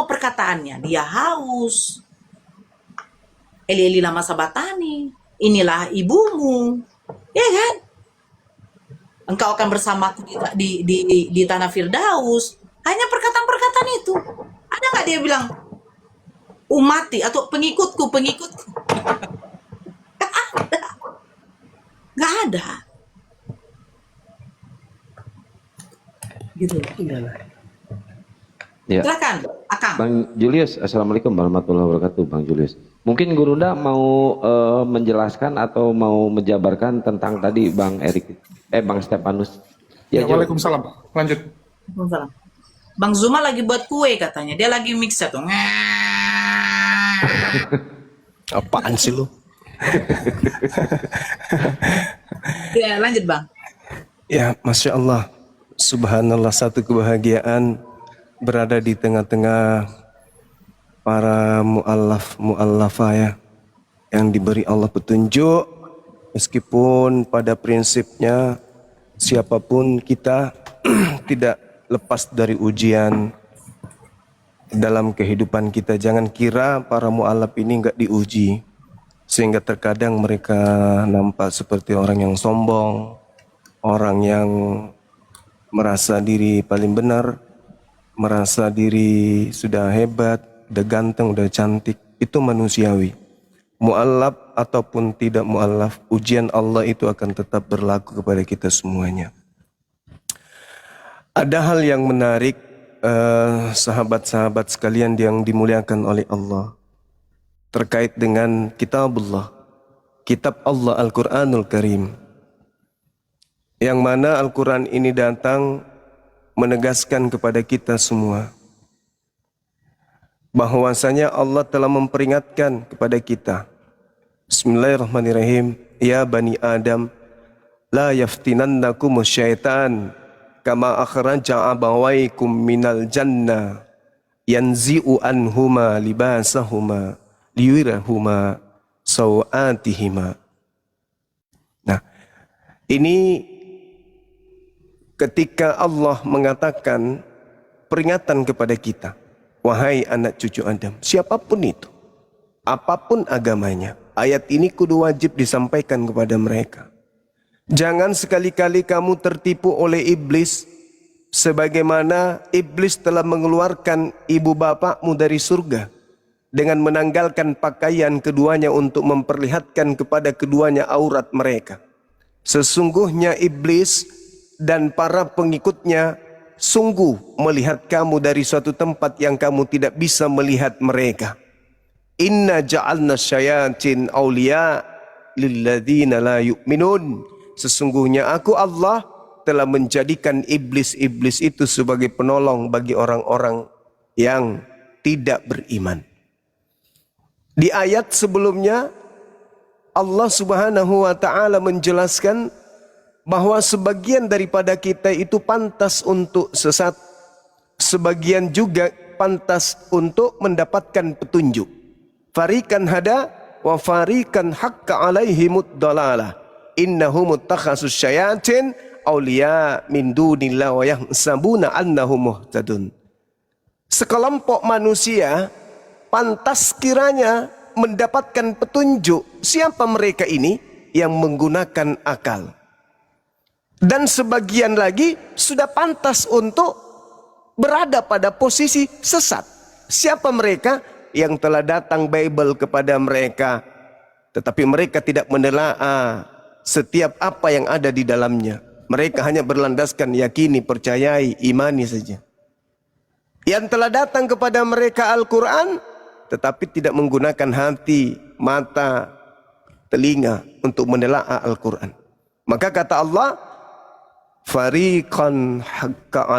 tahu perkataannya. Dia haus. Eli-eli lama sabatani. Inilah ibumu. Ya kan? Engkau akan bersamaku di tanah Firdaus. Hanya perkataan-perkataan itu. Ada nggak dia bilang umati atau pengikutku? Nggak ada. Gitu. Ya. Silakan, Akang. Bang Julius, Assalamualaikum warahmatullahi wabarakatuh, Bang Julius. Mungkin Gurunda mau menjelaskan atau mau menjabarkan tentang tadi Bang Bang Stefanus. Ya, waalaikumsalam. Lanjut. Waalaikumsalam. Bang Zuma lagi buat kue katanya. Dia lagi mix tuh. Apaan sih lu? Ya, lanjut Bang. Ya, Masya Allah. Subhanallah, satu kebahagiaan berada di tengah-tengah para mu'allafah ya, yang diberi Allah petunjuk, meskipun pada prinsipnya siapapun kita tidak lepas dari ujian dalam kehidupan kita. Jangan kira para mu'allaf ini enggak diuji, sehingga terkadang mereka nampak seperti orang yang sombong, orang yang merasa diri paling benar, merasa diri sudah hebat, udah ganteng, udah cantik. Itu manusiawi. Mu'allaf ataupun tidak mu'allaf, ujian Allah itu akan tetap berlaku kepada kita semuanya. Ada hal yang menarik, sahabat-sahabat sekalian yang dimuliakan oleh Allah, terkait dengan kitabullah, kitab Allah Al-Quranul Karim, yang mana Al-Quran ini datang menegaskan kepada kita semua bahwasanya Allah telah memperingatkan kepada kita. Bismillahirrahmanirrahim. Ya Bani Adam, la yaftinannakumus syaitan kama akhraja abawaikum minal jannah yanzi'u anhuma libasahuma liyurahuma sawatihima. Nah, ini ketika Allah mengatakan peringatan kepada kita, wahai anak cucu Adam, siapapun itu, apapun agamanya, ayat ini kudu wajib disampaikan kepada mereka. Jangan sekali-kali kamu tertipu oleh iblis, sebagaimana iblis telah mengeluarkan ibu bapakmu dari surga dengan menanggalkan pakaian keduanya untuk memperlihatkan kepada keduanya aurat mereka. Sesungguhnya iblis dan para pengikutnya sungguh melihat kamu dari suatu tempat yang kamu tidak bisa melihat mereka. Inna ja'alna syayatin awliya lilladzina la yu'minun. Sesungguhnya aku Allah telah menjadikan iblis-iblis itu sebagai penolong bagi orang-orang yang tidak beriman. Di ayat sebelumnya Allah Subhanahu wa taala menjelaskan bahwa sebagian daripada kita itu pantas untuk sesat, sebagian juga pantas untuk mendapatkan petunjuk. Farikan hada wa farikan haqqa alaihimud dalalah. Innahum muttakhasus syayatin awliya min dunillah wa yahsabuna annahum muhtadun. Sekelompok manusia pantas kiranya mendapatkan petunjuk. Siapa mereka ini? Yang menggunakan akal. Dan sebagian lagi sudah pantas untuk berada pada posisi sesat. Siapa mereka? Yang telah datang Bible kepada mereka, tetapi mereka tidak menelaah setiap apa yang ada di dalamnya. Mereka hanya berlandaskan yakini, percayai, imani saja. Yang telah datang kepada mereka Al-Quran, tetapi tidak menggunakan hati, mata, telinga untuk menelaah Al-Quran. Maka kata Allah, fariqan haqqa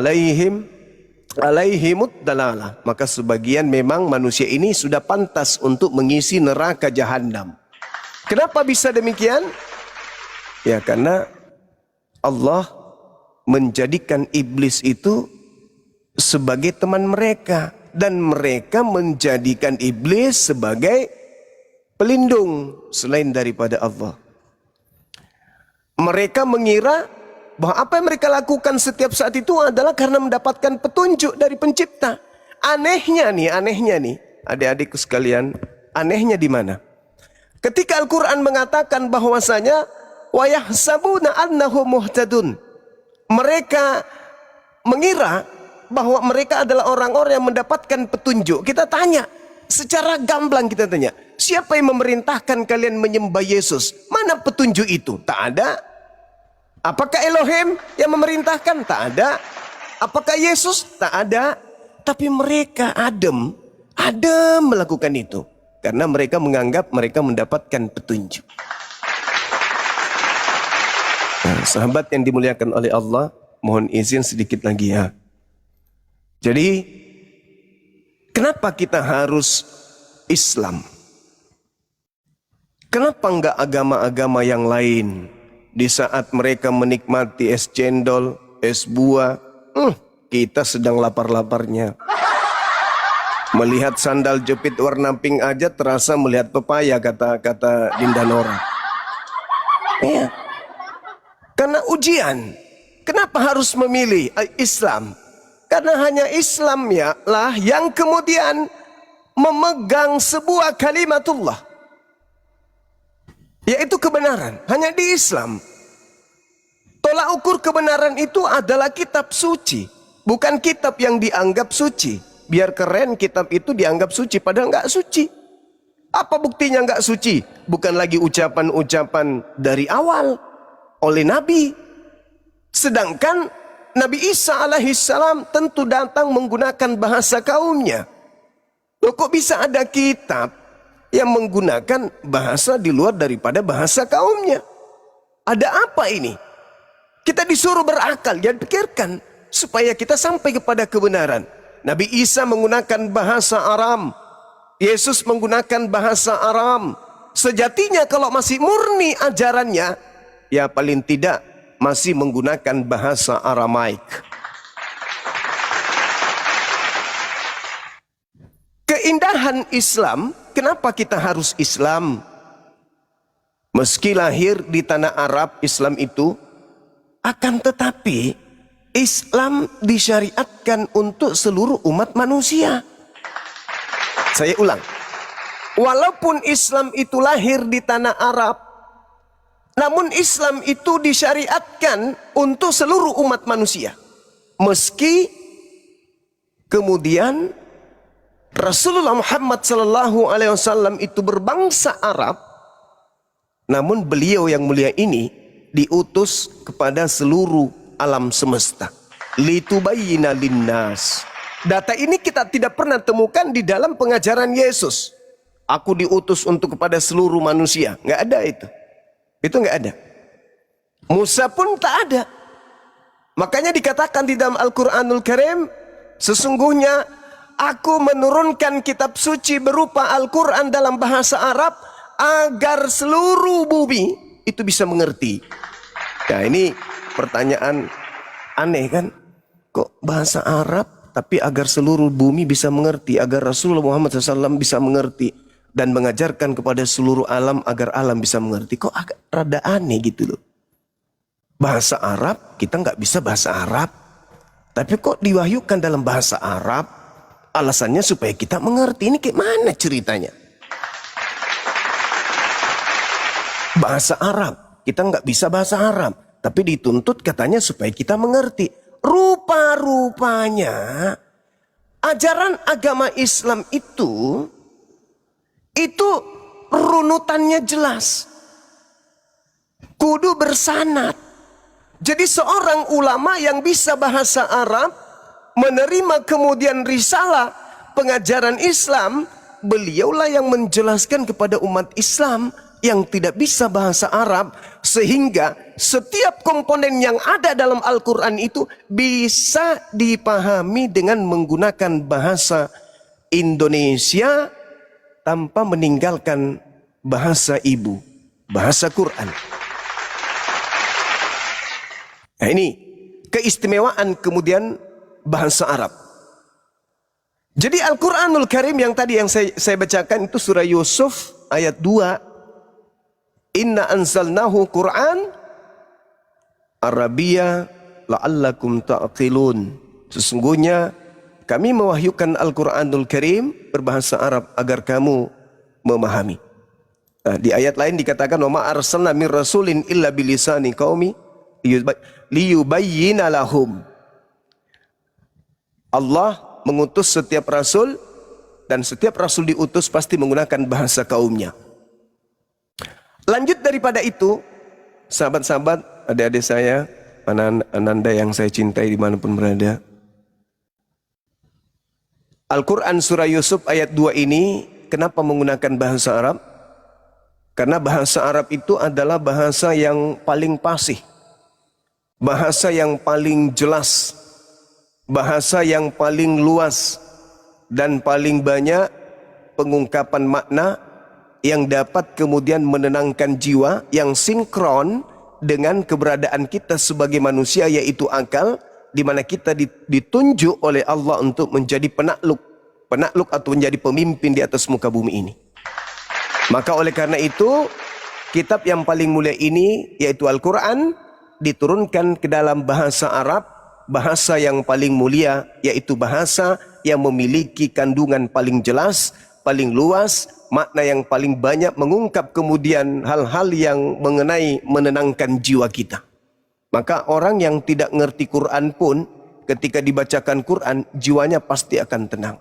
alaihimud dalalah. Maka sebagian memang manusia ini sudah pantas untuk mengisi neraka jahanam. Kenapa bisa demikian? Ya karena Allah menjadikan iblis itu sebagai teman mereka, dan mereka menjadikan iblis sebagai pelindung selain daripada Allah. Mereka mengira bahwa apa yang mereka lakukan setiap saat itu adalah karena mendapatkan petunjuk dari pencipta. anehnya nih, adik-adikku sekalian, anehnya di mana? Ketika Al-Quran mengatakan bahwasanya wa yahsabuna annahum muhtadun. Mereka mengira bahwa mereka adalah orang-orang yang mendapatkan petunjuk. Kita tanya, secara gamblang kita tanya, siapa yang memerintahkan kalian menyembah Yesus? Mana petunjuk itu? Tak ada. Apakah Elohim yang memerintahkan? Tak ada. Apakah Yesus? Tak ada. Tapi mereka adem melakukan itu. Karena mereka menganggap mereka mendapatkan petunjuk. Nah, sahabat yang dimuliakan oleh Allah, mohon izin sedikit lagi ya. Jadi, kenapa kita harus Islam? Kenapa enggak agama-agama yang lain? Di saat mereka menikmati es cendol, es buah, kita sedang lapar-laparnya. Melihat sandal jepit warna pink aja terasa melihat pepaya, kata Dinda Nora. Ya. Karena ujian. Kenapa harus memilih Islam? Karena hanya Islam ya lah yang kemudian memegang sebuah kalimatullah, yaitu kebenaran. Hanya di Islam. Tolak ukur kebenaran itu adalah kitab suci, bukan kitab yang dianggap suci. Biar keren kitab itu dianggap suci, padahal nggak suci. Apa buktinya nggak suci? Bukan lagi ucapan-ucapan dari awal oleh Nabi. Sedangkan Nabi Isa alaihissalam tentu datang menggunakan bahasa kaumnya. Loh, kok bisa ada kitab yang menggunakan bahasa di luar daripada bahasa kaumnya? Ada apa ini? Kita disuruh berakal, jangan pikirkan supaya kita sampai kepada kebenaran. Nabi Isa menggunakan bahasa Aram, Yesus menggunakan bahasa Aram. Sejatinya kalau masih murni ajarannya, ya paling tidak masih menggunakan bahasa Aramaik. Keindahan Islam, kenapa kita harus Islam? Meski lahir di tanah Arab, Islam itu, akan tetapi Islam disyariatkan untuk seluruh umat manusia. Saya ulang. Walaupun Islam itu lahir di tanah Arab, namun Islam itu disyariatkan untuk seluruh umat manusia. Meski kemudian Rasulullah Muhammad SAW itu berbangsa Arab, namun beliau yang mulia ini diutus kepada seluruh alam semesta. Litubayyina linnas. Data ini kita tidak pernah temukan di dalam pengajaran Yesus. Aku diutus untuk kepada seluruh manusia. Nggak ada itu. Itu nggak ada. Musa pun tak ada. Makanya dikatakan di dalam Al-Quranul Karim, sesungguhnya aku menurunkan kitab suci berupa Al-Quran dalam bahasa Arab agar seluruh bumi itu bisa mengerti. Nah, ini pertanyaan aneh kan? Kok bahasa Arab tapi agar seluruh bumi bisa mengerti, agar Rasulullah Muhammad SAW bisa mengerti dan mengajarkan kepada seluruh alam agar alam bisa mengerti. Kok agak rada aneh gitu loh. Bahasa Arab, kita nggak bisa bahasa Arab, tapi kok diwahyukan dalam bahasa Arab? Alasannya supaya kita mengerti. Ini kayak mana ceritanya? Bahasa Arab, kita nggak bisa bahasa Arab, tapi dituntut katanya supaya kita mengerti. Rupa-rupanya ajaran agama Islam itu runutannya jelas. Kudu bersanad. Jadi seorang ulama yang bisa bahasa Arab menerima kemudian risalah pengajaran Islam, beliaulah yang menjelaskan kepada umat Islam yang tidak bisa bahasa Arab, sehingga setiap komponen yang ada dalam Al-Quran itu bisa dipahami dengan menggunakan bahasa Indonesia tanpa meninggalkan bahasa ibu, bahasa Quran. Nah, ini keistimewaan kemudian bahasa Arab. Jadi Al-Quranul Karim yang tadi yang saya bacakan itu surah Yusuf ayat 2. Inna anzalnahu Qur'an Arabiyya la'allakum ta'qilun. Sesungguhnya kami mewahyukan Al-Quranul Karim berbahasa Arab agar kamu memahami. Nah, di ayat lain dikatakan wa ma arsalna mir rasulin illa bilisani qaumi liyubayyina lahum. Allah mengutus setiap rasul, dan setiap rasul diutus pasti menggunakan bahasa kaumnya. Lanjut daripada itu, sahabat-sahabat, adik-adik saya, ananda yang saya cintai dimanapun berada, Al-Quran surah Yusuf ayat 2 ini kenapa menggunakan bahasa Arab? Karena bahasa Arab itu adalah bahasa yang paling fasih, bahasa yang paling jelas, bahasa yang paling luas, dan paling banyak pengungkapan makna yang dapat kemudian menenangkan jiwa, yang sinkron dengan keberadaan kita sebagai manusia, yaitu akal, di mana kita ditunjuk oleh Allah untuk menjadi penakluk atau menjadi pemimpin di atas muka bumi ini. Maka oleh karena itu, kitab yang paling mulia ini, yaitu Al-Quran, diturunkan ke dalam bahasa Arab, bahasa yang paling mulia, yaitu bahasa yang memiliki kandungan paling jelas, paling luas, makna yang paling banyak, mengungkap kemudian hal-hal yang menenangkan jiwa kita. Maka orang yang tidak ngerti Quran pun, ketika dibacakan Quran, jiwanya pasti akan tenang.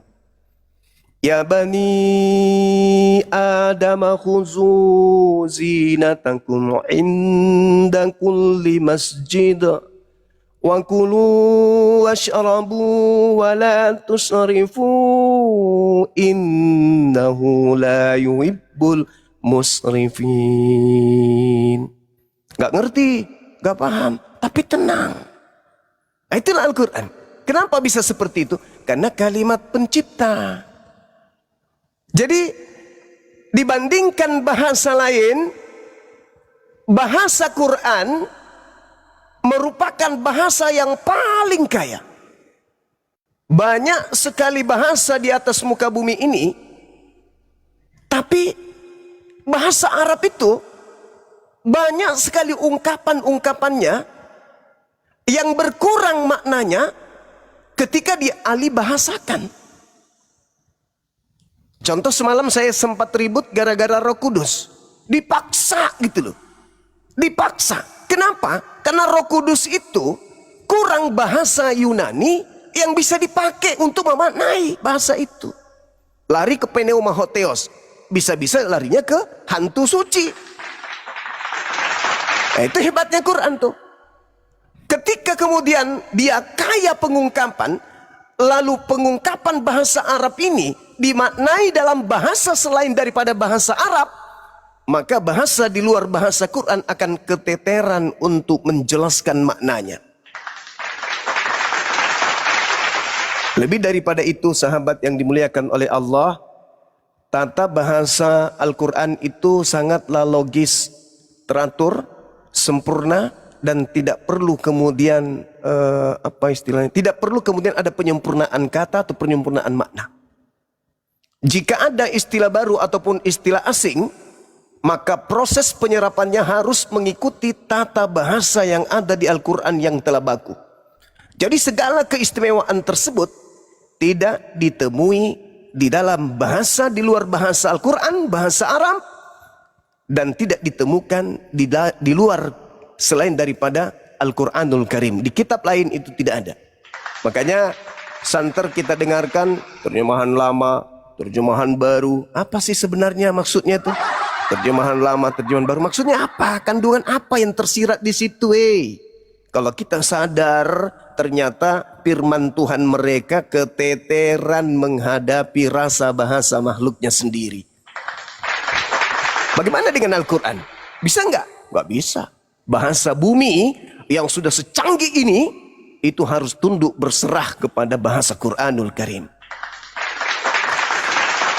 Ya bani Adam khuzu zinatakum inda kulli masjid wa kulu washrabu wa la tusrifu innahu la yuhibbul musrifin. Gak ngerti, gak paham, tapi tenang. Nah, itulah Al-Quran. Kenapa bisa seperti itu? Karena kalimat pencipta. Jadi dibandingkan bahasa lain, bahasa Quran merupakan bahasa yang paling kaya. Banyak sekali bahasa di atas muka bumi ini, tapi bahasa Arab itu banyak sekali ungkapan-ungkapannya yang berkurang maknanya ketika dialih bahasakan. Contoh, semalam saya sempat ribut gara-gara Roh Kudus. Dipaksa gitu loh. Dipaksa. Kenapa? Karena Roh Kudus itu kurang bahasa Yunani yang bisa dipakai untuk memaknai bahasa itu. Lari ke pneumahotheos. Bisa-bisa larinya ke hantu suci. Nah, itu hebatnya Quran tuh. Ketika kemudian dia kaya pengungkapan, lalu pengungkapan bahasa Arab ini dimaknai dalam bahasa selain daripada bahasa Arab, maka bahasa di luar bahasa Quran akan keteteran untuk menjelaskan maknanya. Lebih daripada itu, sahabat yang dimuliakan oleh Allah, tata bahasa Al-Quran itu sangatlah logis, teratur, sempurna, dan tidak perlu kemudian tidak perlu kemudian ada penyempurnaan kata atau penyempurnaan makna. Jika ada istilah baru ataupun istilah asing, maka proses penyerapannya harus mengikuti tata bahasa yang ada di Al-Quran yang telah baku. Jadi segala keistimewaan tersebut tidak ditemui di dalam bahasa di luar bahasa Al-Quran, bahasa Arab, dan tidak ditemukan di luar selain daripada Al-Quranul Karim. Di kitab lain itu tidak ada. Makanya santer kita dengarkan terjemahan lama, terjemahan baru. Apa sih sebenarnya maksudnya tuh? Terjemahan lama, terjemahan baru. Maksudnya apa? Kandungan apa yang tersirat di situ? Kalau kita sadar, ternyata firman Tuhan mereka keteteran menghadapi rasa bahasa makhluknya sendiri. Bagaimana dengan Al-Quran? Bisa nggak? Nggak bisa. Bahasa bumi yang sudah secanggih ini, itu harus tunduk berserah kepada bahasa Quranul Karim.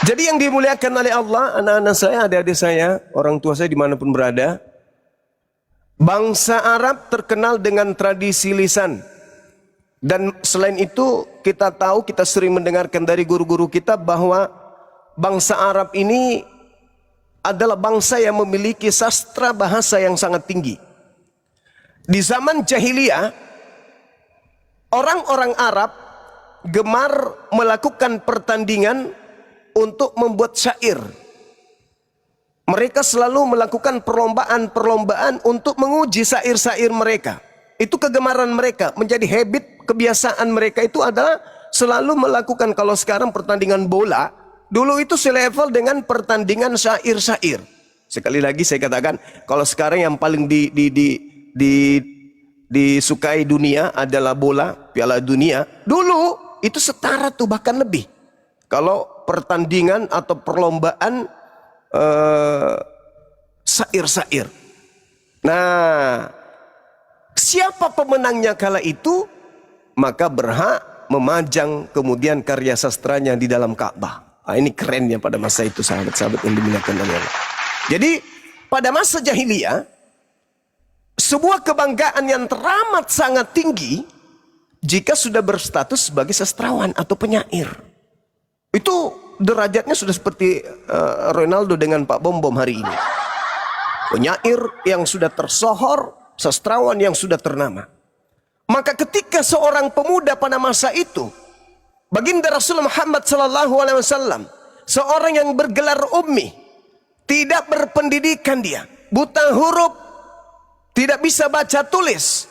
Jadi yang dimuliakan oleh Allah, anak-anak saya, adik-adik saya, orang tua saya dimanapun berada, bangsa Arab terkenal dengan tradisi lisan. Dan selain itu kita tahu, kita sering mendengarkan dari guru-guru kita bahwa bangsa Arab ini adalah bangsa yang memiliki sastra bahasa yang sangat tinggi. Di zaman jahiliyah, orang-orang Arab gemar melakukan pertandingan untuk membuat syair. Mereka selalu melakukan perlombaan-perlombaan untuk menguji syair-syair mereka. Itu kegemaran mereka, menjadi habit, kebiasaan mereka itu adalah selalu melakukan. Kalau sekarang pertandingan bola, dulu itu selevel dengan pertandingan syair-syair. Sekali lagi saya katakan, kalau sekarang yang paling disukai dunia adalah bola, Piala Dunia. Dulu itu setara tuh, bahkan lebih. Kalau pertandingan atau perlombaan syair-syair. Nah, siapa pemenangnya kala itu, maka berhak memajang kemudian karya sastranya di dalam Ka'bah. Nah, ini kerennya pada masa itu, sahabat-sahabat yang dimuliakan oleh Allah. Jadi pada masa jahiliyah, sebuah kebanggaan yang teramat sangat tinggi jika sudah berstatus sebagai sastrawan atau penyair. Itu derajatnya sudah seperti Ronaldo dengan Pak Bom Bom hari ini. Penyair yang sudah tersohor, sastrawan yang sudah ternama. Maka ketika seorang pemuda pada masa itu, baginda Rasulullah Muhammad SAW, seorang yang bergelar ummi, tidak berpendidikan dia, buta huruf, tidak bisa baca tulis.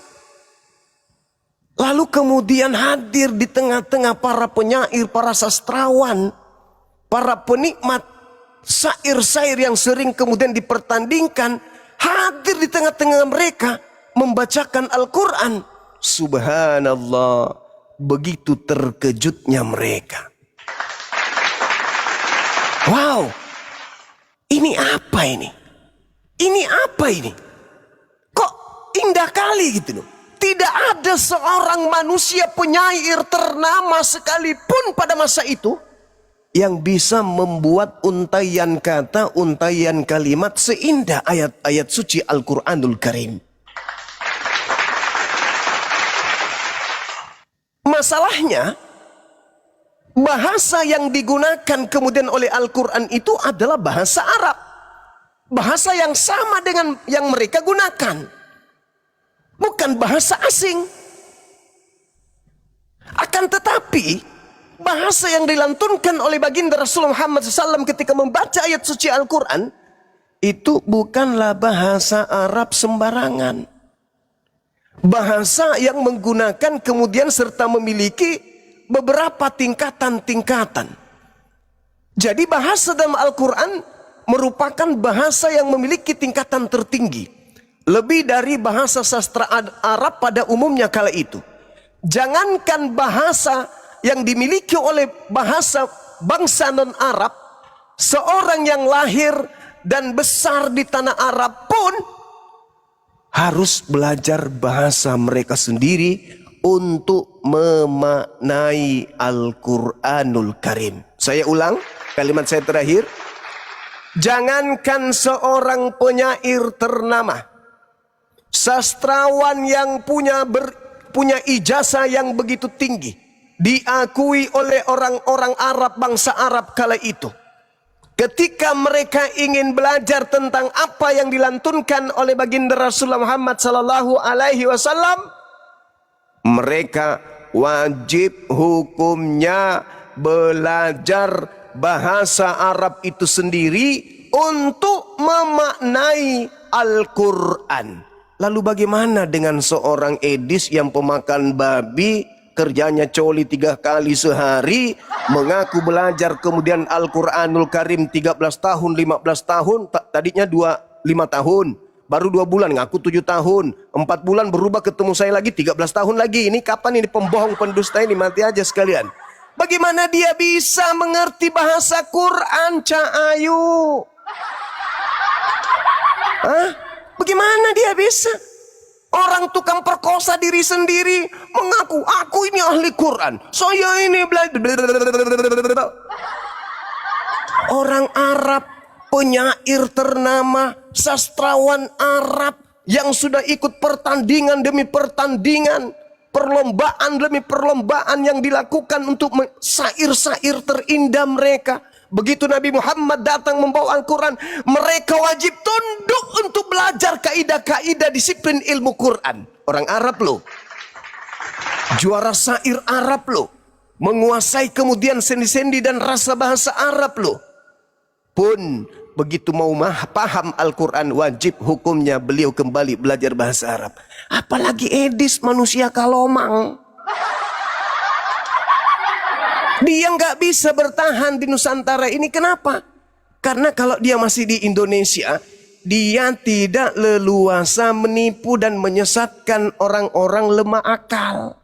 Lalu kemudian hadir di tengah-tengah para penyair, para sastrawan, para penikmat syair-syair yang sering kemudian dipertandingkan, hadir di tengah-tengah mereka membacakan Al-Quran. Subhanallah, begitu terkejutnya mereka. Wow, ini apa ini? Ini apa ini? Kok indah kali gitu loh. Tidak ada seorang manusia penyair ternama sekalipun pada masa itu yang bisa membuat untaian kata, untaian kalimat seindah ayat-ayat suci Al-Quranul Karim. Masalahnya, bahasa yang digunakan kemudian oleh Al-Quran itu adalah bahasa Arab. Bahasa yang sama dengan yang mereka gunakan. Bukan bahasa asing. Akan tetapi, bahasa yang dilantunkan oleh baginda Rasulullah Muhammad SAW ketika membaca ayat suci Al-Quran, itu bukanlah bahasa Arab sembarangan. Bahasa yang menggunakan kemudian serta memiliki beberapa tingkatan-tingkatan. Jadi bahasa dalam Al-Quran merupakan bahasa yang memiliki tingkatan tertinggi. Lebih dari bahasa sastra Arab pada umumnya kala itu. Jangankan bahasa yang dimiliki oleh bahasa bangsa non-Arab, seorang yang lahir dan besar di tanah Arab pun harus belajar bahasa mereka sendiri untuk memaknai Al-Quranul Karim. Saya ulang kalimat saya terakhir. Jangankan seorang penyair ternama, sastrawan yang punya ijazah yang begitu tinggi, diakui oleh orang-orang Arab, bangsa Arab kala itu. Ketika mereka ingin belajar tentang apa yang dilantunkan oleh baginda Rasulullah Muhammad SAW, mereka wajib hukumnya belajar bahasa Arab itu sendiri untuk memaknai Al-Quran. Lalu bagaimana dengan seorang Edis yang pemakan babi, kerjanya coli 3 kali sehari, mengaku belajar kemudian Al-Quranul Karim 13 tahun, 15 tahun, tadinya 5 tahun, baru 2 bulan ngaku 7 tahun, 4 bulan berubah ketemu saya lagi 13 tahun lagi. Ini kapan ini pembohong pendusta ini, mati aja sekalian. Bagaimana dia bisa mengerti bahasa Quran, Cak Ayu? Hah? Bagaimana dia bisa? Orang tukang perkosa diri sendiri mengaku, aku ini ahli Quran, saya ini belajar. Orang Arab, penyair ternama, sastrawan Arab yang sudah ikut pertandingan demi pertandingan, perlombaan demi perlombaan yang dilakukan untuk syair-syair terindah mereka. Begitu Nabi Muhammad datang membawa Al-Quran, mereka wajib tunduk untuk belajar kaidah-kaidah disiplin ilmu Quran. Orang Arab loh, juara syair Arab loh, menguasai kemudian sendi-sendi dan rasa bahasa Arab loh. Pun begitu mau paham Al-Quran, wajib hukumnya beliau kembali belajar bahasa Arab. Apalagi Edis, manusia kalomang. Dia nggak bisa bertahan di Nusantara ini. Kenapa? Karena kalau dia masih di Indonesia, dia tidak leluasa menipu dan menyesatkan orang-orang lemah akal.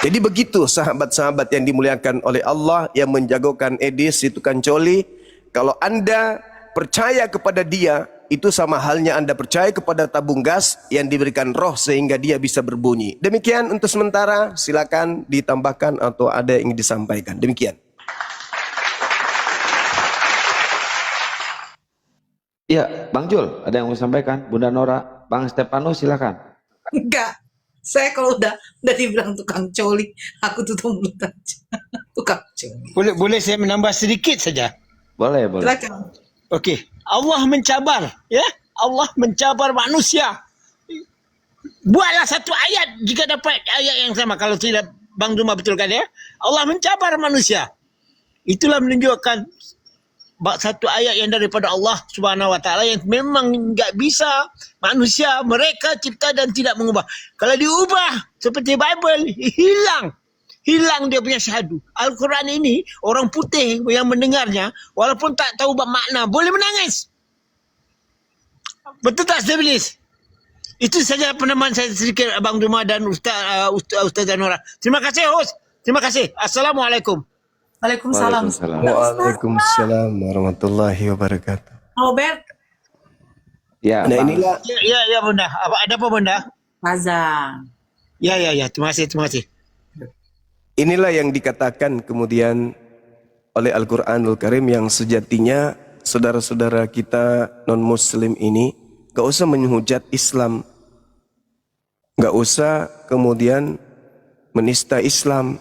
Jadi begitu sahabat-sahabat yang dimuliakan oleh Allah, yang menjagokan Edis itu Kancoli. Kalau Anda percaya kepada dia, itu sama halnya Anda percaya kepada tabung gas yang diberikan roh sehingga dia bisa berbunyi. Demikian untuk sementara, silakan ditambahkan atau ada yang ingin disampaikan. Demikian. Iya, Bang Jul, ada yang mau sampaikan? Bunda Nora, Bang Stefano, silakan. Enggak. Saya kalau udah dibilang tukang coli, aku tutup mulut aja. Tukang coli. Boleh saya menambah sedikit saja? Boleh, boleh. Silakan. Okey. Allah mencabar, ya. Allah mencabar manusia. Buatlah satu ayat jika dapat ayat yang sama. Kalau tidak, Bang Zuma betulkan ya. Allah mencabar manusia. Itulah menunjukkan satu ayat yang daripada Allah Subhanahu Wa Taala yang memang enggak bisa manusia mereka cipta dan tidak mengubah. Kalau diubah seperti Bible, hilang dia punya syahadu. Al-Quran ini orang putih yang mendengarnya walaupun tak tahu makna boleh menangis. Betul tak Stabilis? Itu saja peneman saya sedikit Abang Zuma dan Ustaz Nora. Terima kasih host. Terima kasih. Assalamualaikum. Waalaikumsalam. Waalaikumsalam warahmatullahi wabarakatuh. Robert, Ya, Nah Bang. inilah Ya Bunda. Ada apa Bunda? Azan. Ya. Terima kasih. Inilah yang dikatakan kemudian oleh Al-Quranul Karim yang sejatinya saudara-saudara kita non-muslim ini gak usah menghujat Islam. Gak usah kemudian menista Islam.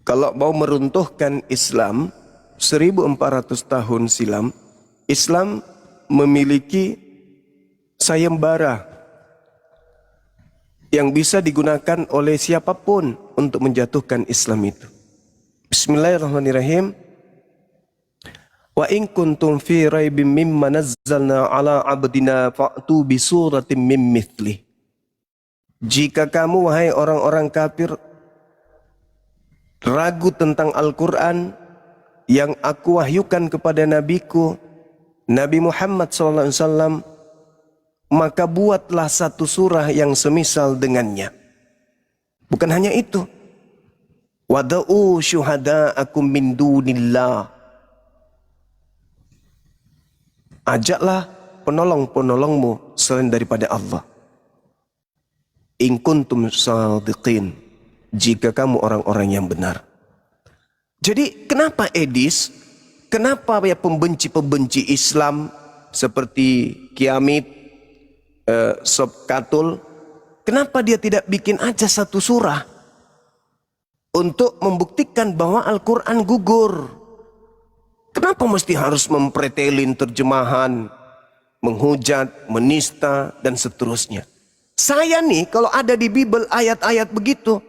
Kalau mau meruntuhkan Islam 1400 tahun silam, Islam memiliki sayembara yang bisa digunakan oleh siapapun untuk menjatuhkan Islam itu. Bismillahirrahmanirrahim. Wa in kuntum fi raibim mimma nazzalna ala abdina fa'tu bi suratin mim mithli. Jika kamu wahai orang-orang kafir ragu tentang Al-Quran yang aku wahyukan kepada nabiku Nabi Muhammad SAW, maka buatlah satu surah yang semisal dengannya. Bukan hanya itu, wada'u syuhada'akum min dunillah, ajaklah penolong-penolongmu selain daripada Allah. In kuntum shadiqin, jika kamu orang-orang yang benar. Jadi kenapa Edis, kenapa ya pembenci-pembenci Islam seperti Kiamit, Sob Katul, kenapa dia tidak bikin aja satu surah untuk membuktikan bahwa Al-Quran gugur? Kenapa mesti harus mempretelin terjemahan, menghujat, menista, dan seterusnya? Saya nih kalau ada di Bible ayat-ayat begitu,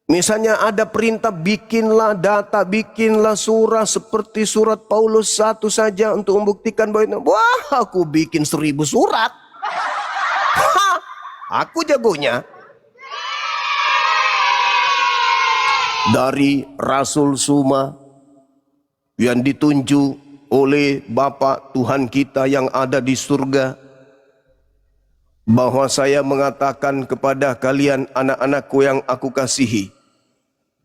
misalnya ada perintah bikinlah data, bikinlah surah seperti surat Paulus 1 saja untuk membuktikan bahwa itu. Wah, aku bikin 1000 surat. Aku jagonya. Dari Rasul Suma yang ditunjuk oleh Bapa Tuhan kita yang ada di surga, bahwa saya mengatakan kepada kalian anak-anakku yang aku kasihi,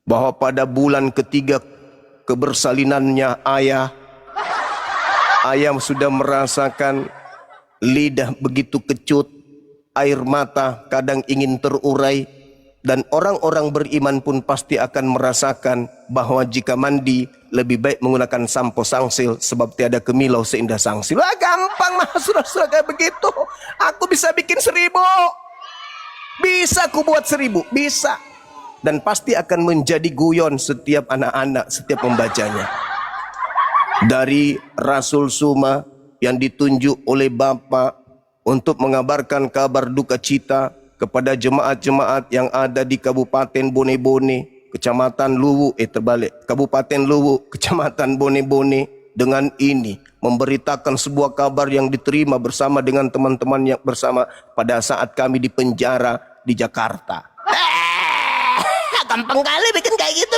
bahwa pada bulan ketiga kebersalinannya ayah sudah merasakan lidah begitu kecut, air mata kadang ingin terurai, dan orang-orang beriman pun pasti akan merasakan bahwa jika mandi lebih baik menggunakan sampo sangsil, sebab tiada kemilau seindah sangsil. Wah, gampang mah surah-surah kayak begitu. Aku bisa bikin 1000. Bisa aku buat 1000, bisa. Dan pasti akan menjadi guyon setiap anak-anak, setiap pembacanya. Dari Rasul Suma yang ditunjuk oleh Bapa untuk mengabarkan kabar duka cita kepada jemaat-jemaat yang ada di Kabupaten Bone-Bone, Kecamatan Luwu, Kabupaten Luwu, Kecamatan Bone-Bone, dengan ini memberitakan sebuah kabar yang diterima bersama dengan teman-teman yang bersama pada saat kami di penjara di Jakarta. Gampang kali bikin kayak gitu,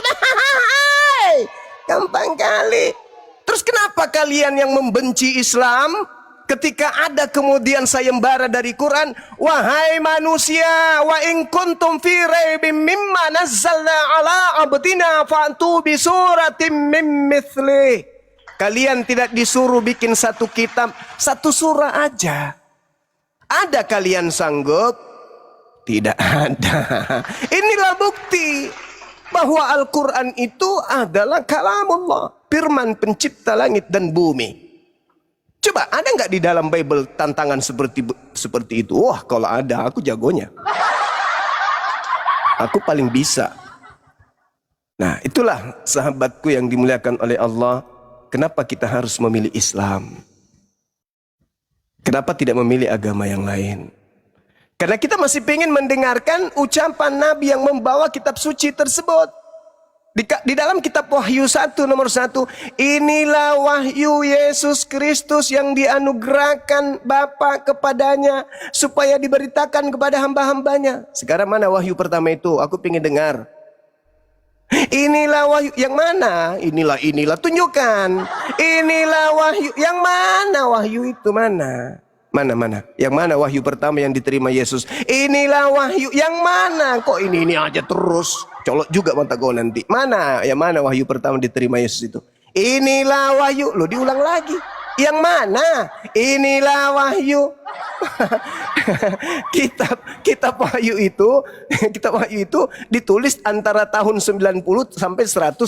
gampang kali. Terus kenapa kalian yang membenci Islam ketika ada kemudian sayembara dari Quran, wahai manusia, wa in kuntum fi raibim mimma nazzalna ala abdina fa'tu bi suratim mim mithli. Kalian tidak disuruh bikin satu kitab, satu surah aja. Ada kalian sanggup? Tidak ada. Inilah bukti bahwa Al-Quran itu adalah kalamullah, firman pencipta langit dan bumi. Coba ada nggak di dalam Bible tantangan seperti itu? Wah, kalau ada aku jagonya. Aku paling bisa. Nah, itulah sahabatku yang dimuliakan oleh Allah. Kenapa kita harus memilih Islam? Kenapa tidak memilih agama yang lain? Karena kita masih ingin mendengarkan ucapan Nabi yang membawa kitab suci tersebut. Di dalam kitab Wahyu 1 nomor 1, inilah wahyu Yesus Kristus yang dianugerahkan Bapa kepadanya supaya diberitakan kepada hamba-hambanya. Sekarang mana wahyu pertama itu? Aku ingin dengar. Inilah wahyu yang mana? Inilah tunjukkan. Inilah wahyu yang mana? Wahyu itu mana? Mana? Yang mana wahyu pertama yang diterima Yesus? Inilah wahyu yang mana? Kok ini aja terus? Colok juga mata kau nanti. Mana? Yang mana wahyu pertama diterima Yesus itu? Inilah wahyu. Lo diulang lagi. Yang mana? Inilah wahyu. kitab wahyu itu ditulis antara tahun 90 sampai 110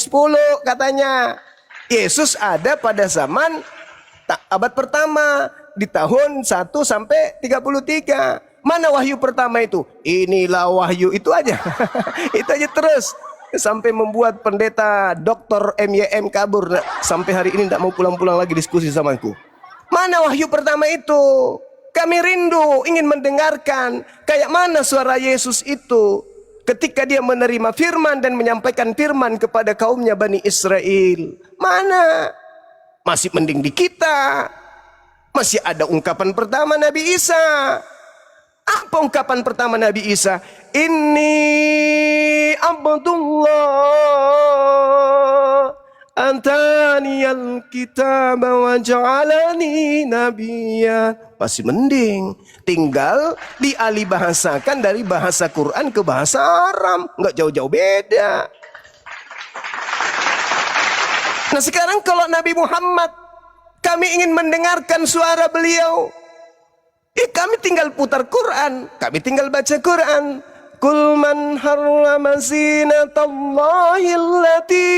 katanya. Yesus ada pada zaman abad pertama di tahun 1 sampai 33. Mana wahyu pertama itu? Inilah wahyu, itu aja. Itu aja terus sampai membuat pendeta Dr. MYM kabur. Sampai hari ini tidak mau pulang-pulang lagi diskusi sama aku. Mana wahyu pertama itu? Kami rindu ingin mendengarkan kayak mana suara Yesus itu ketika dia menerima firman dan menyampaikan firman kepada kaumnya Bani Israel. Mana? Masih mending di kita. Masih ada ungkapan pertama Nabi Isa. Apa ungkapan pertama Nabi Isa? Inni Abdullah Antaniyal kitab wa ja'alani nabiyya. Masih mending. Tinggal dialih bahasakan dari bahasa Quran ke bahasa Arab. Nggak jauh-jauh beda. Nah sekarang kalau Nabi Muhammad, kami ingin mendengarkan suara beliau. Kami tinggal putar Quran. Kami tinggal baca Quran. Qul man harrama zinatallahi allati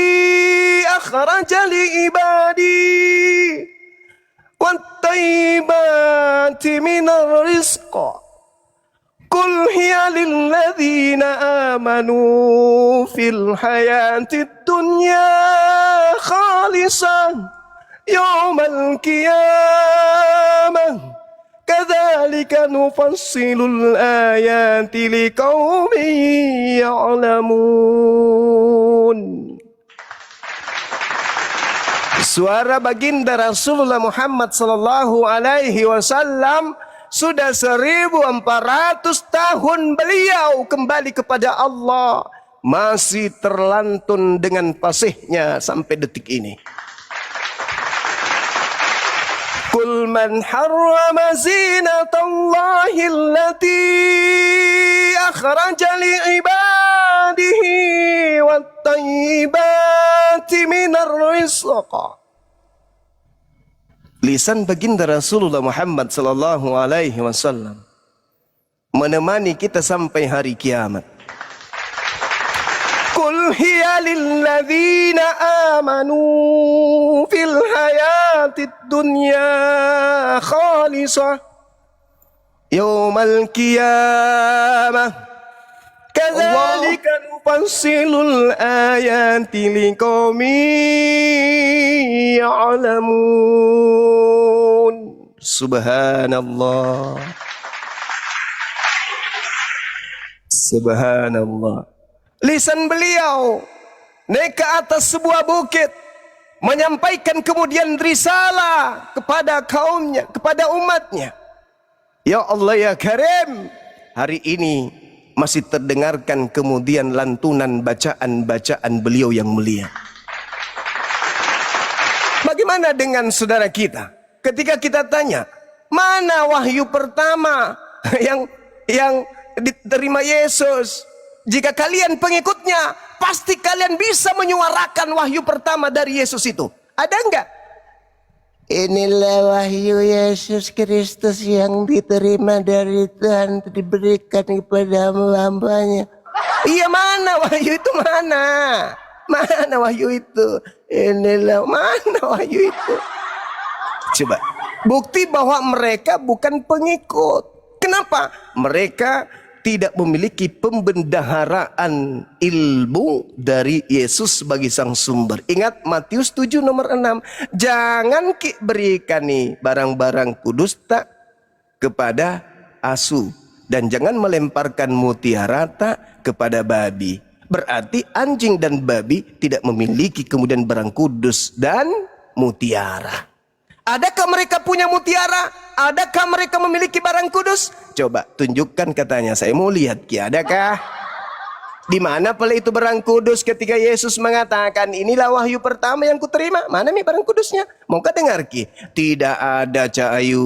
akhraja li ibadi wattayyibati minar rizq. Qul hiya lilladzina amanu fil hayatid dunya khalisah yawmal qiyamah. Kadzalika nufassilul ayati liqaumin ya'lamun. Suara baginda Rasulullah Muhammad sallallahu alaihi wasallam sudah 1400 tahun beliau kembali kepada Allah, masih terlantun dengan fasihnya sampai detik ini. Qul man harrama zinatallahi allati akhraja li ibadihi wattayyibati minar rizq. Lisan baginda Rasulullah Muhammad sallallahu alaihi wasallam menemani kita sampai hari kiamat. Qul hiya lilladzina amanu fil hayatid dunya khalisah yaumal qiyamah. Kadzalika nufassilul ayati liqaumin ya'lamun. Subhanallah. Subhanallah. Lisan beliau naik ke atas sebuah bukit, menyampaikan kemudian risalah kepada kaumnya, kepada umatnya. Ya Allah ya Karim, hari ini masih terdengarkan kemudian lantunan bacaan-bacaan beliau yang mulia. Bagaimana dengan saudara kita? Ketika kita tanya, mana wahyu pertama yang diterima Yesus? Jika kalian pengikutnya, pasti kalian bisa menyuarakan wahyu pertama dari Yesus itu. Ada enggak? Inilah wahyu Yesus Kristus yang diterima dari Tuhan, diberikan kepada hamba-hambanya. Iya, mana wahyu itu, mana? Mana wahyu itu? Inilah, mana wahyu itu? Coba, bukti bahwa mereka bukan pengikut. Kenapa? Mereka tidak memiliki pembendaharaan ilmu dari Yesus sebagai sang sumber. Ingat Matius 7 nomor 6. Jangan berikan nih barang-barang kudus tak kepada asu. Dan jangan melemparkan mutiara tak kepada babi. Berarti anjing dan babi tidak memiliki kemudian barang kudus dan mutiara. Adakah mereka punya mutiara? Adakah mereka memiliki barang kudus? Coba tunjukkan katanya. Saya mau lihat Ki, adakah? Di mana pula itu barang kudus ketika Yesus mengatakan inilah wahyu pertama yang kuterima? Mana nih barang kudusnya? Maukah dengar Ki? Tidak ada Cahayu.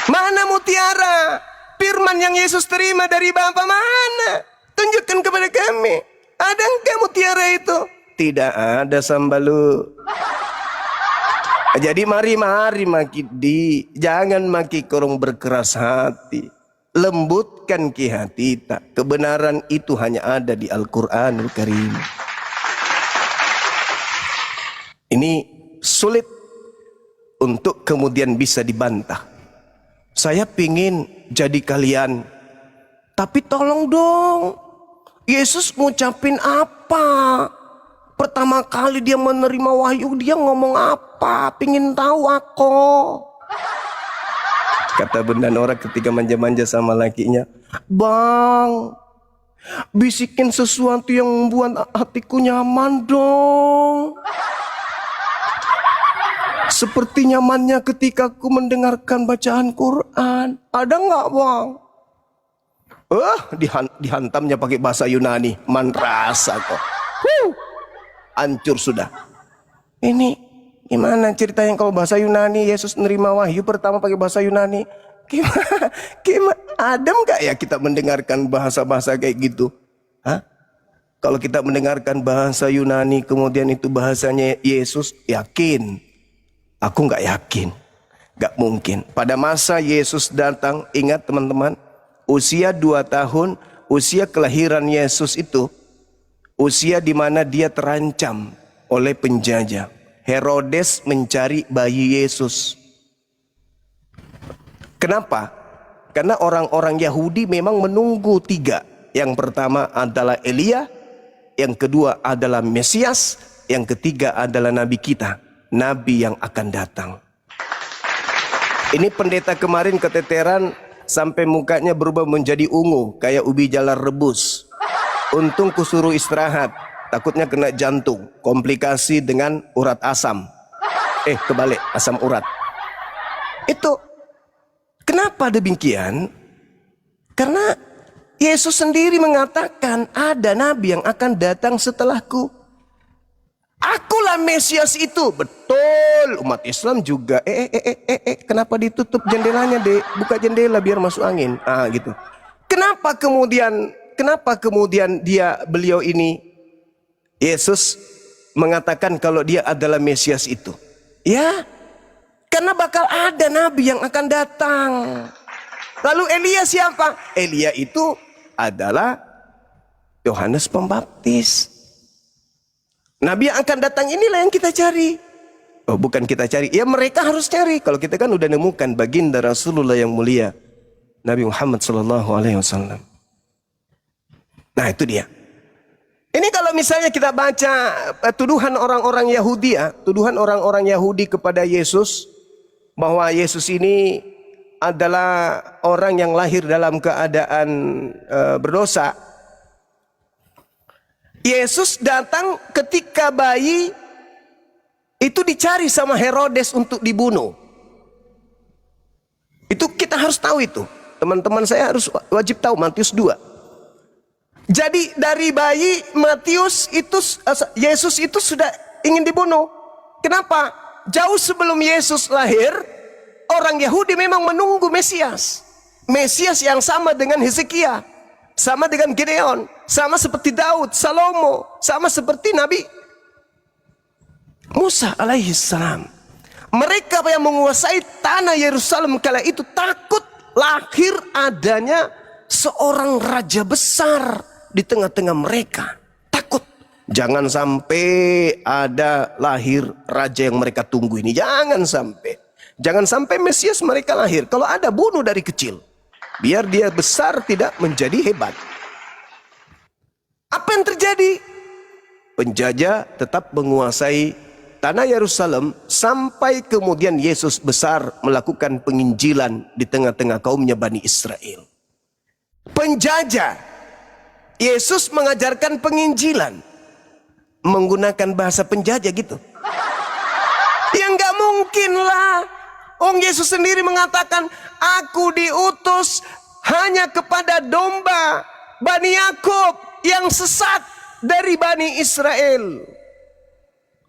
Mana mutiara? Firman yang Yesus terima dari Bapa mana? Tunjukkan kepada kami. Ada enggak mutiara itu? Tidak ada Sambalu. Jadi mari maki jangan maki korong berkeras hati. Lembutkan ki hati tak. Kebenaran itu hanya ada di Al-Quranul Karim. Ini sulit untuk kemudian bisa dibantah. Saya pingin jadi kalian, tapi tolong dong, Yesus ngucapin apa? Pertama kali dia menerima wahyu, dia ngomong apa? Pingin tahu aku. Kata Bunda Nora ketika manja-manja sama lakinya, Bang, bisikin sesuatu yang membuat hatiku nyaman dong. Seperti nyamannya ketika aku mendengarkan bacaan Quran. Ada nggak Bang? Dihantamnya pakai bahasa Yunani. Mantrasa kok. Hancur sudah. Ini gimana ceritanya kalau bahasa Yunani? Yesus nerima wahyu pertama pakai bahasa Yunani. Gimana? Adem gak ya kita mendengarkan bahasa-bahasa kayak gitu? Hah? Kalau kita mendengarkan bahasa Yunani kemudian itu bahasanya Yesus, yakin? Aku gak yakin. Gak mungkin. Pada masa Yesus datang, ingat teman-teman, usia 2 tahun, usia kelahiran Yesus itu usia di mana dia terancam oleh penjajah. Herodes mencari bayi Yesus. Kenapa? Karena orang-orang Yahudi memang menunggu 3. Yang pertama adalah Elia, yang kedua adalah Mesias, yang ketiga adalah Nabi kita, Nabi yang akan datang. Ini pendeta kemarin keteteran sampai mukanya berubah menjadi ungu kayak ubi jalar rebus. Untung kusuruh istirahat, takutnya kena jantung, komplikasi dengan urat asam. Kebalik, asam urat. Itu kenapa demikian? Karena Yesus sendiri mengatakan ada nabi yang akan datang setelahku. Akulah Mesias itu. Betul, umat Islam juga. Kenapa ditutup jendelanya, Dek? Buka jendela biar masuk angin. Gitu. Kenapa kemudian beliau ini Yesus mengatakan kalau dia adalah Mesias itu? Ya, karena bakal ada nabi yang akan datang. Lalu Elia siapa? Elia itu adalah Yohanes Pembaptis. Nabi yang akan datang inilah yang kita cari. Oh, bukan kita cari, ya mereka harus cari. Kalau kita kan udah nemukan baginda Rasulullah yang mulia, Nabi Muhammad SAW. Nah itu dia. Ini kalau misalnya kita baca tuduhan orang-orang Yahudi kepada Yesus, bahwa Yesus ini adalah orang yang lahir dalam keadaan berdosa. Yesus datang ketika bayi itu dicari sama Herodes untuk dibunuh. Itu kita harus tahu itu. Teman-teman saya harus wajib tahu Matius 2. Jadi dari bayi Matius itu Yesus itu sudah ingin dibunuh. Kenapa? Jauh sebelum Yesus lahir, orang Yahudi memang menunggu Mesias. Mesias yang sama dengan Hezekia, sama dengan Gideon, sama seperti Daud, Salomo, sama seperti Nabi Musa alaihissalam. Mereka yang menguasai tanah Yerusalem kala itu takut lahir adanya seorang raja besar di tengah-tengah mereka. Takut. Jangan sampai ada lahir raja yang mereka tunggu ini. Jangan sampai. Jangan sampai Mesias mereka lahir. Kalau ada, bunuh dari kecil. Biar dia besar tidak menjadi hebat. Apa yang terjadi? Penjajah tetap menguasai tanah Yerusalem sampai kemudian Yesus besar melakukan penginjilan di tengah-tengah kaumnya Bani Israel. Penjajah, Yesus mengajarkan penginjilan menggunakan bahasa penjajah gitu. Ya nggak mungkin lah. Yesus sendiri mengatakan, aku diutus hanya kepada domba Bani Yakub yang sesat dari Bani Israel.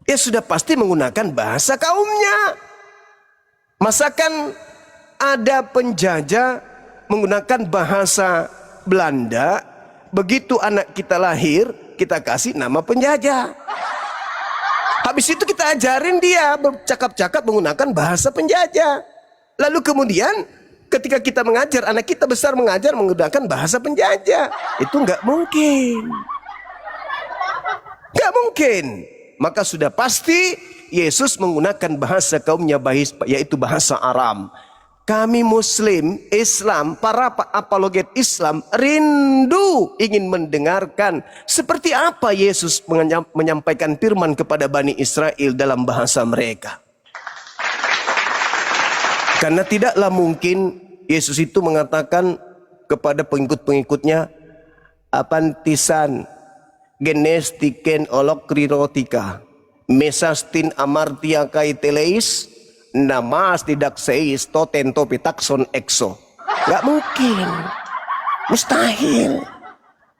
Ya sudah pasti menggunakan bahasa kaumnya. Masakan ada penjajah menggunakan bahasa Belanda, begitu anak kita lahir, kita kasih nama penjajah. Habis itu kita ajarin dia bercakap-cakap menggunakan bahasa penjajah. Lalu kemudian ketika kita mengajar, anak kita besar mengajar menggunakan bahasa penjajah. Itu nggak mungkin. Nggak mungkin. Maka sudah pasti Yesus menggunakan bahasa kaumnya yaitu bahasa Aram. Kami Muslim, Islam, para apologet Islam rindu ingin mendengarkan seperti apa Yesus menyampaikan firman kepada Bani Israel dalam bahasa mereka. Karena tidaklah mungkin Yesus itu mengatakan kepada pengikut-pengikutnya, apantisan genestiken olokrirotika mesastin amartia kaiteleis namas tidak seis toten topi takson exo. Gak mungkin, mustahil.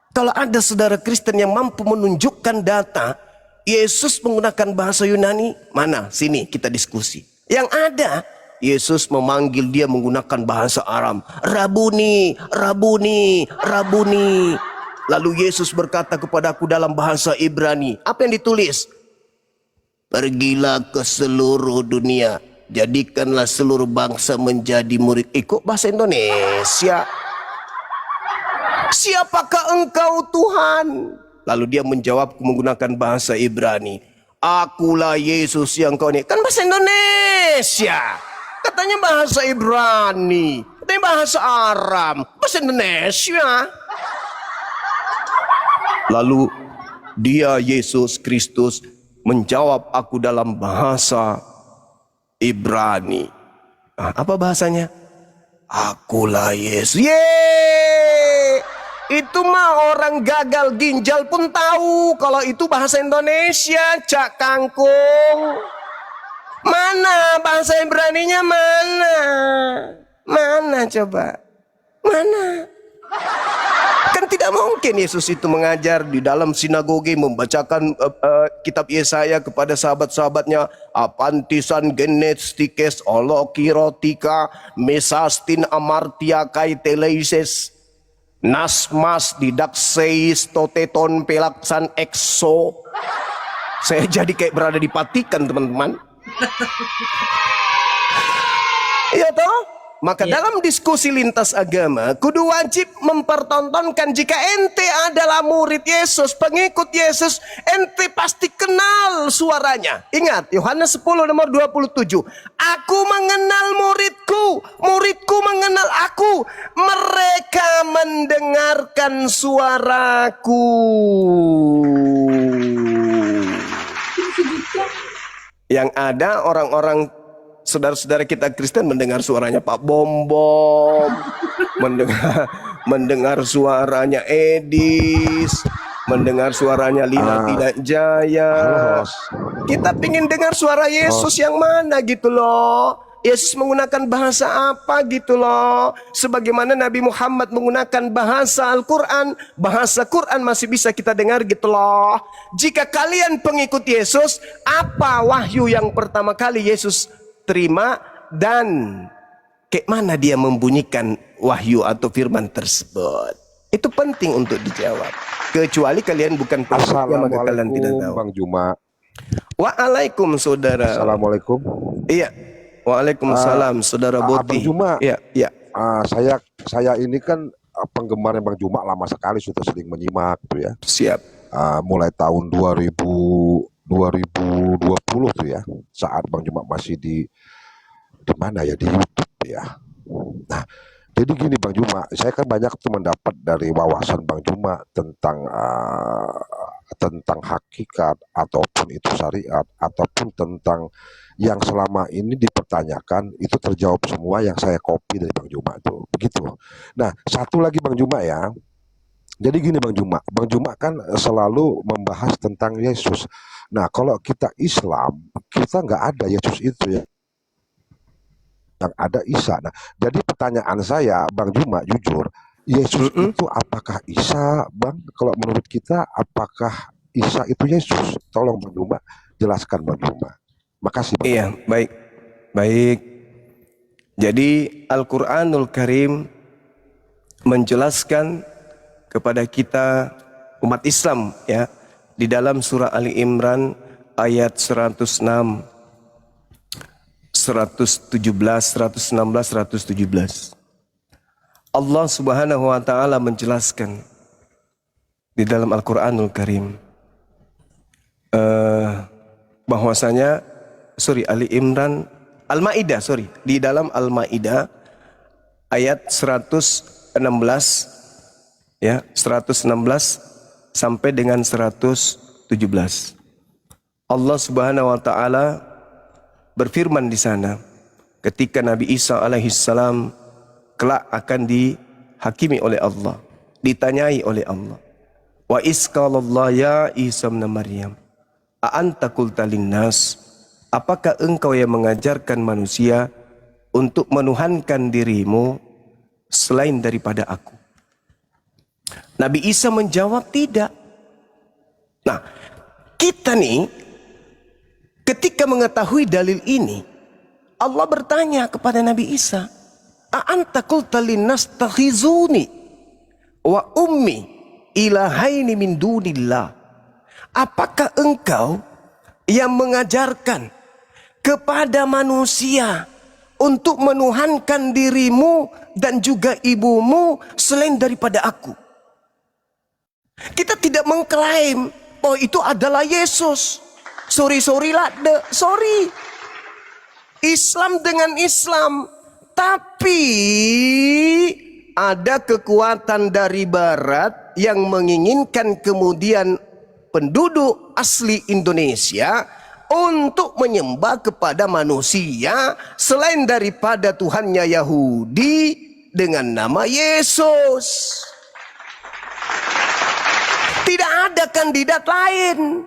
Kalau ada saudara Kristen yang mampu menunjukkan data Yesus menggunakan bahasa Yunani, mana? Sini kita diskusi. Yang ada Yesus memanggil dia menggunakan bahasa Aram. Rabuni, Rabuni, Rabuni. Lalu Yesus berkata kepadaku dalam bahasa Ibrani. Apa yang ditulis? Pergilah ke seluruh dunia. Jadikanlah seluruh bangsa menjadi murid. Kok bahasa Indonesia? Siapakah engkau Tuhan? Lalu dia menjawab menggunakan bahasa Ibrani. Akulah Yesus yang kau ini. Kan bahasa Indonesia. Katanya bahasa Ibrani. Katanya bahasa Aram. Bahasa Indonesia. Lalu dia Yesus Kristus menjawab aku dalam bahasa Ibrani. Apa bahasanya? Akulah Yesus. Yeay! Itu mah orang gagal ginjal pun tahu kalau itu bahasa Indonesia, Cak Kangkung. Mana bahasa Ibraninya mana? Mana coba? Mana? Kan tidak mungkin Yesus itu mengajar di dalam sinagoge membacakan kitab Yesaya kepada sahabat-sahabatnya. Apantisan genestikes olokirotika mesastin amartia kaiteleises nasmas didakseis toteton pelaksan exo. Saya jadi kayak berada di Vatikan, teman-teman. Iya toh? Maka dalam diskusi lintas agama, kudu wajib mempertontonkan jika ente adalah murid Yesus, pengikut Yesus, ente pasti kenal suaranya. Ingat, Yohanes 10 nomor 27. Aku mengenal muridku, muridku mengenal aku. Mereka mendengarkan suaraku. Yang ada orang-orang saudara-saudara kita Kristen mendengar suaranya Pak Bom Bom, mendengar suaranya Edis, mendengar suaranya Lina Tidak Jaya. Kita pingin dengar suara Yesus yang mana gitu loh. Yesus menggunakan bahasa apa gitu loh. Sebagaimana Nabi Muhammad menggunakan bahasa Al-Quran, bahasa Quran masih bisa kita dengar gitu loh. Jika kalian pengikut Yesus, apa wahyu yang pertama kali Yesus terima dan kayak mana dia membunyikan wahyu atau firman tersebut? Itu penting untuk dijawab. Kecuali kalian bukan pengikutnya, maka kalian tidak tahu. Bang Juma. Waalaikum saudara. Assalamualaikum. Iya. Waalaikumsalam, saudara Boti. Bang Juma. Iya, iya. Saya ini kan penggemar Bang Juma lama sekali, sudah sering menyimak tuh ya. Siap. Mulai tahun 2020 tuh ya, saat Bang Juma masih di mana ya, di YouTube ya. Nah, jadi gini Bang Juma, saya kan banyak tuh mendapat dari wawasan Bang Juma tentang hakikat ataupun itu syariat ataupun tentang yang selama ini dipertanyakan itu terjawab semua yang saya copy dari Bang Juma tuh begitu. Nah, satu lagi Bang Juma ya. Jadi gini Bang Juma kan selalu membahas tentang Yesus. Nah, kalau kita Islam, kita nggak ada Yesus itu ya, yang ada Isa. Nah, jadi pertanyaan saya Bang Juma jujur, Yesus itu apakah Isa Bang? Kalau menurut kita apakah Isa itu Yesus? Tolong Bang Juma jelaskan Bang Juma. Makasih Bang. Iya, baik. Jadi Al-Quranul Karim menjelaskan kepada kita umat Islam ya, di dalam surah Ali Imran ayat 106, 117, 116, 117. Allah Subhanahu wa taala menjelaskan di dalam Al-Qur'anul Karim bahwasanya Ali Imran Al-Maidah di dalam Al-Maidah ayat 116 ya, 116 sampai dengan 117. Allah Subhanahu wa taala berfirman di sana ketika Nabi Isa alaihissalam kelak akan dihakimi oleh Allah, ditanyai oleh Allah. Wa isqalallah ya Isa ibn Maryam, a anta qulta linnas, apakah engkau yang mengajarkan manusia untuk menuhankan dirimu selain daripada aku? Nabi Isa menjawab tidak. Nah, kita nih ketika mengetahui dalil ini, Allah bertanya kepada Nabi Isa, a anta qulta linnas takhizuni wa ummi ilahaini min dunillah. Apakah engkau yang mengajarkan kepada manusia untuk menuhankan dirimu dan juga ibumu selain daripada aku? Kita tidak mengklaim, oh itu adalah Yesus. Sorry. Islam dengan Islam. Tapi ada kekuatan dari barat yang menginginkan kemudian penduduk asli Indonesia untuk menyembah kepada manusia selain daripada Tuhannya Yahudi dengan nama Yesus. Tidak ada kandidat lain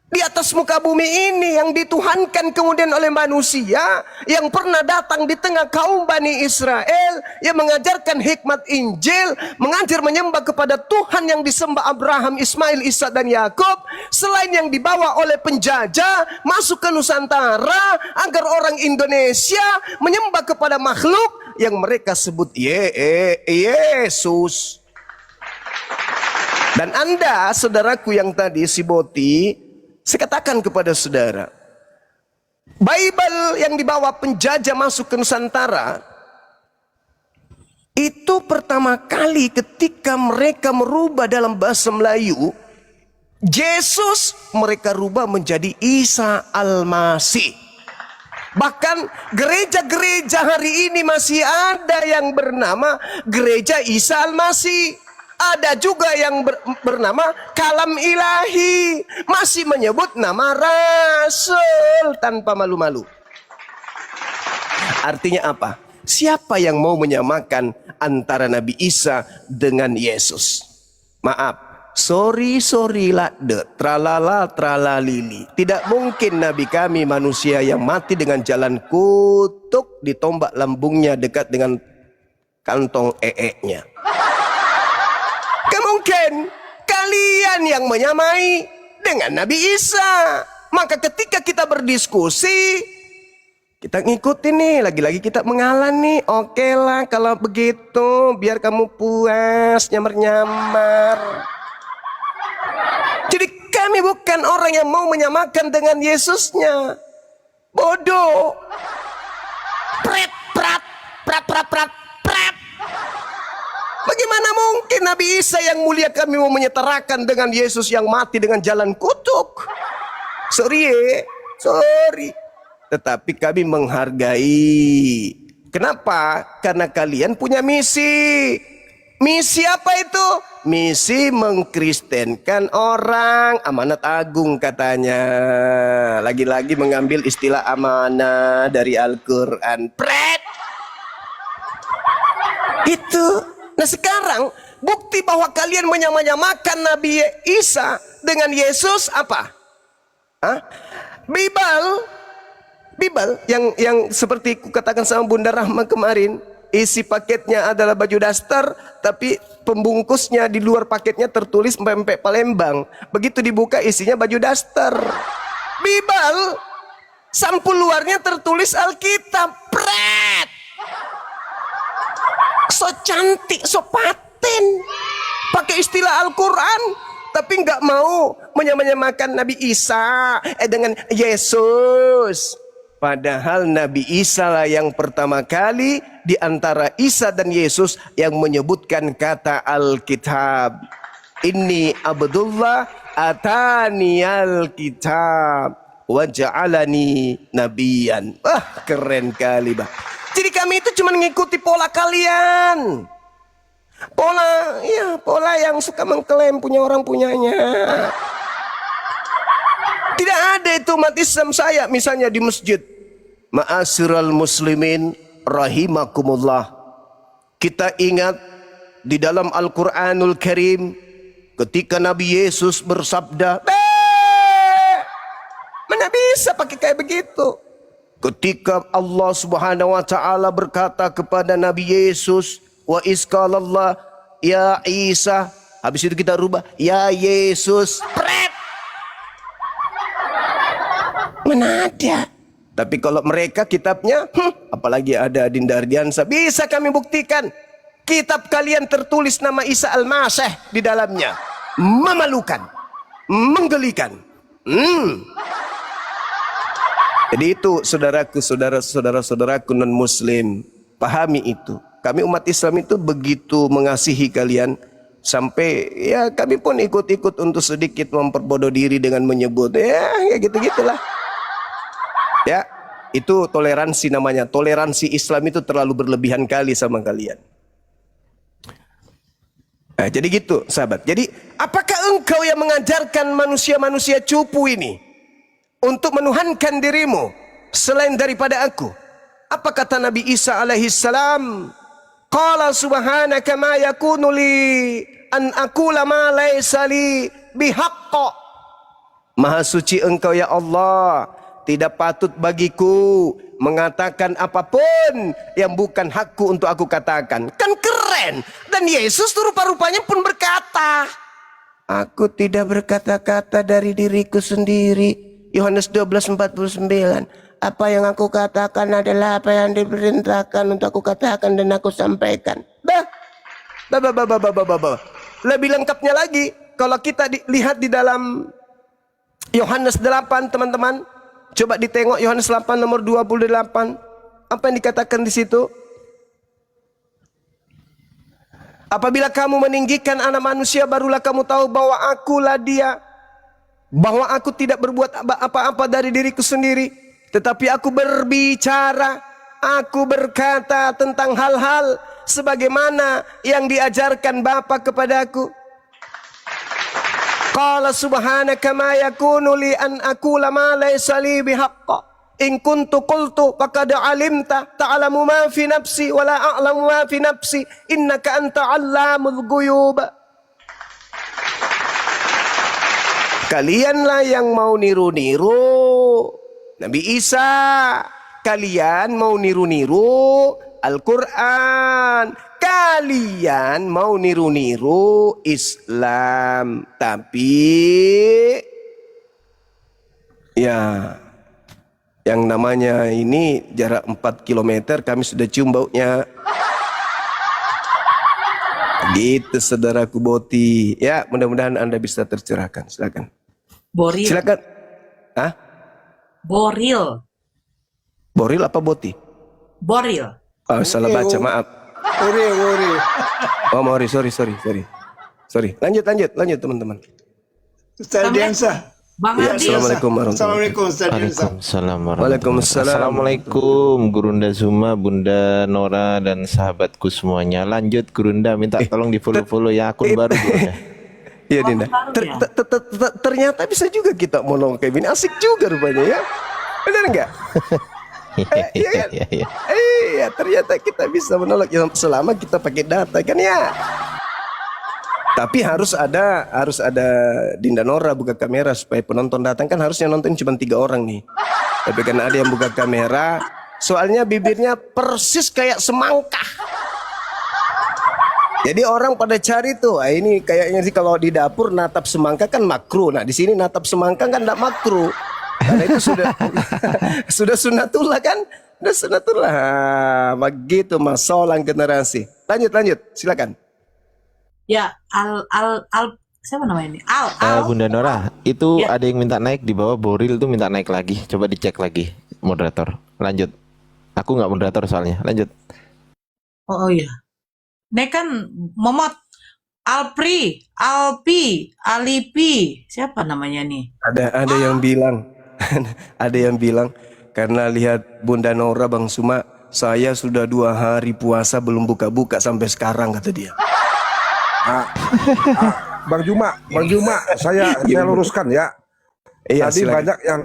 di atas muka bumi ini yang dituhankan kemudian oleh manusia, yang pernah datang di tengah kaum Bani Israel, yang mengajarkan hikmat Injil, mengajar menyembah kepada Tuhan yang disembah Abraham, Ismail, Ishak dan Yakub, selain yang dibawa oleh penjajah masuk ke Nusantara agar orang Indonesia menyembah kepada makhluk yang mereka sebut Yesus. Dan Anda, saudaraku yang tadi si Boti, saya katakan kepada saudara, Bible yang dibawa penjajah masuk ke Nusantara itu pertama kali ketika mereka merubah dalam bahasa Melayu, Yesus mereka rubah menjadi Isa Al-Masih. Bahkan gereja-gereja hari ini masih ada yang bernama Gereja Isa Al-Masih. Ada juga yang bernama Kalam Ilahi, masih menyebut nama Rasul tanpa malu-malu. Artinya apa? Siapa yang mau menyamakan antara Nabi Isa dengan Yesus? Maaf, sorry lakde, tralala tralalili. Tidak mungkin Nabi kami manusia yang mati dengan jalan kutuk ditombak lambungnya dekat dengan kantong ee-nya. Mungkin kalian yang menyamai dengan Nabi Isa. Maka ketika kita berdiskusi, kita ngikutin nih, lagi-lagi kita mengalah nih. Oke lah kalau begitu, biar kamu puas nyamar-nyamar. Jadi kami bukan orang yang mau menyamakan dengan Yesusnya. Bodoh. Pret, prat, prat, prat, prat, prat. Bagaimana mungkin Nabi Isa yang mulia kami mau menyetarakan dengan Yesus yang mati dengan jalan kutuk? Sorry. Tetapi kami menghargai. Kenapa? Karena kalian punya misi. Misi apa itu? Misi mengkristenkan orang. Amanat agung katanya. Lagi-lagi mengambil istilah amanah dari Al-Quran. Pret! Itu. Nah sekarang bukti bahwa kalian menyamakan Nabi Isa dengan Yesus apa? Bible yang seperti kukatakan sama Bunda Rahma kemarin, isi paketnya adalah baju daster, tapi pembungkusnya di luar paketnya tertulis pempek Palembang. Begitu dibuka isinya baju daster. Bible sampul luarnya tertulis Alkitab. Pret! So cantik, so paten, pakai istilah Al-Quran, tapi nggak mau menyamakan Nabi Isa dengan Yesus. Padahal Nabi Isa lah yang pertama kali di antara Isa dan Yesus yang menyebutkan kata Alkitab. Inni Abdullah atani Alkitab wa ja'alani nabiyan. Wah, keren kali, Bah. Jadi kami itu cuma mengikuti pola kalian. Pola yang suka mengklaim punya orang punyanya. Tidak ada itu umat Islam saya misalnya di masjid. Ma'asyiral muslimin rahimakumullah. Kita ingat di dalam Al-Quranul Karim ketika Nabi Yesus bersabda, mana bisa pakai kayak begitu? Ketika Allah Subhanahu wa taala berkata kepada Nabi Yesus, wa isqalallah ya Isa, habis itu kita rubah ya Yesus. Pret. Mana ada? Tapi kalau mereka kitabnya, apalagi ada Dinda Ardiansa, bisa kami buktikan. Kitab kalian tertulis nama Isa Al-Masih di dalamnya. Memalukan, menggelikan. Jadi itu saudaraku, saudaraku non muslim, pahami itu. Kami umat Islam itu begitu mengasihi kalian sampai ya kami pun ikut-ikut untuk sedikit memperbodoh diri dengan menyebut ya gitu-gitulah. Ya, itu toleransi namanya. Toleransi Islam itu terlalu berlebihan kali sama kalian. Nah, jadi gitu, sahabat. Jadi, apakah engkau yang mengajarkan manusia-manusia cupu ini untuk menuhankan dirimu selain daripada aku? Apa kata Nabi Isa alaihi salam? Qala subhanaka ma yakunu li an aqula ma laysa li bihaqqa. Maha suci engkau ya Allah, tidak patut bagiku mengatakan apapun yang bukan hakku untuk aku katakan. Kan keren. Dan Yesus rupa-rupanya pun berkata, aku tidak berkata-kata dari diriku sendiri. Yohanes 12:49. Apa yang aku katakan adalah apa yang diperintahkan untuk aku katakan dan aku sampaikan. Lebih lengkapnya lagi, kalau kita lihat di dalam Yohanes 8, teman-teman, coba ditengok Yohanes 8 nomor 28. Apa yang dikatakan di situ? Apabila kamu meninggikan anak manusia, barulah kamu tahu bahwa akulah dia. Bahwa aku tidak berbuat apa-apa dari diriku sendiri, tetapi aku berbicara, aku berkata tentang hal-hal sebagaimana yang diajarkan Bapa kepadaku. Qala subhanaka ma yakunu li an aqula ma laysa li bihaqqa. In kuntu qultu faqad alimta ta'lamu ma fi nafsi wa la a'lamu ma fi nafsi innaka anta 'allamul ghuyub. Kalianlah yang mau niru-niru Nabi Isa. Kalian mau niru-niru Al-Quran. Kalian mau niru-niru Islam. Tapi ya, yang namanya ini jarak 4 km kami sudah cium baunya. Gitu saudaraku Boti. Ya, mudah-mudahan Anda bisa tercerahkan. Silakan. Boril. Silakan. Hah? Boril. Boril apa Boti? Boril. Oh, salah baca, maaf. Uri. Oh, Mori, sorry. Lanjut teman-teman. Ustaz Diansa. Bang Ya, Ardi. Assalamualaikum warahmatullahi Assalamualaikum Ustaz Diansa. Waalaikumsalam Waalaikumsalam. Assalamualaikum Gurunda Zuma, Bunda Nora dan sahabatku semuanya. Lanjut Gurunda, minta tolong di follow ya akun baru Gurunda. Iya Dinda. Ternyata bisa juga kita monolog kayak gini. Asik juga rupanya ya. Benar enggak? Iya kan? Iya, ternyata kita bisa menolong selama kita pakai data kan ya. Tapi harus ada Dinda Nora buka kamera supaya penonton datang, kan harusnya nonton cuma 3 orang nih. Tapi kan ada yang buka kamera, soalnya bibirnya persis kayak semangka. Jadi orang pada cari tuh, ini kayaknya sih kalau di dapur natap semangka kan makruh. Nah di sini natap semangka kan tidak makruh. Karena itu sudah sunatullah kan? Sudah sunatullah. Begitu masalah generasi. Lanjut, silakan. Ya, siapa namanya ini? Bunda Nora, itu Ya. ada yang minta naik di bawah, Boril tuh minta naik lagi. Coba dicek lagi moderator. Lanjut. Aku nggak moderator soalnya. Lanjut. Oh iya. Ini kan Momot, Alpi, Alipi, siapa namanya nih? Ada yang bilang, ada yang bilang karena lihat Bunda Nora Bang Suma, saya sudah 2 hari puasa belum buka-buka sampai sekarang kata dia. Bang Juma, saya luruskan ya. Iya, Tadi silakan. banyak yang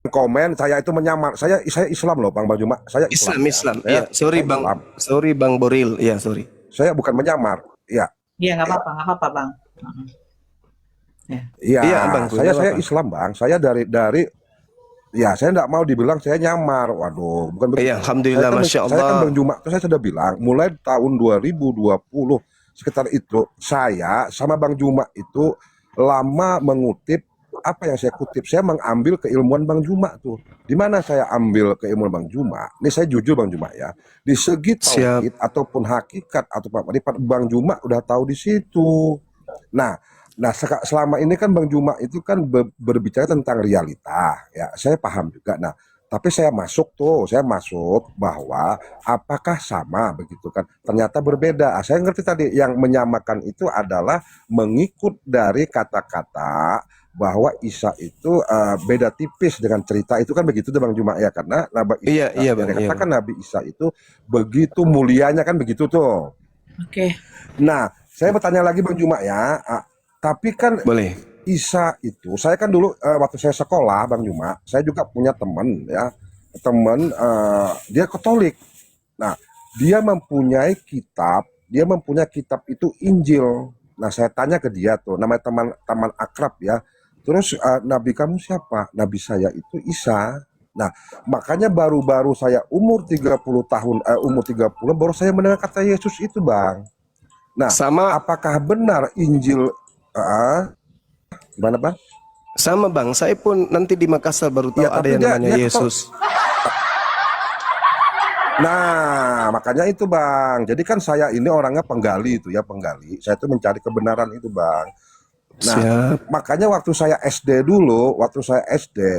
komen saya itu menyamar. Saya Islam loh, Bang Juma. Saya Islam. Ya. Iya, sorry Bang Boril. Iya, sorry. Saya bukan menyamar. Ya. Iya, nggak apa-apa, Bang. Iya, Iya, Bang, saya apa? Islam, Bang. Saya dari ya, saya enggak mau dibilang saya nyamar. Waduh, bukan begitu. Iya, alhamdulillah, Masya Saya kan Allah. Bang Juma, saya sudah bilang mulai tahun 2020 sekitar itu saya sama Bang Juma itu lama mengutip apa yang saya kutip. Saya mengambil keilmuan Bang Juma tuh. Di mana saya ambil keilmuan Bang Juma? Ini saya jujur Bang Juma ya. Di segi tauhid ataupun hakikat atau apa Bang Juma udah tahu di situ. Nah, selama ini kan Bang Juma itu kan berbicara tentang realita ya. Saya paham juga. Nah, tapi saya masuk bahwa apakah sama begitu kan? Ternyata berbeda. Saya ngerti tadi yang menyamakan itu adalah mengikut dari kata-kata bahwa Isa itu beda tipis dengan cerita itu kan begitu tuh Bang Juma ya, karena Nabi Isa Iya, Bang. dikatakan Nabi Isa itu begitu mulianya kan begitu tuh. Oke. Nah, saya bertanya lagi Bang Juma ya, tapi kan Boleh. Isa itu, saya kan dulu waktu saya sekolah Bang Juma, saya juga punya teman ya, dia Katolik. Nah, dia mempunyai kitab itu Injil. Nah, saya tanya ke dia tuh, namanya teman akrab ya. Terus nabi kamu siapa? Nabi saya itu Isa. Nah, makanya baru-baru saya umur 30 baru saya mendengar kata Yesus itu, Bang. Nah, apakah benar Injil gimana Bang? Sama Bang, saya pun nanti di Makassar baru tahu Ya, ada tapi yang namanya Yesus. Nah, makanya itu Bang. Jadi kan saya ini orangnya penggali itu ya, penggali. Saya itu mencari kebenaran itu Bang. Nah, makanya waktu saya SD,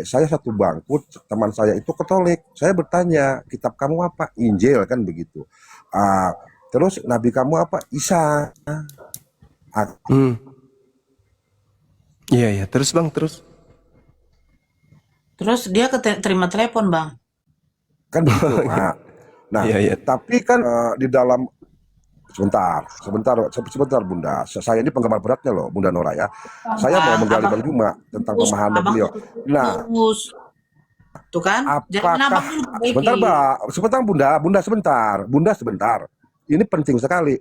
saya satu bangku, teman saya itu Katolik. Saya bertanya, kitab kamu apa? Injil kan begitu. Terus nabi kamu apa? Isa. Iya, terus Bang, terus. Terus dia terima telepon, Bang. Kan begitu. Nah, tapi kan di dalam sebentar Bunda. Saya ini penggemar beratnya loh Bunda Nora ya. Saya mau menggali Bang Juma tentang pemahaman beliau. Nah, Tuh kan? Jaringan Apakah abang dulu perbaiki. sebentar, Mbak, sebentar Bunda sebentar. Ini penting sekali.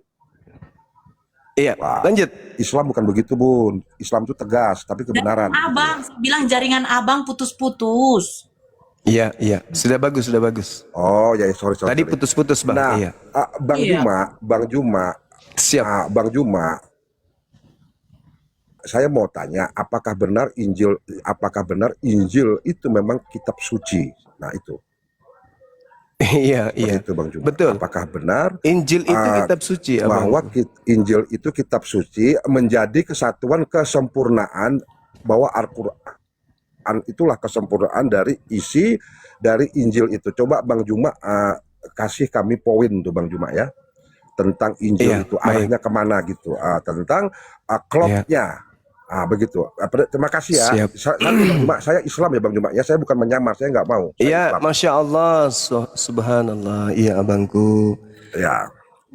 Iya, Wah, lanjut. Islam bukan begitu, Bun. Islam itu tegas, tapi kebenaran. Jaringan abang, bilang jaringan abang putus-putus. Iya, iya. Sudah bagus, sudah bagus. Oh ya, sorry. Tadi putus-putus, Bang. Nah, Iya. Bang Iya. Juma, Siap. Bang Juma, saya mau tanya, apakah benar Injil itu memang kitab suci? Nah itu, Iya, iya. begitu Bang Juma. Betul. Apakah benar Injil itu kitab suci, Abang. bahwa Injil itu kitab suci menjadi kesatuan kesempurnaan, bahwa Al-Quran itulah kesempurnaan dari isi dari Injil itu. Coba Bang Juma kasih kami poin tuh Bang Juma ya, tentang Injil Iya, itu baik. arahnya kemana gitu, tentang klopnya. Begitu. Terima kasih ya. Siap. Bang Juma, saya Islam ya Bang Juma ya, saya bukan menyamar, saya nggak mau. Saya Iya, Islam. Masya Allah, subhanallah. Iya, abangku. Ya.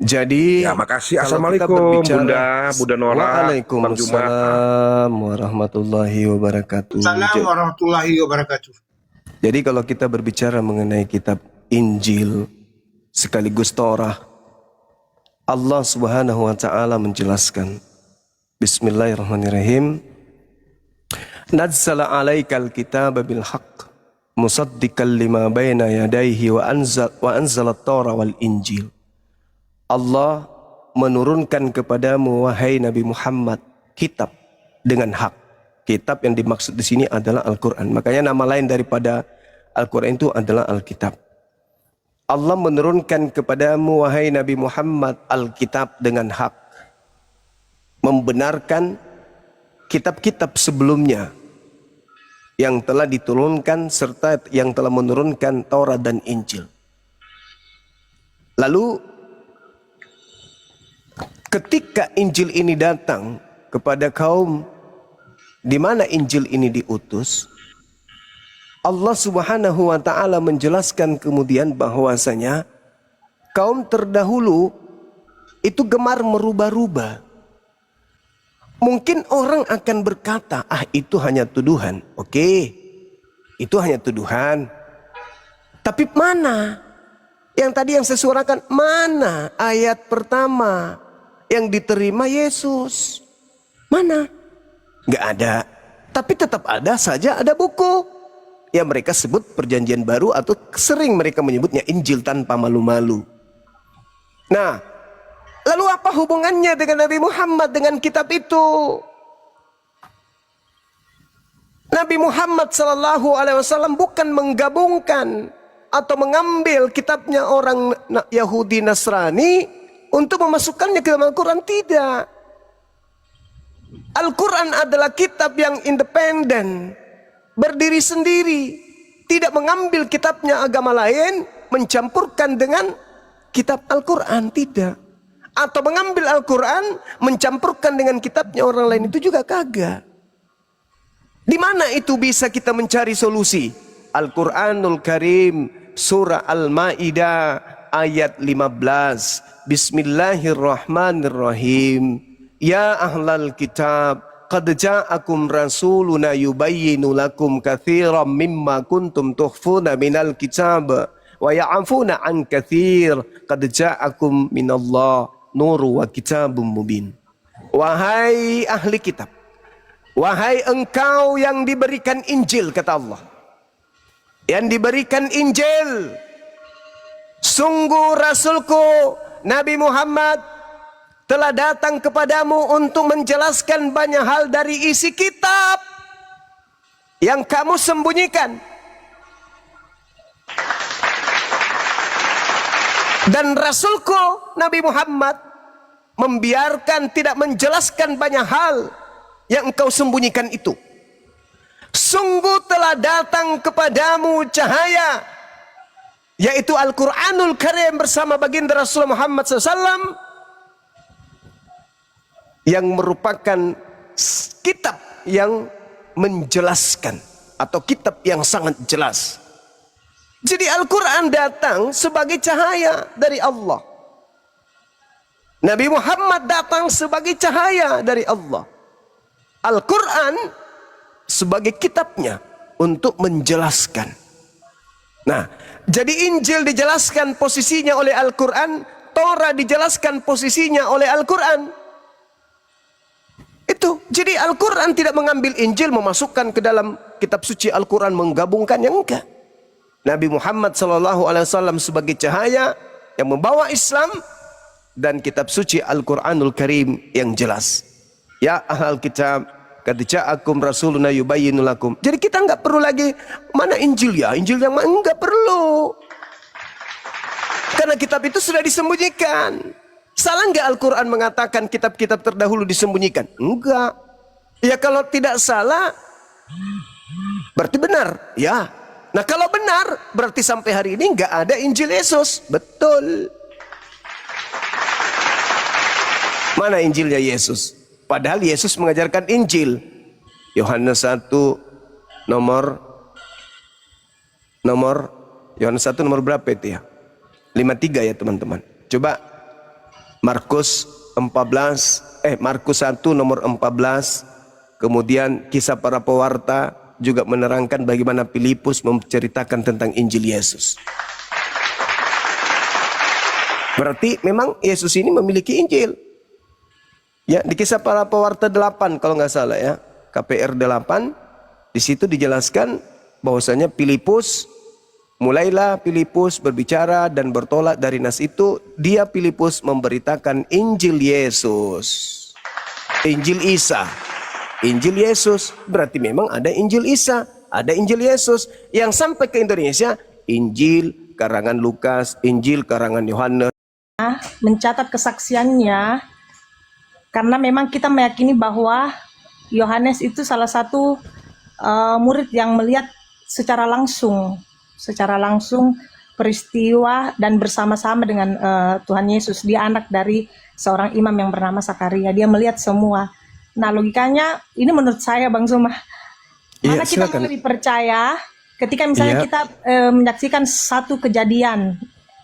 Jadi, Ya, makasih. kalau kita Assalamualaikum, berbicara- Bunda Nora, Bang Juma. Waalaikumsalam warahmatullahi wabarakatuh. Assalamualaikum warahmatullahi wabarakatuh. Jadi kalau kita berbicara mengenai kitab Injil sekaligus Torah, Allah Subhanahu wa taala menjelaskan, Bismillahirrahmanirrahim. Nazzala 'alaikal kitaba bil haqq musaddiqan lima baina yadayhi wa anzala at-Taura wal Injil. Allah menurunkan kepadamu wahai Nabi Muhammad kitab dengan hak. Kitab yang dimaksud di sini adalah Al-Qur'an. Makanya nama lain daripada Al-Qur'an itu adalah Alkitab. Allah menurunkan kepadamu wahai Nabi Muhammad Alkitab dengan hak, membenarkan kitab-kitab sebelumnya yang telah diturunkan serta yang telah menurunkan Taurat dan Injil. Lalu ketika Injil ini datang kepada kaum di mana Injil ini diutus, Allah Subhanahu wa taala menjelaskan kemudian bahwasanya kaum terdahulu itu gemar merubah-rubah. Mungkin orang akan berkata, itu hanya tuduhan. Oke, itu hanya tuduhan. Tapi mana? Yang tadi yang saya suarakan, mana ayat pertama yang diterima Yesus? Mana? Nggak ada. Tapi tetap ada saja, ada buku yang mereka sebut Perjanjian Baru, atau sering mereka menyebutnya Injil tanpa malu-malu. Nah, lalu apa hubungannya dengan Nabi Muhammad dengan kitab itu? Nabi Muhammad SAW bukan menggabungkan atau mengambil kitabnya orang Yahudi Nasrani untuk memasukkannya ke dalam Al-Quran. Tidak. Al-Quran adalah kitab yang independen, berdiri sendiri, tidak mengambil kitabnya agama lain, mencampurkan dengan kitab Al-Quran, tidak. Atau mengambil Al-Quran, mencampurkan dengan kitabnya orang lain, itu juga kagak. Di mana itu bisa kita mencari solusi? Al-Quranul Karim, surah Al-Ma'idah, ayat 15. Bismillahirrahmanirrahim. Ya ahlal kitab, qad ja'akum rasuluna yubayyinu lakum katsiran mimma kuntum tukhfuna minal kitab wa ya'funa an katsir, qad ja'akum minallah nuru wa kitabum mubin. Wahai ahli kitab, wahai engkau yang diberikan Injil, kata Allah, yang diberikan Injil, sungguh Rasulku Nabi Muhammad telah datang kepadamu untuk menjelaskan banyak hal dari isi kitab yang kamu sembunyikan. Dan Rasulku Nabi Muhammad membiarkan, tidak menjelaskan banyak hal yang engkau sembunyikan itu. Sungguh telah datang kepadamu cahaya, yaitu Al-Quranul Karim bersama baginda Rasulullah Muhammad SAW, yang merupakan kitab yang menjelaskan, atau kitab yang sangat jelas. Jadi Al-Quran datang sebagai cahaya dari Allah. Nabi Muhammad datang sebagai cahaya dari Allah. Al-Quran sebagai kitabnya untuk menjelaskan. Nah, jadi Injil dijelaskan posisinya oleh Al-Quran, Torah dijelaskan posisinya oleh Al-Quran. Itu, jadi Al-Quran tidak mengambil Injil memasukkan ke dalam kitab suci Al-Quran, menggabungkannya, enggak. Nabi Muhammad SAW sebagai cahaya yang membawa Islam, dan kitab suci Al-Quranul Karim yang jelas. Ya ahlal kitab, qad ja'akum rasuluna yubayyinu lakum. Jadi kita enggak perlu lagi mana Injil ya, Injil yang mana, enggak perlu. Karena kitab itu sudah disembunyikan. Salah enggak Al-Quran mengatakan kitab-kitab terdahulu disembunyikan? Enggak. Ya kalau tidak salah, berarti benar. Ya. Nah kalau benar, berarti sampai hari ini enggak ada Injil Yesus. Betul. Mana Injilnya Yesus? Padahal Yesus mengajarkan Injil. Yohanes 1 nomor Yohanes 1 nomor berapa itu ya? 53 ya teman-teman. Coba Markus 1 nomor 14. Kemudian kisah para pewarta juga menerangkan bagaimana Filipus menceritakan tentang Injil Yesus. Berarti memang Yesus ini memiliki Injil. Ya, di kisah para pewarta 8 kalau nggak salah ya, KPR 8, di situ dijelaskan bahwasanya mulailah Filipus berbicara dan bertolak dari nas itu, dia Filipus memberitakan Injil Yesus. Injil Isa. Injil Yesus, berarti memang ada Injil Isa, ada Injil Yesus yang sampai ke Indonesia, Injil karangan Lukas, Injil karangan Yohanes. Mencatat kesaksiannya, karena memang kita meyakini bahwa Yohanes itu salah satu murid yang melihat secara langsung peristiwa dan bersama-sama dengan Tuhan Yesus. Dia anak dari seorang imam yang bernama Sakaria. Dia melihat semua. Nah logikanya ini menurut saya Bang Zuma, mana kita lebih percaya ketika misalnya kita menyaksikan satu kejadian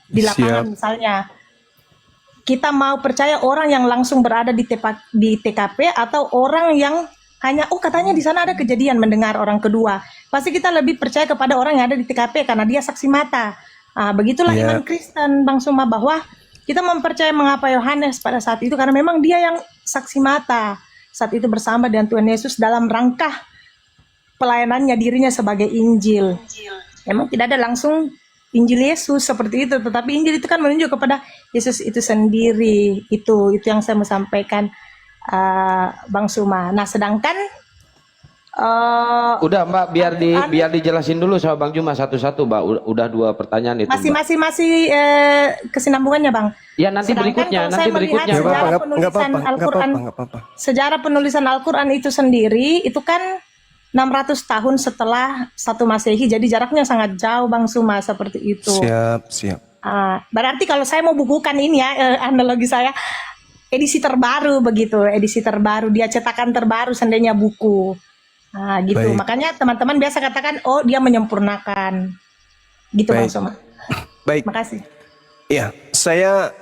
di lapangan misalnya. Kita mau percaya orang yang langsung berada di TKP atau orang yang hanya katanya di sana ada kejadian, mendengar orang kedua. Pasti kita lebih percaya kepada orang yang ada di TKP karena dia saksi mata. Begitulah iman Kristen Bang Suma, bahwa kita mempercayai mengapa Yohanes pada saat itu karena memang dia yang saksi mata saat itu bersama dengan Tuhan Yesus dalam rangka pelayanannya dirinya sebagai Injil. Memang tidak ada langsung Injil Yesus seperti itu, tetapi Injil itu kan menunjuk kepada Yesus itu sendiri. Itu yang saya mau sampaikan, Bang Suma. Nah sedangkan udah Mbak, biar dijelasin dulu sama Bang Juma satu-satu Mbak. Udah 2 pertanyaan itu masih kesinambungannya Bang. Ya nanti berikutnya, Sejarah penulisan Al-Quran itu sendiri itu kan 600 tahun setelah 1 Masehi, jadi jaraknya sangat jauh Bang Suma, seperti itu. Siap. Berarti kalau saya mau bukukan ini ya, analogi saya, edisi terbaru begitu, edisi terbaru, dia cetakan terbaru seandainya buku. Gitu. Baik. Makanya teman-teman biasa katakan, oh dia menyempurnakan. Gitu Bang Suma. Baik. Makasih. Ya, saya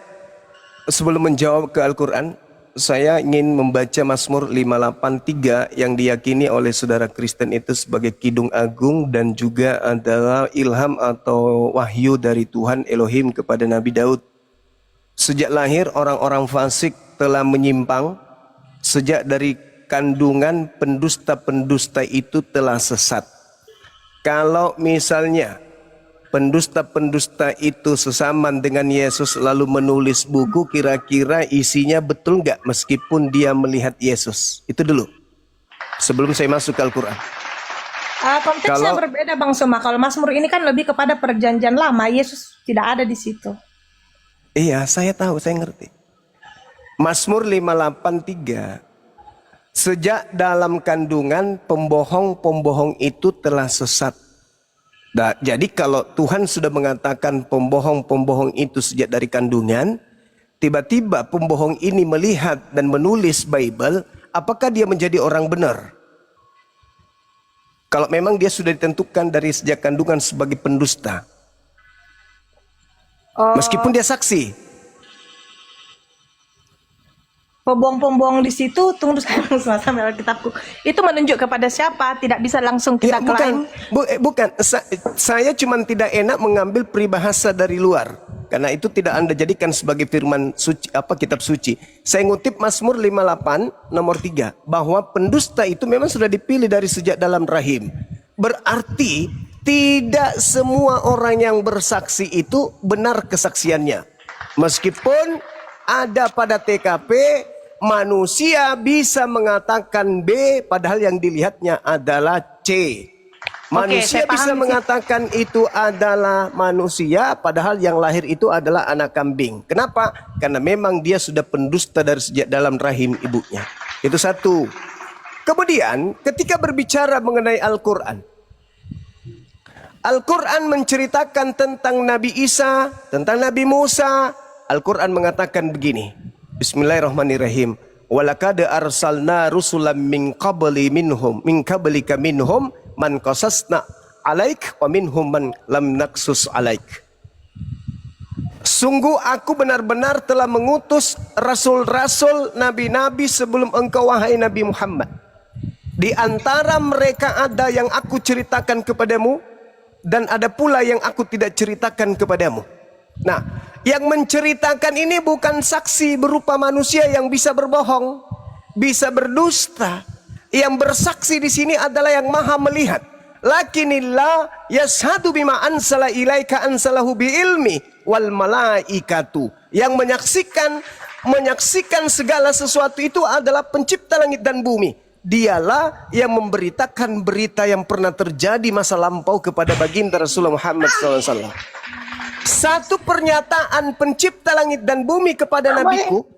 sebelum menjawab ke Al-Quran, saya ingin membaca Mazmur 583 yang diyakini oleh saudara Kristen itu sebagai kidung agung dan juga adalah ilham atau wahyu dari Tuhan Elohim kepada Nabi Daud. Sejak lahir orang-orang fasik telah menyimpang, sejak dari kandungan pendusta-pendusta itu telah sesat. Kalau misalnya pendusta-pendusta itu sesaman dengan Yesus lalu menulis buku, kira-kira isinya betul nggak meskipun dia melihat Yesus? Itu dulu sebelum saya masuk ke Al-Quran. Konteksnya berbeda Bang Suma. Kalau Mazmur ini kan lebih kepada perjanjian lama, Yesus tidak ada di situ. Iya, saya tahu, saya ngerti. Mazmur 583, sejak dalam kandungan pembohong-pembohong itu telah sesat. Nah, jadi kalau Tuhan sudah mengatakan pembohong-pembohong itu sejak dari kandungan, tiba-tiba pembohong ini melihat dan menulis Bible, apakah dia menjadi orang benar? Kalau memang dia sudah ditentukan dari sejak kandungan sebagai pendusta. Meskipun dia saksi. pembohong-pembohong di situ, tunggu sampai Alkitabku. Itu menunjuk kepada siapa? Tidak bisa langsung Ya, kita klaim. bukan. Saya cuma tidak enak mengambil peribahasa dari luar. Karena itu tidak Anda jadikan sebagai firman suci, kitab suci. Saya ngutip Mazmur 58 nomor 3. Bahwa pendusta itu memang sudah dipilih dari sejak dalam rahim. Berarti tidak semua orang yang bersaksi itu benar kesaksiannya. Meskipun ada pada TKP, manusia bisa mengatakan B padahal yang dilihatnya adalah C. Manusia saya paham bisa sih. mengatakan itu adalah manusia padahal yang lahir itu adalah anak kambing. Kenapa? Karena memang dia sudah pendusta dari sejak dalam rahim ibunya. Itu satu. Kemudian ketika berbicara mengenai Al-Quran, Al-Quran menceritakan tentang Nabi Isa, tentang Nabi Musa. Al-Quran mengatakan begini. Bismillahirrahmanirrahim. Walaqad arsalna rusulan min qablika minhum man qasasna alaik wa minhum man lam naqsus alaik. Sungguh aku benar-benar telah mengutus rasul-rasul, nabi-nabi sebelum engkau wahai Nabi Muhammad. Di antara mereka ada yang aku ceritakan kepadamu dan ada pula yang aku tidak ceritakan kepadamu. Nah, yang menceritakan ini bukan saksi berupa manusia yang bisa berbohong, bisa berdusta. Yang bersaksi di sini adalah yang maha melihat. Lakinillah yashhadu bima ansala ilaika ansalahu bi ilmi wal malaikatu. Yang menyaksikan segala sesuatu itu adalah pencipta langit dan bumi. Dialah yang memberitakan berita yang pernah terjadi masa lampau kepada baginda Rasulullah Muhammad SAW. Satu pernyataan pencipta langit dan bumi kepada nabiku,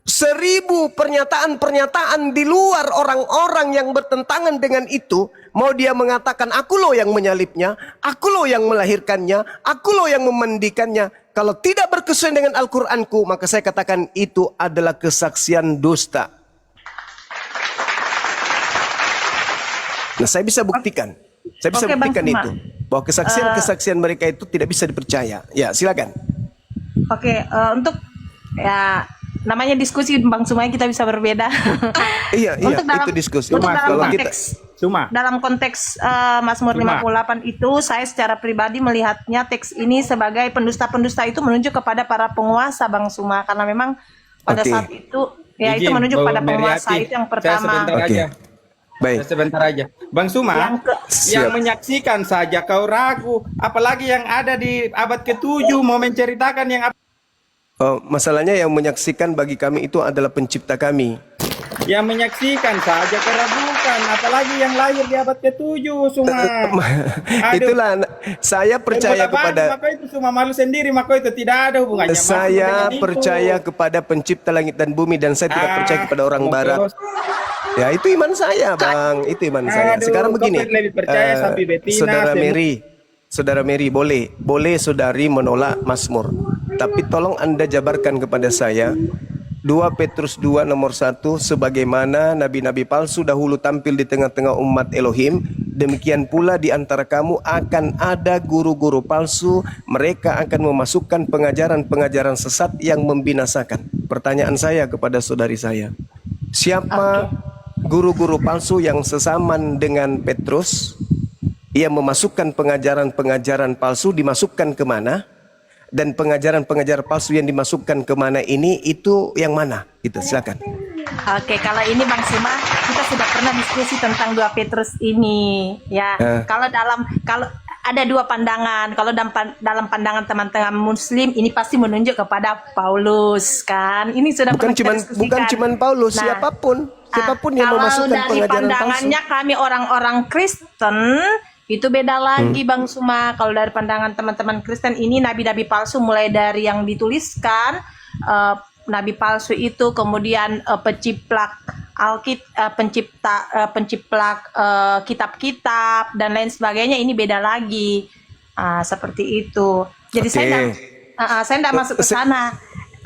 1000 pernyataan-pernyataan di luar orang-orang yang bertentangan dengan itu. Mau dia mengatakan aku loh yang menyalibnya, aku loh yang melahirkannya, aku loh yang memandikannya. Kalau tidak berkesuaian dengan Al-Quranku, maka saya katakan itu adalah kesaksian dusta. Nah, saya bisa buktikan. Saya bisa Oke, Bang buktikan Suma. itu. Bahwa kesaksian-kesaksian mereka itu tidak bisa dipercaya. Ya, silakan. Oke, untuk ya namanya diskusi Bang Sumai kita bisa berbeda. Iya, Untuk dalam- itu diskusi. untuk dalam Kalau konteks Cuma dalam konteks Mazmur Cuma. 58 itu saya secara pribadi melihatnya teks ini sebagai pendusta-pendusta itu menunjuk kepada para penguasa Bang Suma, karena memang pada Oke. saat itu ya itu Izin, menunjuk Bang pada penguasa Meriati. itu yang Saya pertama. sebentar Oke. aja. Baik. Saya sebentar aja. Bang Suma, Yang ke- yang Siap. menyaksikan saja kau ragu, apalagi yang ada di abad ke-7 mau menceritakan yang Oh, masalahnya yang menyaksikan bagi kami itu adalah pencipta kami. yang menyaksikan saja kau ragukan, apalagi yang lahir di abad ke-7 Suma. Aduh. Itulah saya percaya kepada maka itu cuma malu sendiri, maka itu tidak ada hubungannya. saya dengan itu. percaya kepada pencipta langit dan bumi dan saya tidak percaya kepada orang ngomong barat. terus. Ya, itu iman saya, Bang. Itu iman saya. Aduh, Sekarang kau begini. lebih percaya sampai betina, Saudara Mary, boleh saudari menolak Mazmur. Tapi tolong Anda jabarkan kepada saya 2 Petrus 2 nomor 1, sebagaimana nabi-nabi palsu dahulu tampil di tengah-tengah umat Elohim, demikian pula di antara kamu akan ada guru-guru palsu, mereka akan memasukkan pengajaran-pengajaran sesat yang membinasakan. Pertanyaan saya kepada saudari saya, siapa guru-guru palsu yang sesaman dengan Petrus? Ia memasukkan pengajaran-pengajaran palsu, dimasukkan ke mana? Dan pengajaran-pengajaran palsu yang dimasukkan ke mana ini, itu yang mana? Gitu, silakan. Oke, kalau ini Bang Suma, kita sudah pernah diskusi tentang 2 Petrus ini, ya. Kalau ada 2 pandangan. Kalau dalam pandangan teman-teman Muslim, ini pasti menunjuk kepada Paulus, kan? Ini sudah Bukan pernah kita diskusikan. bukan cuman Paulus, Nah, siapapun yang memasukkan kalau dari pengajaran palsu. pandangannya kami orang-orang Kristen itu beda lagi Bang Suma. Kalau dari pandangan teman-teman Kristen ini nabi-nabi palsu, mulai dari yang dituliskan nabi palsu itu, kemudian penciplak penciplak kitab-kitab dan lain sebagainya, ini beda lagi. Seperti itu. Jadi Oke. saya tidak masuk ke sana.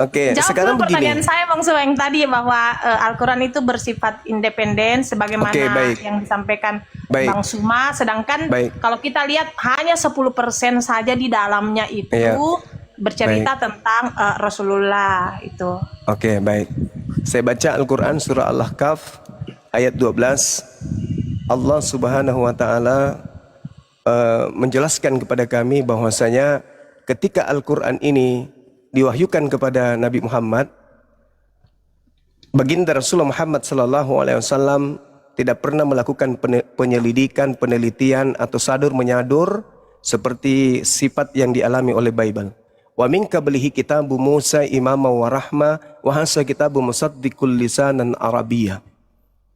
Oke, Jawab sekarang dulu pertanyaan begini. saya Bang Suma yang tadi, bahwa Al-Quran itu bersifat independen sebagaimana Oke, baik. yang disampaikan Baik. Bang Suma, sedangkan Baik. kalau kita lihat hanya 10% saja di dalamnya itu Iya. bercerita tentang Rasulullah itu. Oke, baik. Saya baca Al-Quran surah Al-Ahqaf ayat 12. Allah Subhanahu wa taala menjelaskan kepada kami bahwasanya ketika Al-Quran ini diwahyukan kepada Nabi Muhammad, baginda Rasulullah Muhammad sallallahu alaihi wasallam tidak pernah melakukan penyelidikan, penelitian atau sadur menyadur seperti sifat yang dialami oleh Bible. Wa min qablihi kitabu Musa imama wa rahma wa hasa kitabu musaddiqul lisanan Arabiyyah.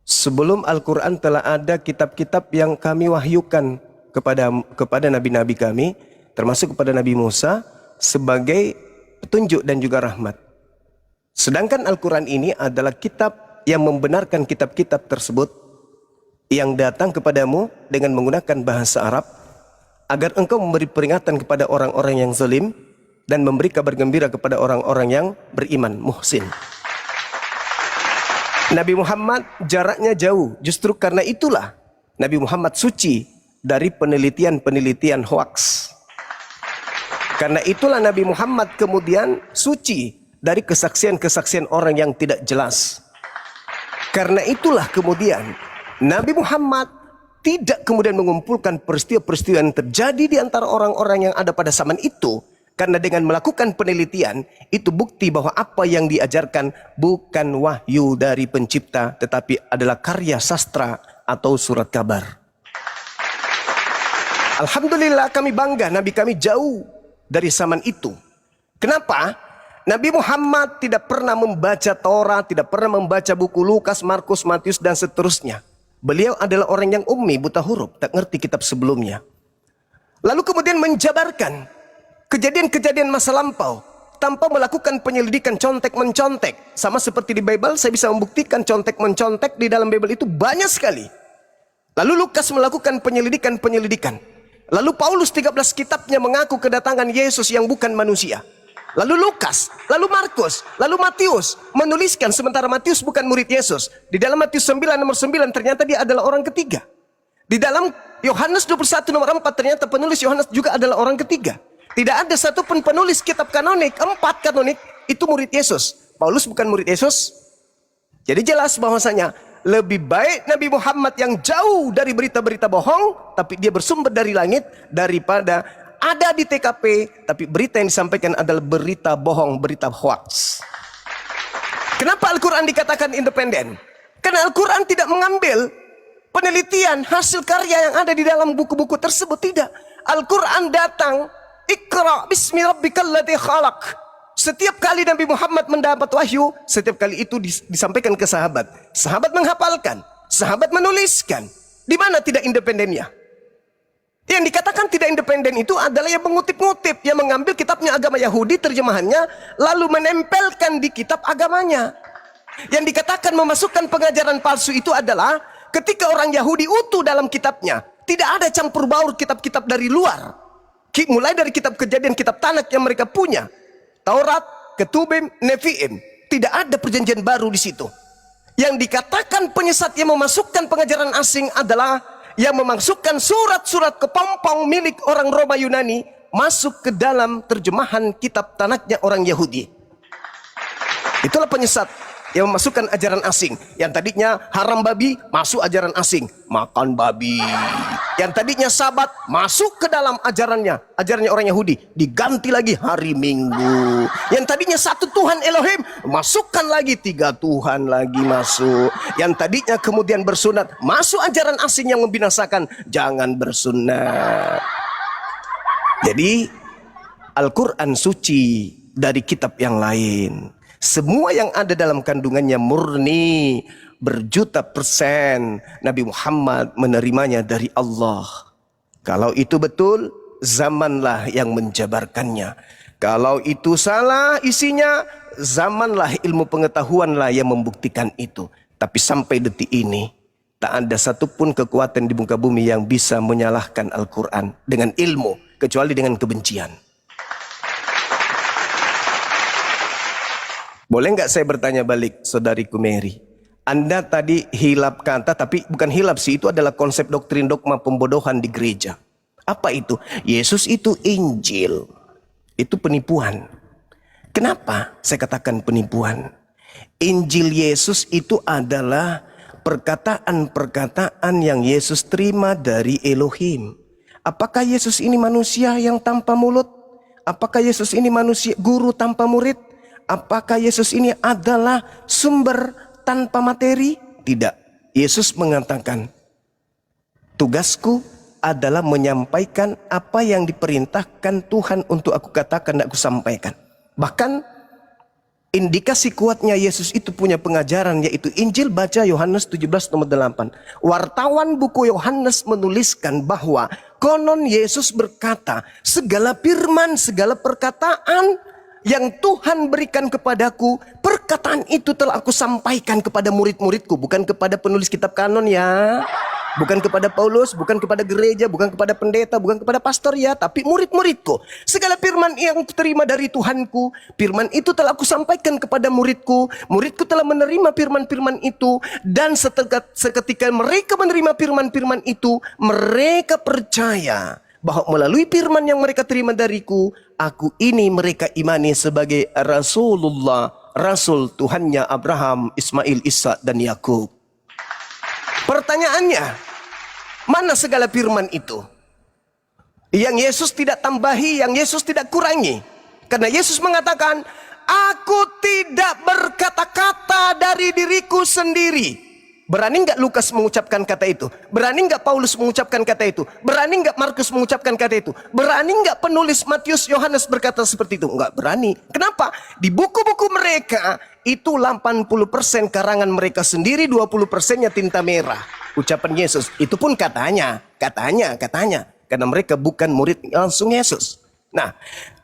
Sebelum Al-Quran telah ada kitab-kitab yang kami wahyukan kepada nabi-nabi kami, termasuk kepada Nabi Musa sebagai petunjuk dan juga rahmat. Sedangkan Al-Quran ini adalah kitab yang membenarkan kitab-kitab tersebut yang datang kepadamu dengan menggunakan bahasa Arab, agar engkau memberi peringatan kepada orang-orang yang zalim dan memberi kabar gembira kepada orang-orang yang beriman, muhsin. Nabi Muhammad jaraknya jauh, justru karena itulah Nabi Muhammad suci dari penelitian-penelitian hoaks. Karena itulah Nabi Muhammad kemudian suci dari kesaksian-kesaksian orang yang tidak jelas. Karena itulah kemudian Nabi Muhammad tidak kemudian mengumpulkan peristiwa-peristiwa yang terjadi di antara orang-orang yang ada pada zaman itu. Karena dengan melakukan penelitian, itu bukti bahwa apa yang diajarkan bukan wahyu dari pencipta, tetapi adalah karya sastra atau surat kabar. Alhamdulillah kami bangga, Nabi kami jauh dari zaman itu. Kenapa? Nabi Muhammad tidak pernah membaca Taurat, tidak pernah membaca buku Lukas, Markus, Matius, dan seterusnya. Beliau adalah orang yang ummi, buta huruf, tak ngerti kitab sebelumnya. Lalu kemudian menjabarkan kejadian-kejadian masa lampau tanpa melakukan penyelidikan contek-mencontek. Sama seperti di Bible, saya bisa membuktikan contek-mencontek di dalam Bible itu banyak sekali. Lalu Lukas melakukan penyelidikan-penyelidikan. Lalu Paulus 13 kitabnya mengaku kedatangan Yesus yang bukan manusia. Lalu Lukas, lalu Markus, lalu Matius menuliskan sementara Matius bukan murid Yesus. Di dalam Matius 9 nomor 9 ternyata dia adalah orang ketiga. Di dalam Yohanes 21 nomor 4 ternyata penulis Yohanes juga adalah orang ketiga. Tidak ada satupun penulis kitab kanonik, 4 kanonik itu murid Yesus. Paulus bukan murid Yesus. Jadi jelas bahwasanya lebih baik Nabi Muhammad yang jauh dari berita-berita bohong, tapi dia bersumber dari langit, daripada ada di TKP, tapi berita yang disampaikan adalah berita bohong, berita hoax. Kenapa Al-Quran dikatakan independen? Karena Al-Quran tidak mengambil penelitian hasil karya yang ada di dalam buku-buku tersebut. Tidak. Al-Quran datang, Iqra bismi rabbikal ladzi khalaq. Setiap kali Nabi Muhammad mendapat wahyu, setiap kali itu disampaikan ke sahabat. Sahabat menghafalkan, sahabat menuliskan. Di mana tidak independennya? Yang dikatakan tidak independen itu adalah yang mengutip-ngutip, yang mengambil kitabnya agama Yahudi, terjemahannya, lalu menempelkan di kitab agamanya. Yang dikatakan memasukkan pengajaran palsu itu adalah ketika orang Yahudi utuh dalam kitabnya, tidak ada campur baur kitab-kitab dari luar. Mulai dari kitab Kejadian, kitab Tanak yang mereka punya, Taurat, Ketubim, Nevi'im, tidak ada perjanjian baru di situ. Yang dikatakan penyesat yang memasukkan pengajaran asing adalah yang memasukkan surat-surat kepompong milik orang Roma Yunani masuk ke dalam terjemahan kitab Tanaknya orang Yahudi. Itulah penyesat yang memasukkan ajaran asing. Yang tadinya haram babi, masuk ajaran asing, makan babi. Yang tadinya sabat, masuk ke dalam ajarannya orang Yahudi, diganti lagi hari Minggu. Yang tadinya satu Tuhan Elohim, masukkan lagi 3 Tuhan lagi masuk. Yang tadinya kemudian bersunat, masuk ajaran asing yang membinasakan, jangan bersunat. Jadi Al-Quran suci dari kitab yang lain. Semua yang ada dalam kandungannya murni, berjuta persen Nabi Muhammad menerimanya dari Allah. Kalau itu betul, zamanlah yang menjabarkannya. Kalau itu salah isinya, zamanlah ilmu pengetahuanlah yang membuktikan itu. Tapi sampai detik ini, tak ada satupun kekuatan di muka bumi yang bisa menyalahkan Al-Quran dengan ilmu, kecuali dengan kebencian. Boleh nggak saya bertanya balik, saudariku Mary? Anda tadi hilap kata, tapi bukan hilap sih, itu adalah konsep doktrin dogma pembodohan di gereja. Apa itu? Yesus itu Injil. Itu penipuan. Kenapa saya katakan penipuan? Injil Yesus itu adalah perkataan-perkataan yang Yesus terima dari Elohim. Apakah Yesus ini manusia yang tanpa mulut? Apakah Yesus ini manusia guru tanpa murid? Apakah Yesus ini adalah sumber tanpa materi? Tidak. Yesus mengatakan, tugasku adalah menyampaikan apa yang diperintahkan Tuhan untuk aku katakan dan aku sampaikan. Bahkan indikasi kuatnya Yesus itu punya pengajaran, yaitu Injil baca Yohanes 17 nomor 8. Wartawan buku Yohanes menuliskan bahwa konon Yesus berkata, segala firman, segala perkataan yang Tuhan berikan kepadaku, perkataan itu telah aku sampaikan kepada murid-muridku. Bukan kepada penulis kitab kanon ya. Bukan kepada Paulus, bukan kepada gereja, bukan kepada pendeta, bukan kepada pastor ya, tapi murid-muridku. Segala firman yang terima dari Tuhanku, firman itu telah aku sampaikan kepada muridku. Muridku telah menerima firman-firman itu, dan seketika mereka menerima firman-firman itu, mereka percaya bahwa melalui firman yang mereka terima dariku, aku ini mereka imani sebagai Rasulullah, Rasul Tuhannya Abraham, Ismail, Ishak, dan Yakub. Pertanyaannya, mana segala firman itu? Yang Yesus tidak tambahi, yang Yesus tidak kurangi. Karena Yesus mengatakan, aku tidak berkata-kata dari diriku sendiri. Berani nggak Lukas mengucapkan kata itu? Berani nggak Paulus mengucapkan kata itu? Berani nggak Markus mengucapkan kata itu? Berani nggak penulis Matius, Yohanes berkata seperti itu? Nggak berani. Kenapa? Di buku-buku mereka itu 80% karangan mereka sendiri, 20%-nya tinta merah. Ucapan Yesus. Itu pun katanya. Karena mereka bukan murid langsung Yesus. Nah,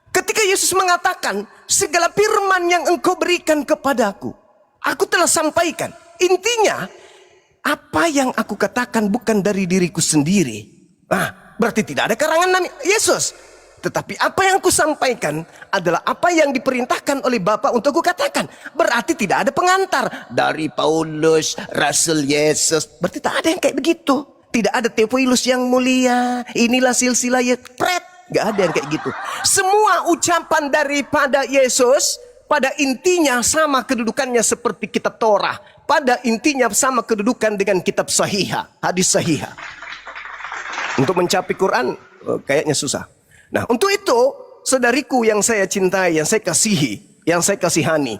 ketika Yesus mengatakan, segala firman yang engkau berikan kepadaku, aku telah sampaikan. Intinya, apa yang aku katakan bukan dari diriku sendiri. Nah, berarti tidak ada karangan Nabi Yesus. Tetapi apa yang aku sampaikan adalah apa yang diperintahkan oleh Bapa untuk aku katakan. Berarti tidak ada pengantar dari Paulus, Rasul Yesus. Berarti tak ada yang kayak begitu. Tidak ada Theophilus yang mulia, inilah silsilah pret. Gak ada yang kayak gitu. Semua ucapan daripada Yesus pada intinya sama kedudukannya seperti kitab Torah. Pada intinya sama kedudukan dengan kitab Sahihah, hadis Sahihah. Untuk mencapai Quran kayaknya susah. Nah, untuk itu, saudariku yang saya cintai, yang saya kasihi, yang saya kasihani.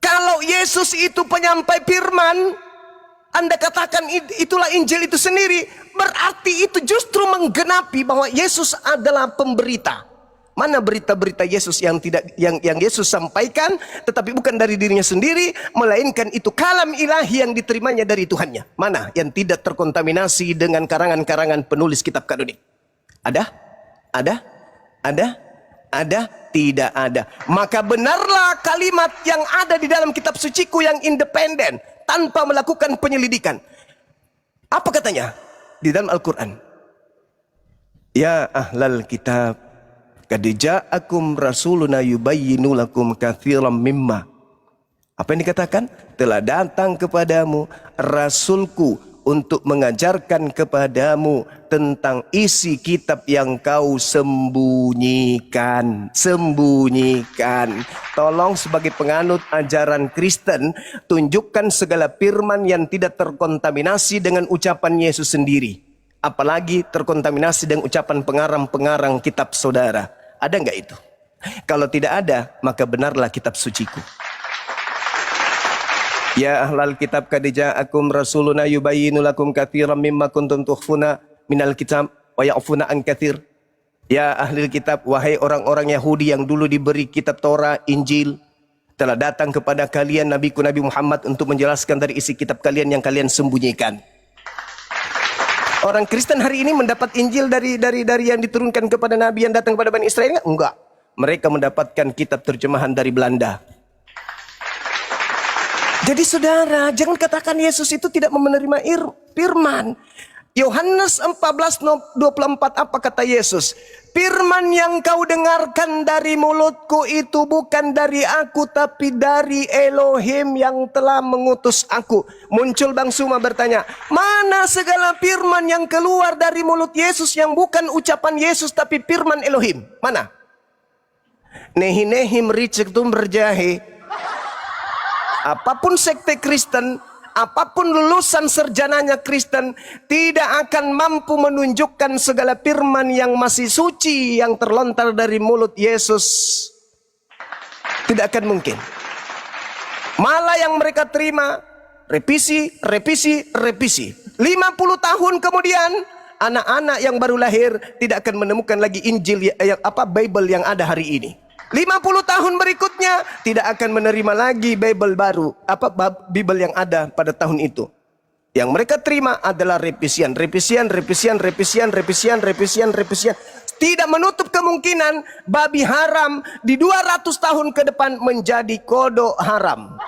Kalau Yesus itu penyampai firman, Anda katakan itulah Injil itu sendiri, berarti itu justru menggenapi bahwa Yesus adalah pemberita. Mana berita-berita Yesus yang Yesus sampaikan, tetapi bukan dari dirinya sendiri, melainkan itu kalam ilahi yang diterimanya dari Tuhannya. Mana yang tidak terkontaminasi dengan karangan-karangan penulis kitab kanonik? Ada? Tidak ada. Maka benarlah kalimat yang ada di dalam kitab suciku yang independen, tanpa melakukan penyelidikan. Apa katanya? Di dalam Al-Quran. Ya ahlal kitab, qad ja'akum rasuluna yubayyinu lakum katsiran mimma. Apa yang dikatakan? Telah datang kepadamu rasulku untuk mengajarkan kepadamu tentang isi kitab yang kau sembunyikan. Tolong sebagai penganut ajaran Kristen, tunjukkan segala firman yang tidak terkontaminasi dengan ucapan Yesus sendiri. Apalagi terkontaminasi dengan ucapan pengarang-pengarang kitab saudara. Ada nggak itu? Kalau tidak ada, maka benarlah kitab suciku. Ya ahlal kitab qad ja'akum rasuluna yubayyinu lakum katsiran mimma kuntum tukhfuna minal kitab wa ya'funa an katsir. Ya ahli kitab, wahai orang-orang Yahudi yang dulu diberi kitab Torah, Injil, telah datang kepada kalian nabiku Nabi Muhammad untuk menjelaskan dari isi kitab kalian yang kalian sembunyikan. Orang Kristen hari ini mendapat Injil dari yang diturunkan kepada Nabi yang datang kepada Bani Israel? Enggak. Mereka mendapatkan kitab terjemahan dari Belanda. Jadi saudara, jangan katakan Yesus itu tidak menerima firman. Yohanes 14:24 apa kata Yesus? Firman yang kau dengarkan dari mulutku itu bukan dari aku, tapi dari Elohim yang telah mengutus aku. Muncul Bang Suma bertanya, mana segala firman yang keluar dari mulut Yesus yang bukan ucapan Yesus tapi firman Elohim? Mana? Nehi-nehi mericek tum berjahe. apapun sekte Kristen, apapun lulusan sarjananya Kristen, tidak akan mampu menunjukkan segala firman yang masih suci yang terlontar dari mulut Yesus. Tidak akan mungkin. Malah yang mereka terima revisi, revisi, revisi. 50 tahun kemudian, anak-anak yang baru lahir tidak akan menemukan lagi Injil Bible yang ada hari ini. 50 tahun berikutnya tidak akan menerima lagi Bible baru, Bible yang ada pada tahun itu. Yang mereka terima adalah revisian. Tidak menutup kemungkinan babi haram di 200 tahun ke depan menjadi kodok haram.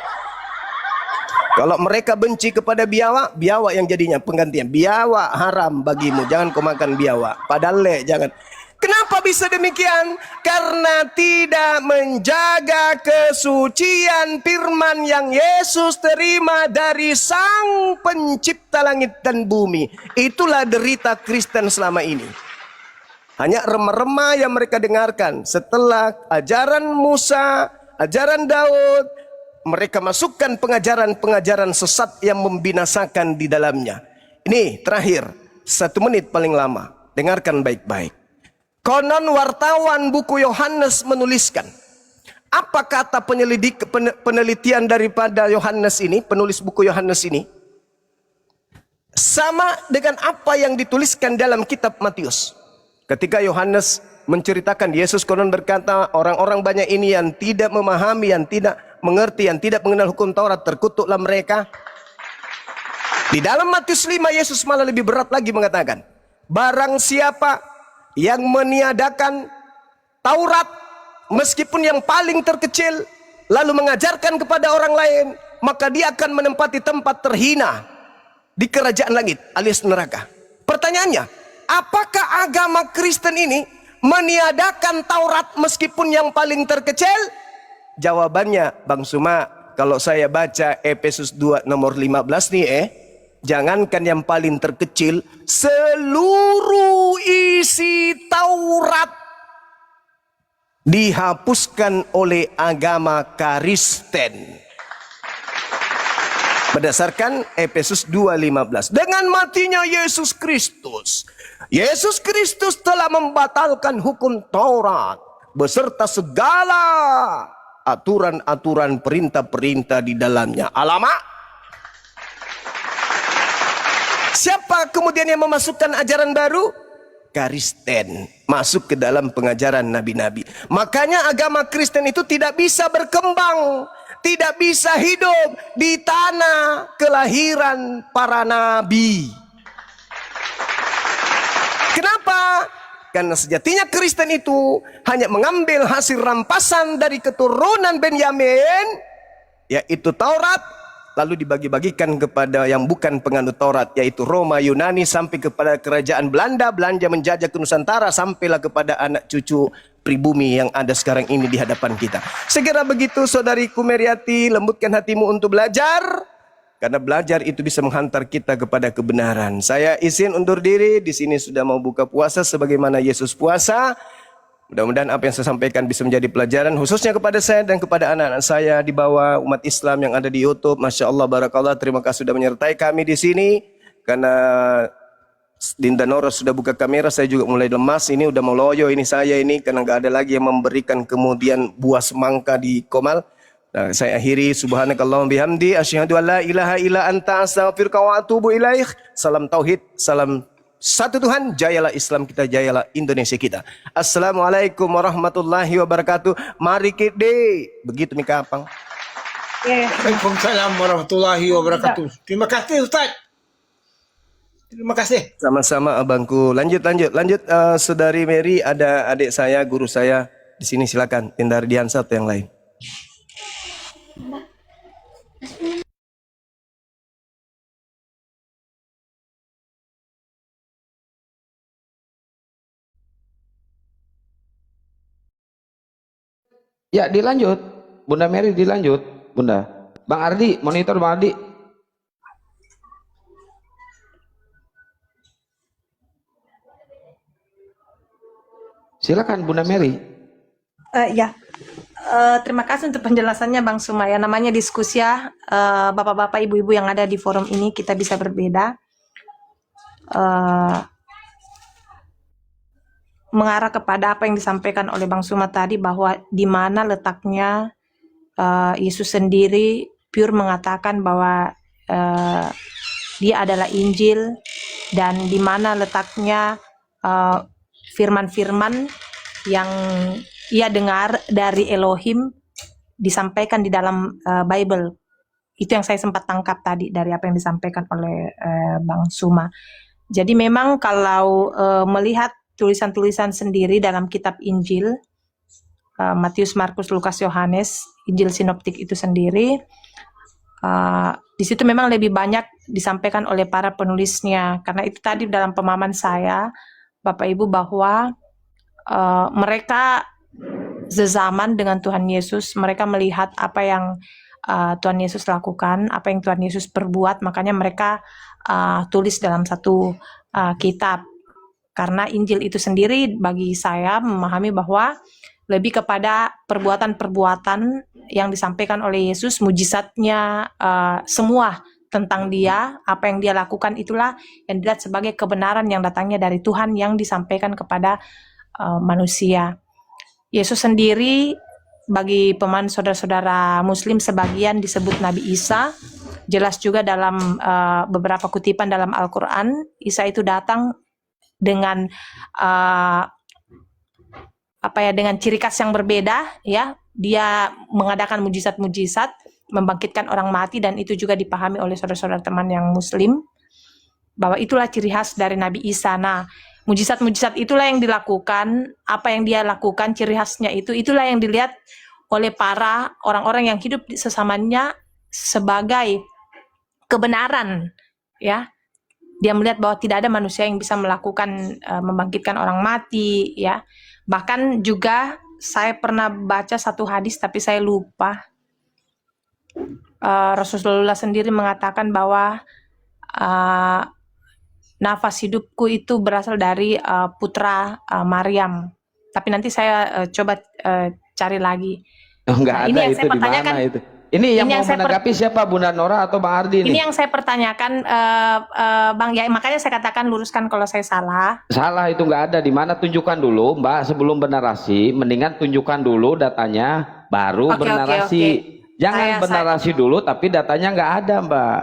Kalau mereka benci kepada biawak, biawak yang jadinya penggantian. Biawak haram bagimu, jangan kau makan biawak. Padahal jangan. Kenapa bisa demikian? Karena tidak menjaga kesucian firman yang Yesus terima dari Sang Pencipta langit dan bumi. Itulah derita Kristen selama ini. Hanya remah-remah yang mereka dengarkan. Setelah ajaran Musa, ajaran Daud, mereka masukkan pengajaran-pengajaran sesat yang membinasakan di dalamnya. Ini terakhir, 1 menit paling lama. Dengarkan baik-baik. Konon wartawan buku Yohanes menuliskan, apa kata penelitian daripada Yohanes ini, penulis buku Yohanes ini, sama dengan apa yang dituliskan dalam kitab Matius. Ketika Yohanes menceritakan, Yesus konon berkata, orang-orang banyak ini yang tidak memahami, yang tidak mengerti, yang tidak mengenal hukum Taurat, terkutuklah mereka. Di dalam Matius 5, Yesus malah lebih berat lagi mengatakan, barang siapa yang meniadakan Taurat, meskipun yang paling terkecil, lalu mengajarkan kepada orang lain, maka dia akan menempati tempat terhina di kerajaan langit alias neraka. Pertanyaannya, apakah agama Kristen ini meniadakan Taurat meskipun yang paling terkecil? Jawabannya, Bang Suma, kalau saya baca Efesus 2 nomor 15 nih, jangankan yang paling terkecil, seluruh isi Taurat dihapuskan oleh agama Kristen. Berdasarkan Efesus 2:15. Dengan matinya Yesus Kristus, Yesus Kristus telah membatalkan hukum Taurat beserta segala aturan-aturan, perintah-perintah di dalamnya. Alamak. Siapa kemudian yang memasukkan ajaran baru? Kristen. Masuk ke dalam pengajaran nabi-nabi. Makanya agama Kristen itu tidak bisa berkembang, tidak bisa hidup di tanah kelahiran para nabi. Kenapa? Karena sejatinya Kristen itu hanya mengambil hasil rampasan dari keturunan Benyamin, yaitu Taurat, lalu dibagi-bagikan kepada yang bukan penganut Taurat, yaitu Roma, Yunani, sampai kepada kerajaan Belanda. Belanda menjajah ke Nusantara, sampailah kepada anak cucu pribumi yang ada sekarang ini di hadapan kita. Segera begitu, saudariku Meriati, lembutkan hatimu untuk belajar, karena belajar itu bisa menghantar kita kepada kebenaran. Saya izin undur diri, di sini sudah mau buka puasa sebagaimana Yesus puasa. Mudah-mudahan apa yang saya sampaikan bisa menjadi pelajaran khususnya kepada saya dan kepada anak-anak saya di bawah, umat Islam yang ada di YouTube. Masya Allah, barakallah. Terima kasih sudah menyertai kami di sini. Karena Dinda Nora sudah buka kamera, saya juga mulai lemas. Ini udah mau loyo ini saya ini, karena nggak ada lagi yang memberikan kemudian buah semangka di Komal. Nah, saya akhiri, subhanakallahumma bihamdi, asyhadu an la ilaha illa anta, astaghfiruka wa atubu ilaih. Salam tauhid, salam satu Tuhan, jayalah Islam kita, jayalah Indonesia kita. Assalamualaikum warahmatullahi wabarakatuh. Mari kita, begitu nih Kapang. Waalaikumsalam warahmatullahi wabarakatuh. Terima kasih Ustaz. Terima kasih. Sama-sama abangku. Lanjut. Saudari Mary, ada adik saya, guru saya di sini, silakan. Tindar Diansat yang lain. Ya, dilanjut. Bunda Mary dilanjut, Bunda. Bang Ardi, monitor Bang Ardi. Silakan Bunda Mary. Ya, Terima kasih untuk penjelasannya Bang Suma ya. Namanya diskusi ya, bapak-bapak, ibu-ibu yang ada di forum ini kita bisa berbeda. Eh, mengarah kepada apa yang disampaikan oleh Bang Suma tadi bahwa di mana letaknya Yesus sendiri pure mengatakan bahwa dia adalah Injil, dan di mana letaknya firman-firman yang ia dengar dari Elohim disampaikan di dalam Bible. Itu yang saya sempat tangkap tadi dari apa yang disampaikan oleh Bang Suma. Jadi memang kalau melihat tulisan-tulisan sendiri dalam kitab Injil, Matius, Markus, Lukas, Yohanes, Injil sinoptik itu sendiri, di situ memang lebih banyak disampaikan oleh para penulisnya. Karena itu tadi dalam pemahaman saya, Bapak Ibu, bahwa mereka sezaman dengan Tuhan Yesus, mereka melihat apa yang Tuhan Yesus lakukan, apa yang Tuhan Yesus perbuat, makanya mereka tulis dalam satu kitab. Karena Injil itu sendiri bagi saya memahami bahwa lebih kepada perbuatan-perbuatan yang disampaikan oleh Yesus, mujizatnya, semua tentang dia, apa yang dia lakukan itulah yang dilihat sebagai kebenaran yang datangnya dari Tuhan yang disampaikan kepada manusia. Yesus sendiri bagi pemahaman saudara-saudara Muslim sebagian disebut Nabi Isa. Jelas juga dalam beberapa kutipan dalam Al-Quran, Isa itu datang dengan dengan ciri khas yang berbeda, ya. Dia mengadakan mujizat-mujizat, membangkitkan orang mati, dan itu juga dipahami oleh saudara-saudara teman yang Muslim bahwa itulah ciri khas dari Nabi Isa. Nah, mujizat-mujizat itulah yang dilakukan, apa yang dia lakukan, ciri khasnya itulah yang dilihat oleh para orang-orang yang hidup sesamanya sebagai kebenaran, ya. Dia melihat bahwa tidak ada manusia yang bisa melakukan membangkitkan orang mati, ya. Bahkan juga saya pernah baca satu hadis tapi saya lupa. Rasulullah sendiri mengatakan bahwa nafas hidupku itu berasal dari putra Maryam. Tapi nanti saya coba cari lagi. Enggak ada itu di mana itu. Ini yang mau menanggapi siapa, Bunda Nora atau Bang Ardi? Ini yang saya pertanyakan, Bang ya, makanya saya katakan luruskan kalau saya salah. Salah itu nggak ada. Di mana, tunjukkan dulu, Mbak, sebelum bernarasi. Mendingan tunjukkan dulu datanya, baru bernarasi. Jangan bernarasi dulu tapi datanya nggak ada, Mbak.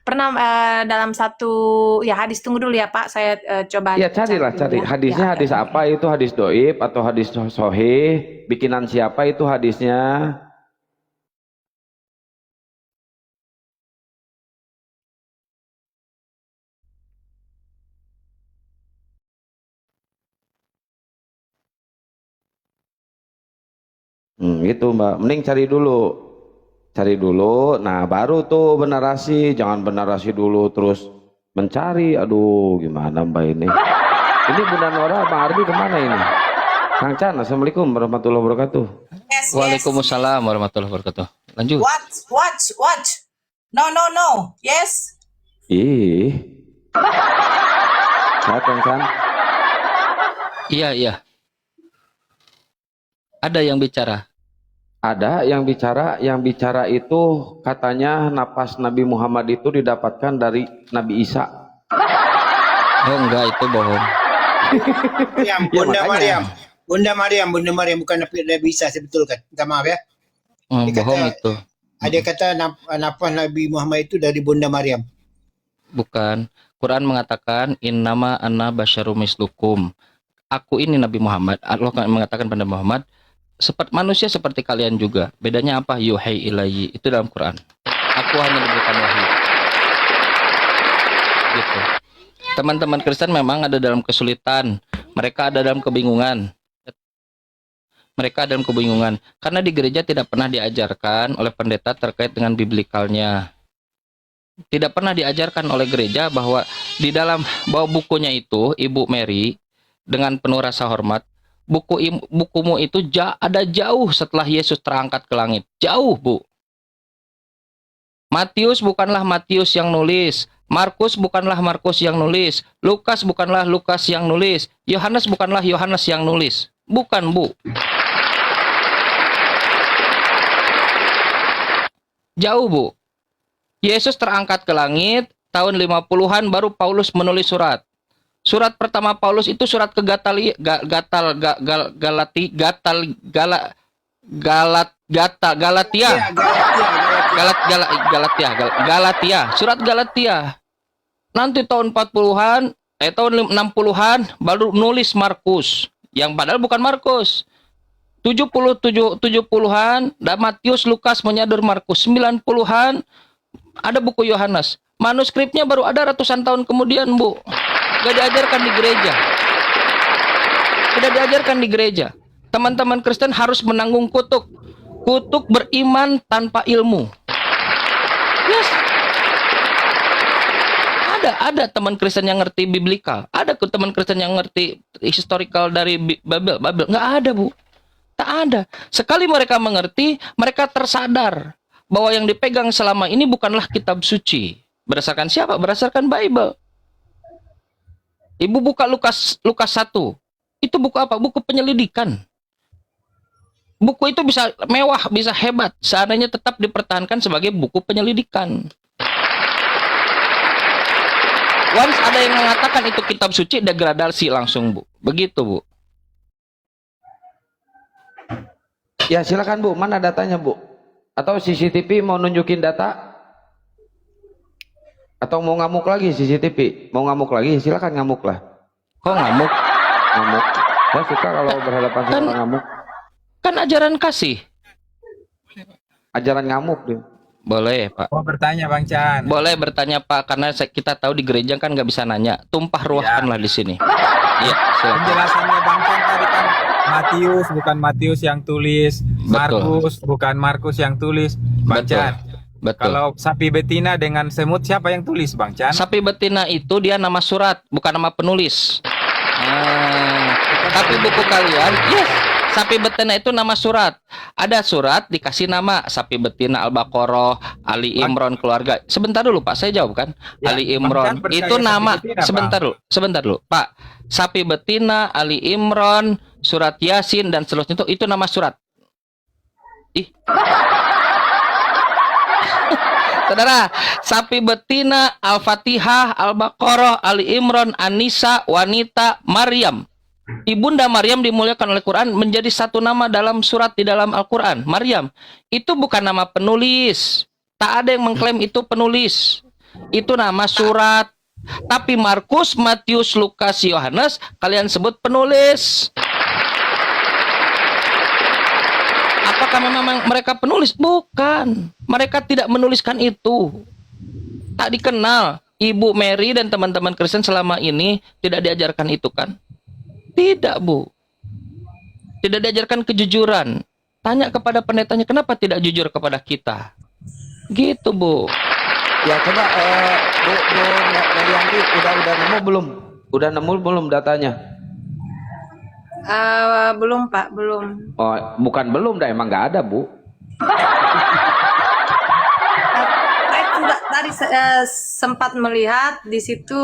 Pernah dalam satu ya hadis, tunggu dulu ya Pak, saya coba. Ya cari hadisnya, hadis apa itu, hadis doib atau hadis sohih, bikinan siapa itu hadisnya. Gitu Mbak, mending cari dulu, nah baru tuh bernarasi. Jangan bernarasi dulu terus mencari. Aduh, gimana Mbak ini? Ini Bunda Nora, Bang Ardi kemana ini? Kang Chan, Assalamualaikum warahmatullahi wabarakatuh. Yes, Waalaikumsalam warahmatullahi wabarakatuh. Lanjut. What? No. Yes. Sehat Kang Chan? Iya. Ada yang bicara. Ada yang bicara itu katanya napas Nabi Muhammad itu didapatkan dari Nabi Isa. Oh enggak, itu bohong. Bunda Maryam bukan Nabi Isa, sebetulkan. Minta maaf ya. Bohong itu. Ada kata napas Nabi Muhammad itu dari Bunda Maryam. Bukan. Quran mengatakan innama anna basyarum mislukum. Aku ini Nabi Muhammad. Allah mengatakan pada Muhammad, manusia seperti kalian juga. Bedanya apa? Yuhai ilayyi. Itu dalam Quran. Aku hanya diberikan wahyu. Gitu. Teman-teman Kristen memang ada dalam kesulitan. Mereka ada dalam kebingungan. Karena di gereja tidak pernah diajarkan oleh pendeta terkait dengan biblikalnya. Tidak pernah diajarkan oleh gereja bahwa di dalam bukunya itu, Ibu Mary, dengan penuh rasa hormat, bukumu itu ada jauh setelah Yesus terangkat ke langit. Jauh, Bu. Matius bukanlah Matius yang nulis. Markus bukanlah Markus yang nulis. Lukas bukanlah Lukas yang nulis. Yohanes bukanlah Yohanes yang nulis. Bukan, Bu. Jauh, Bu. Yesus terangkat ke langit, tahun 50-an baru Paulus menulis surat. Surat pertama Paulus itu surat ke Galatia. Surat Galatia. Nanti tahun 40-an, tahun 60-an baru nulis Markus. Yang padahal bukan Markus. 70-an, dan Matius, Lukas menyadur Markus. 90-an ada buku Yohanes. Manuskripnya baru ada ratusan tahun kemudian, Bu. Gak diajarkan di gereja. Tidak diajarkan di gereja. Teman-teman Kristen harus menanggung kutuk. Kutuk beriman tanpa ilmu. Yes. Ada teman Kristen yang ngerti biblikal. Ada teman Kristen yang ngerti historical dari Babel. Nggak ada, Bu. Tak ada. Sekali mereka mengerti, mereka tersadar bahwa yang dipegang selama ini bukanlah kitab suci. Berdasarkan siapa? Berdasarkan Bible. Ibu buka Lukas 1. Itu buku apa? Buku penyelidikan. Buku itu bisa mewah, bisa hebat, seandainya tetap dipertahankan sebagai buku penyelidikan. Once ada yang mengatakan itu kitab suci, degradasi langsung, Bu. Begitu, Bu. Ya silakan Bu, mana datanya Bu? Atau CCTV mau nunjukin data? Atau mau ngamuk lagi CCTV? Mau ngamuk lagi? Silakan ngamuk lah. Kok ngamuk? Ngamuk. Saya suka kalau berhadapan sama orang ngamuk. Kan ajaran kasih. Ajaran ngamuk dia. Boleh, Pak. Mau bertanya Bang Chan. Boleh bertanya, Pak, karena kita tahu di gereja kan nggak bisa nanya. Tumpah ruahkanlah di sini. Iya, silakan. Penjelasannya Bang Chan tadi kan Matius bukan Matius yang tulis, Markus bukan Markus yang tulis. Bang Chan. Betul. Kalau sapi betina dengan semut siapa yang tulis Bang Chan? Sapi betina itu dia nama surat, bukan nama penulis. Tapi buku kalian, yes, sapi betina itu nama surat. Ada surat dikasih nama sapi betina Al-Baqarah, Ali Imran, keluarga. Sebentar dulu Pak, saya jawab kan. Ya, Ali Imran itu nama. Betina, sebentar dulu Pak. Sapi betina, Ali Imran, surat Yasin dan seterusnya itu nama surat. Ih. Saudara, sapi betina, Al-Fatihah, Al-Baqarah, Ali Imran, An-Nisa, wanita, Maryam. Ibunda Maryam dimuliakan oleh Quran menjadi satu nama dalam surat di dalam Al-Quran. Maryam. Itu bukan nama penulis. Tak ada yang mengklaim itu penulis. Itu nama surat. Tapi Markus, Matius, Lukas, Yohanes kalian sebut penulis. Apakah memang mereka penulis? Bukan. Mereka tidak menuliskan itu. Tak dikenal. Ibu Mary dan teman-teman Kristen selama ini tidak diajarkan itu kan? Tidak, Bu. Tidak diajarkan kejujuran. Tanya kepada pendetanya, kenapa tidak jujur kepada kita? Gitu, Bu. Ya coba Bu Melianti udah nemu belum? Udah nemu belum datanya? Belum Pak, belum. Oh, bukan belum dah, emang nggak ada Bu. Saya tadi sempat melihat di situ.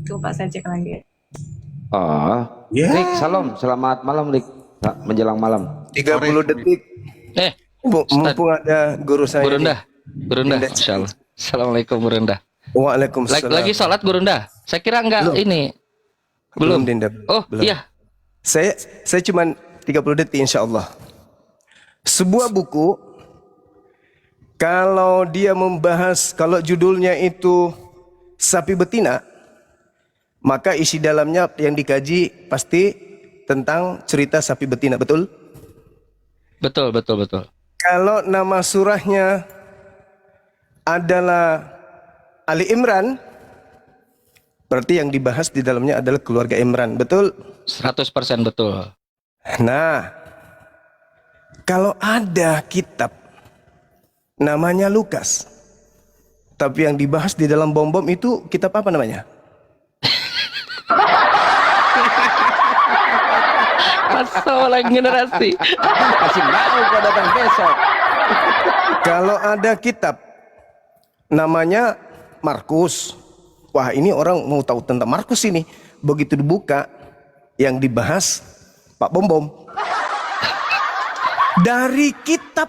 Tuh Pak, saya cek lagi. Oh, Rik, salam, selamat malam Rik, menjelang malam. 30 detik. Mumpung ada guru saya. Gurunda, insyaallah. Assalamualaikum Gurunda. Waalaikumsalam. Lagi sholat Gurunda? Saya kira enggak ini. Belum. Dinda. Oh, belum. Iya. Saya cuma 30 detik insyaallah. Sebuah buku kalau dia membahas, kalau judulnya itu sapi betina, maka isi dalamnya yang dikaji pasti tentang cerita sapi betina, betul? Betul. Kalau nama surahnya adalah Ali Imran, berarti yang dibahas di dalamnya adalah keluarga Imran, betul? 100% betul. Nah, kalau ada kitab namanya Lukas, tapi yang dibahas di dalam bom-bom itu kitab apa namanya? Masalah generasi. Kasih tahu kau datang besok. Kalau ada kitab namanya Markus, wah ini orang mau tahu tentang Markus ini. Begitu dibuka, yang dibahas Pak Bom Bom. Dari kitab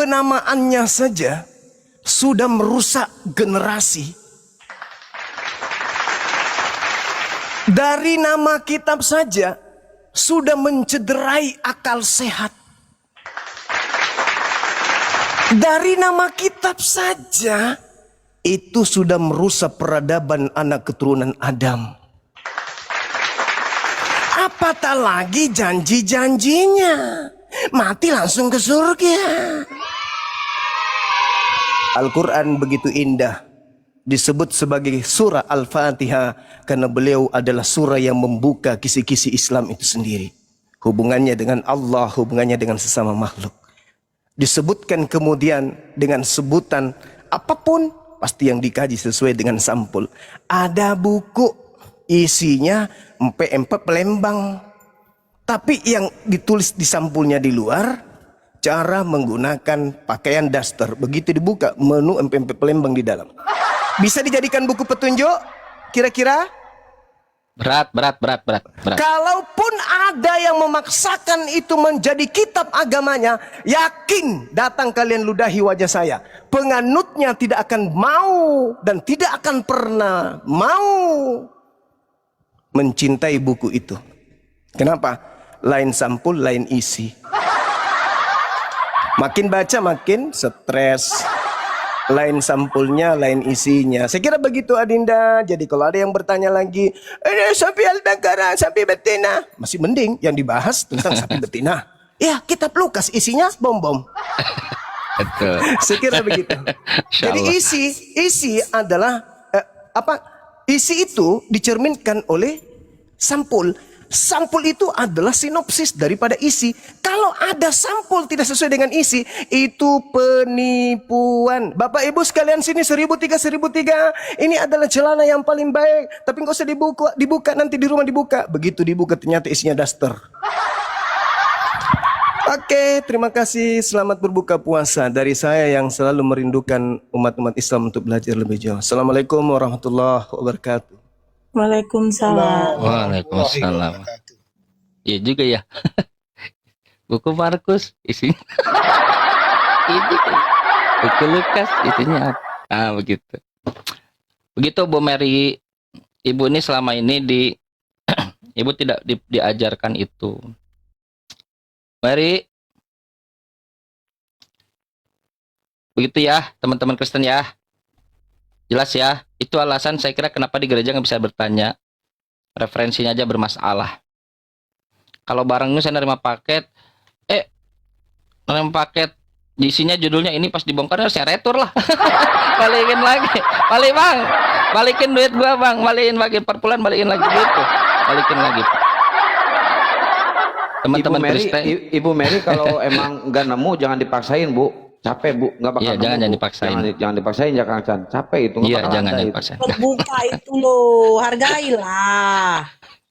penamaannya saja sudah merusak generasi. Dari nama kitab saja sudah mencederai akal sehat. Dari nama kitab saja itu sudah merusak peradaban anak keturunan Adam. Apatah lagi janji-janjinya, mati langsung ke surga. Al-Quran begitu indah, disebut sebagai surah Al-Fatihah karena beliau adalah surah yang membuka kisi-kisi Islam itu sendiri. Hubungannya dengan Allah, hubungannya dengan sesama makhluk. Disebutkan kemudian dengan sebutan apapun, pasti yang dikaji sesuai dengan sampul. Ada buku isinya empat lembar, tapi yang ditulis di sampulnya di luar, cara menggunakan pakaian daster. Begitu dibuka, menu empat lembar di dalam. Bisa dijadikan buku petunjuk? Kira-kira? Berat. Kalaupun ada yang memaksakan itu menjadi kitab agamanya, yakin datang kalian ludahi wajah saya. Penganutnya tidak akan mau dan tidak akan pernah mau mencintai buku itu. Kenapa? Lain sampul, lain isi. Makin baca makin stres. Lain sampulnya, lain isinya. Saya kira begitu Adinda. Jadi kalau ada yang bertanya lagi, sapi Al-Baqarah, sapi betina, masih mending yang dibahas tentang sapi betina. Ya, kitab Lukas isinya bom-bom. Betul. Saya kira begitu. Jadi isi adalah isi itu dicerminkan oleh sampul. Sampul itu adalah sinopsis daripada isi. Kalau ada sampul tidak sesuai dengan isi, itu penipuan. Bapak Ibu sekalian sini 1003. Ini adalah celana yang paling baik. Tapi nggak usah dibuka nanti di rumah dibuka. Begitu dibuka ternyata isinya daster. Oke, terima kasih. Selamat berbuka puasa dari saya yang selalu merindukan umat-umat Islam untuk belajar lebih jauh. Assalamualaikum warahmatullahi wabarakatuh. Waalaikumsalam. Waalaikumsalam. Iya juga ya. Buku Markus isinya. Ini buku Lukas isinya. Begitu. Begitu Bu Mary. Ibu ini selama ini ibu tidak diajarkan itu. Mary. Begitu ya, teman-teman Kristen ya. Jelas ya, itu alasan saya kira kenapa di gereja nggak bisa bertanya. Referensinya aja bermasalah. Kalau barangnya saya nerima paket, isinya judulnya ini, pas dibongkar saya retur lah. Balikin lagi, balikin duit gua bang, balikin per bulan, balikin lagi gitu, balikin lagi. Teman-teman Kristen, Ibu Mary kalau emang nggak nemu jangan dipaksain Bu. Capek Bu, nggak bakal. Iya, jangan dipaksain. Jangan dipaksain, jangan Chan. Capek itu. Iya, jangan dipaksain. Berbuka itu loh, hargailah.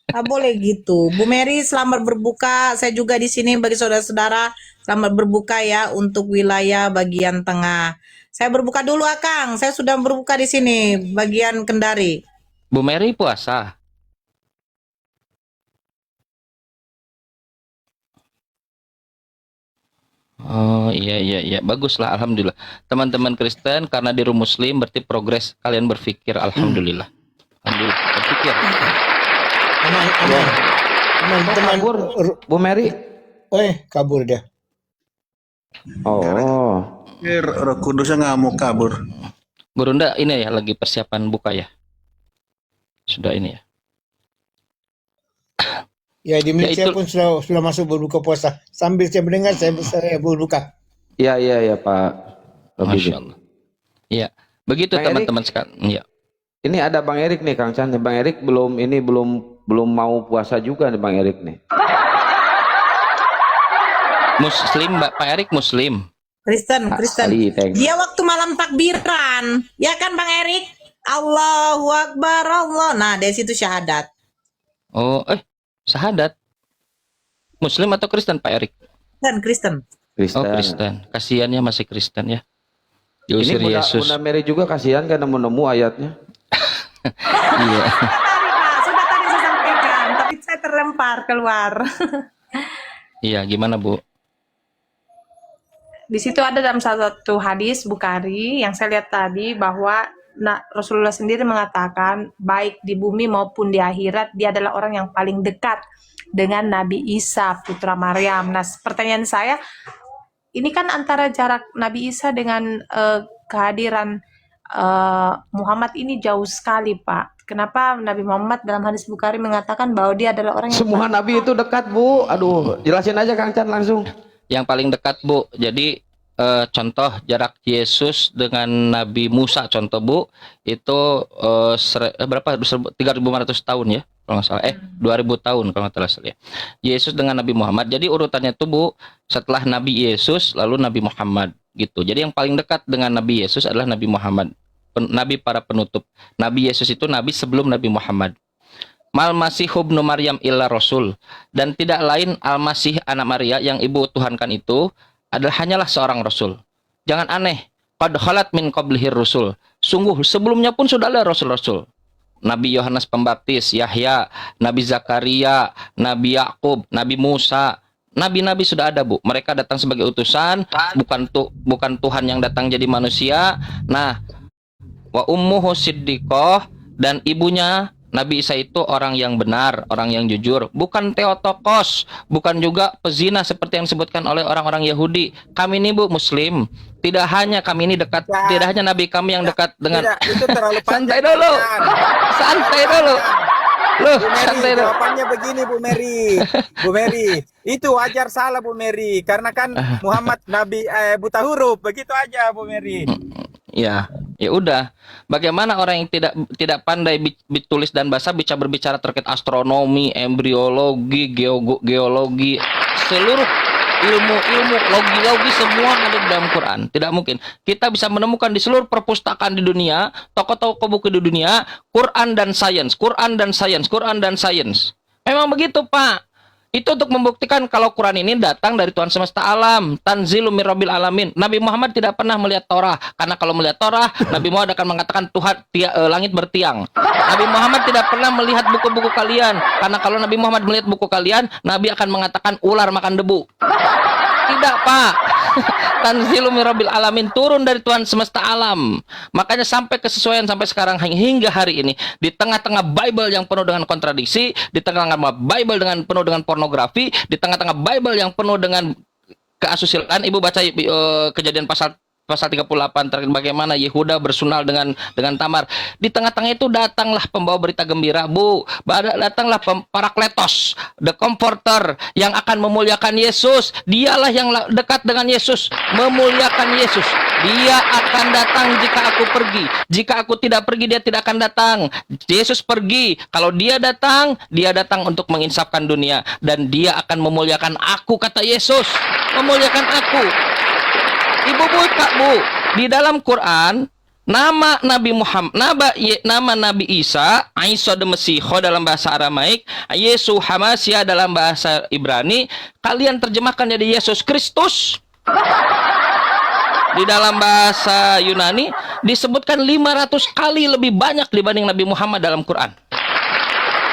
Nggak boleh gitu. Bu Mary selamat berbuka. Saya juga di sini bagi saudara-saudara selamat berbuka ya untuk wilayah bagian tengah. Saya berbuka dulu Akang. Saya sudah berbuka di sini bagian Kendari. Bu Mary puasa. Oh iya, baguslah, alhamdulillah. Teman-teman Kristen, karena di rumah Muslim berarti progres kalian berpikir, alhamdulillah. Alhamdulillah, berpikir. Teman-teman Kabur, Bu Mary. kabur dia. Oh. Roh Kudusnya nggak mau kabur. Gurunda ini ya lagi persiapan buka ya. Sudah ini ya. Ya di milik saya pun sudah masuk berbuka puasa. Sambil saya mendengar saya berbuka. Iya Pak. Masya Allah. Iya, begitu teman-teman sekalian. Iya. Ini ada Bang Erik nih Kang Chan. Bang Erik belum mau puasa juga nih Bang Erik nih. Muslim, Pak Erik Muslim. Kristen. Dia waktu malam takbiran, ya kan Bang Erik? Allahu Akbar Allah. Nah dari situ syahadat. Oh, syahadat. Muslim atau Kristen Pak Erik? Kristen. Oh Kristen. Kasihannya masih Kristen ya. Diusir Ini Yesus. Bunda Mary juga kasihan kan nemu ayatnya. Iya. Sudah tadi saya sampaikan, tapi saya terlempar keluar. Iya, gimana Bu? Di situ ada dalam salah satu hadis Bukhari yang saya lihat tadi bahwa Rasulullah sendiri mengatakan baik di bumi maupun di akhirat dia adalah orang yang paling dekat dengan Nabi Isa putra Maryam. Nah, pertanyaan saya, ini kan antara jarak Nabi Isa dengan kehadiran Muhammad ini jauh sekali, Pak. Kenapa Nabi Muhammad dalam hadis Bukhari mengatakan bahwa dia adalah orang yang Semua nabi itu dekat, Bu. Aduh, jelasin aja Kang Chan langsung. Yang paling dekat, Bu. Jadi contoh jarak Yesus dengan Nabi Musa, contoh Bu, itu berapa? 3.500 tahun ya, kalau nggak salah. 2.000 tahun kalau nggak salah ya. Yesus dengan Nabi Muhammad. Jadi urutannya tuh Bu, setelah Nabi Yesus lalu Nabi Muhammad gitu. Jadi yang paling dekat dengan Nabi Yesus adalah Nabi Muhammad. Nabi para penutup. Nabi Yesus itu nabi sebelum Nabi Muhammad. Mal Masih ibnu Maryam illa Rasul, dan tidak lain Al-Masih anak Maria yang ibu tuhankan itu adalah hanyalah seorang rasul. Jangan aneh. Qad khalat min qablihir rusul. Sungguh sebelumnya pun sudah ada rasul-rasul. Nabi Yohanes Pembaptis, Yahya, Nabi Zakaria, Nabi Yakub, Nabi Musa. Nabi-nabi sudah ada, Bu. Mereka datang sebagai utusan, bukan Tuhan yang datang jadi manusia. Nah, wa ummuhu siddiqah, dan ibunya Nabi Isa itu orang yang benar, orang yang jujur, bukan Theotokos, bukan juga pezina seperti yang disebutkan oleh orang-orang Yahudi. Kami ini, Bu, Muslim. Tidak hanya kami ini dekat, tidak hanya Nabi kami yang dekat dengan. Itu terlalu Santai dulu, santai dulu. Loh, Bu Mary, santai dulu. jawabannya begini Bu Mary. Bu Mary, itu wajar salah Bu Mary, karena kan Muhammad Nabi buta huruf, begitu aja Bu Mary. Ya, ya udah. Bagaimana orang yang tidak pandai tulis dan bahasa bisa berbicara terkait astronomi, embriologi, geologi, seluruh ilmu logi semua ada di dalam Quran. Tidak mungkin. Kita bisa menemukan di seluruh perpustakaan di dunia, toko-toko buku di dunia, Quran dan sains, Quran dan sains, Quran dan sains. Memang begitu, Pak. Itu untuk membuktikan kalau Quran ini datang dari Tuhan semesta alam, tanzilum mir rabbil alamin. Nabi Muhammad tidak pernah melihat Torah, karena kalau melihat Torah, Nabi Muhammad akan mengatakan Tuhan langit bertiang. Nabi Muhammad tidak pernah melihat buku-buku kalian, karena kalau Nabi Muhammad melihat buku kalian, Nabi akan mengatakan ular makan debu. Tidak, Pak. Tanzilum mir rabbil alamin, turun dari Tuhan semesta alam. Makanya sampai kesesuaian sampai sekarang hingga hari ini, di tengah-tengah Bible yang penuh dengan kontradiksi, di tengah-tengah Bible dengan penuh dengan pornografi, di tengah-tengah Bible yang penuh dengan keasusilaan. Ibu baca Kejadian pasal 38 terkait bagaimana Yehuda bersunal dengan Tamar. Di tengah-tengah itu datanglah pembawa berita gembira, Bu. Datanglah Parakletos, the comforter yang akan memuliakan Yesus. Dialah yang dekat dengan Yesus, memuliakan Yesus. Dia akan datang jika aku pergi. Jika aku tidak pergi, dia tidak akan datang. Yesus pergi. Kalau dia datang untuk menginsafkan dunia, dan dia akan memuliakan aku, kata Yesus. Memuliakan aku. Ibu buka, Bu, di dalam Quran nama Nabi Muhammad, nama Nabi Isa, Isa the Mesiho dalam bahasa Aramaik, Yesus Hamasya dalam bahasa Ibrani, kalian terjemahkan jadi Yesus Kristus. Di dalam bahasa Yunani disebutkan 500 kali lebih banyak dibanding Nabi Muhammad dalam Quran.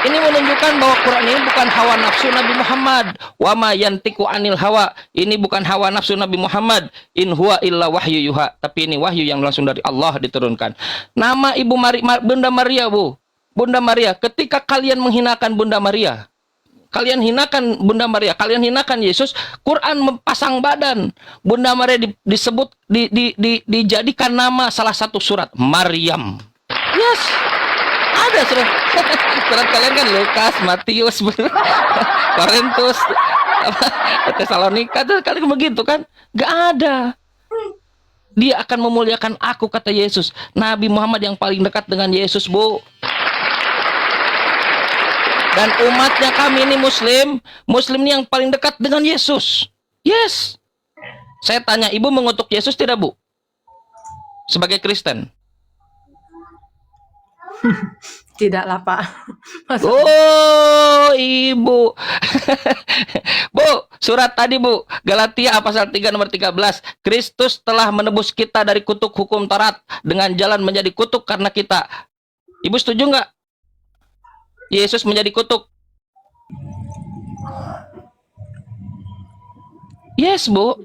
Ini menunjukkan bahwa Quran ini bukan hawa nafsu Nabi Muhammad. Wa ma yantiqu anil hawa. Ini bukan hawa nafsu Nabi Muhammad. In huwa illa wahyu yuha. Tapi ini wahyu yang langsung dari Allah diturunkan. Nama Ibu Bunda Maria, Bu. Bunda Maria, ketika kalian menghinakan Bunda Maria, kalian hinakan Bunda Maria, kalian hinakan Yesus, Quran mempasang badan. Bunda Maria disebut dijadikan nama salah satu surat, Maryam. Yes. Ada surat kalian kan Lukas, Matius, Korintus, Tesalonika, kalian begitu kan? Gak ada. Dia akan memuliakan aku, kata Yesus. Nabi Muhammad yang paling dekat dengan Yesus, Bu. Dan umatnya kami ini Muslim ini yang paling dekat dengan Yesus. Yes. Saya tanya, Ibu mengutuk Yesus tidak, Bu? Sebagai Kristen. Tidaklah, Pak. Oh, Ibu. Bu, surat tadi, Bu, Galatia pasal 3 nomor 13. Kristus telah menebus kita dari kutuk hukum Taurat dengan jalan menjadi kutuk karena kita. Ibu setuju nggak? Yesus menjadi kutuk. Yes, Bu.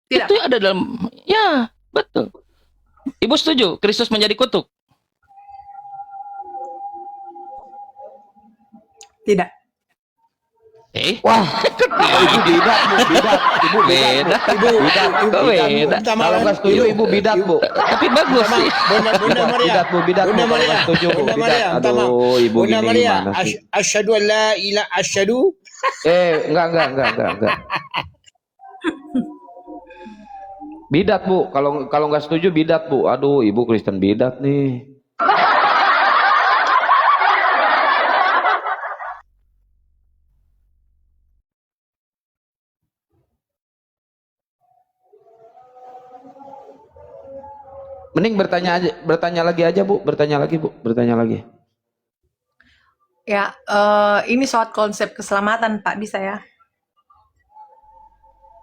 Tidak. Itu ada dalam, ya betul. Ibu setuju Kristus menjadi kutuk? Tidak. Wah, ibu bidat, bu, bidat, ibu bidat, Beda. bu. Bidat, Kok beda? Kalau nggak setuju ibu bidat, bu. Tapi bagus sih. Bunda Maria. Bidat, bu, bidat, bu. Bunda Kalau Maria. nggak setuju, bu, Bunda bidat. Maria. Aduh, ibu Bunda gini Maria. gimana sih? Asyhadu an la ilaha asyhadu. Enggak. Bidat, bu. Kalau nggak setuju bidat, bu. Aduh, ibu Kristen bidat nih. Mending bertanya lagi aja, bu. Bertanya lagi. Ya, ini soal konsep keselamatan, Pak, bisa ya?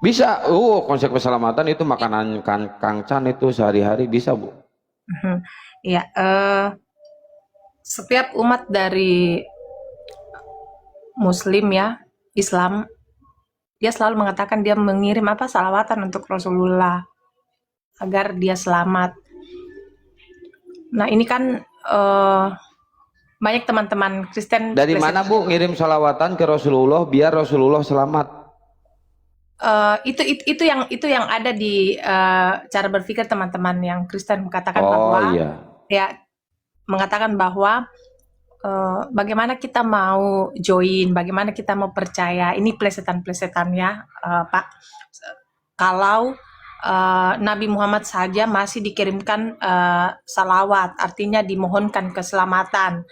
Bisa. Konsep keselamatan itu makanan Kang Chan itu sehari-hari bisa, bu. Iya, setiap umat dari Muslim ya, Islam, dia selalu mengatakan dia mengirim salawatan untuk Rasulullah agar dia selamat. Nah, ini kan banyak teman-teman Kristen. Dari mana, bu, ngirim salawatan ke Rasulullah biar Rasulullah selamat? Itu yang ada di cara berpikir teman-teman yang Kristen mengatakan bahwa iya. ya mengatakan bahwa bagaimana kita mau join, bagaimana kita mau percaya, ini plesetan-plesetan ya, Pak. Kalau Nabi Muhammad saja masih dikirimkan salawat, artinya dimohonkan keselamatan.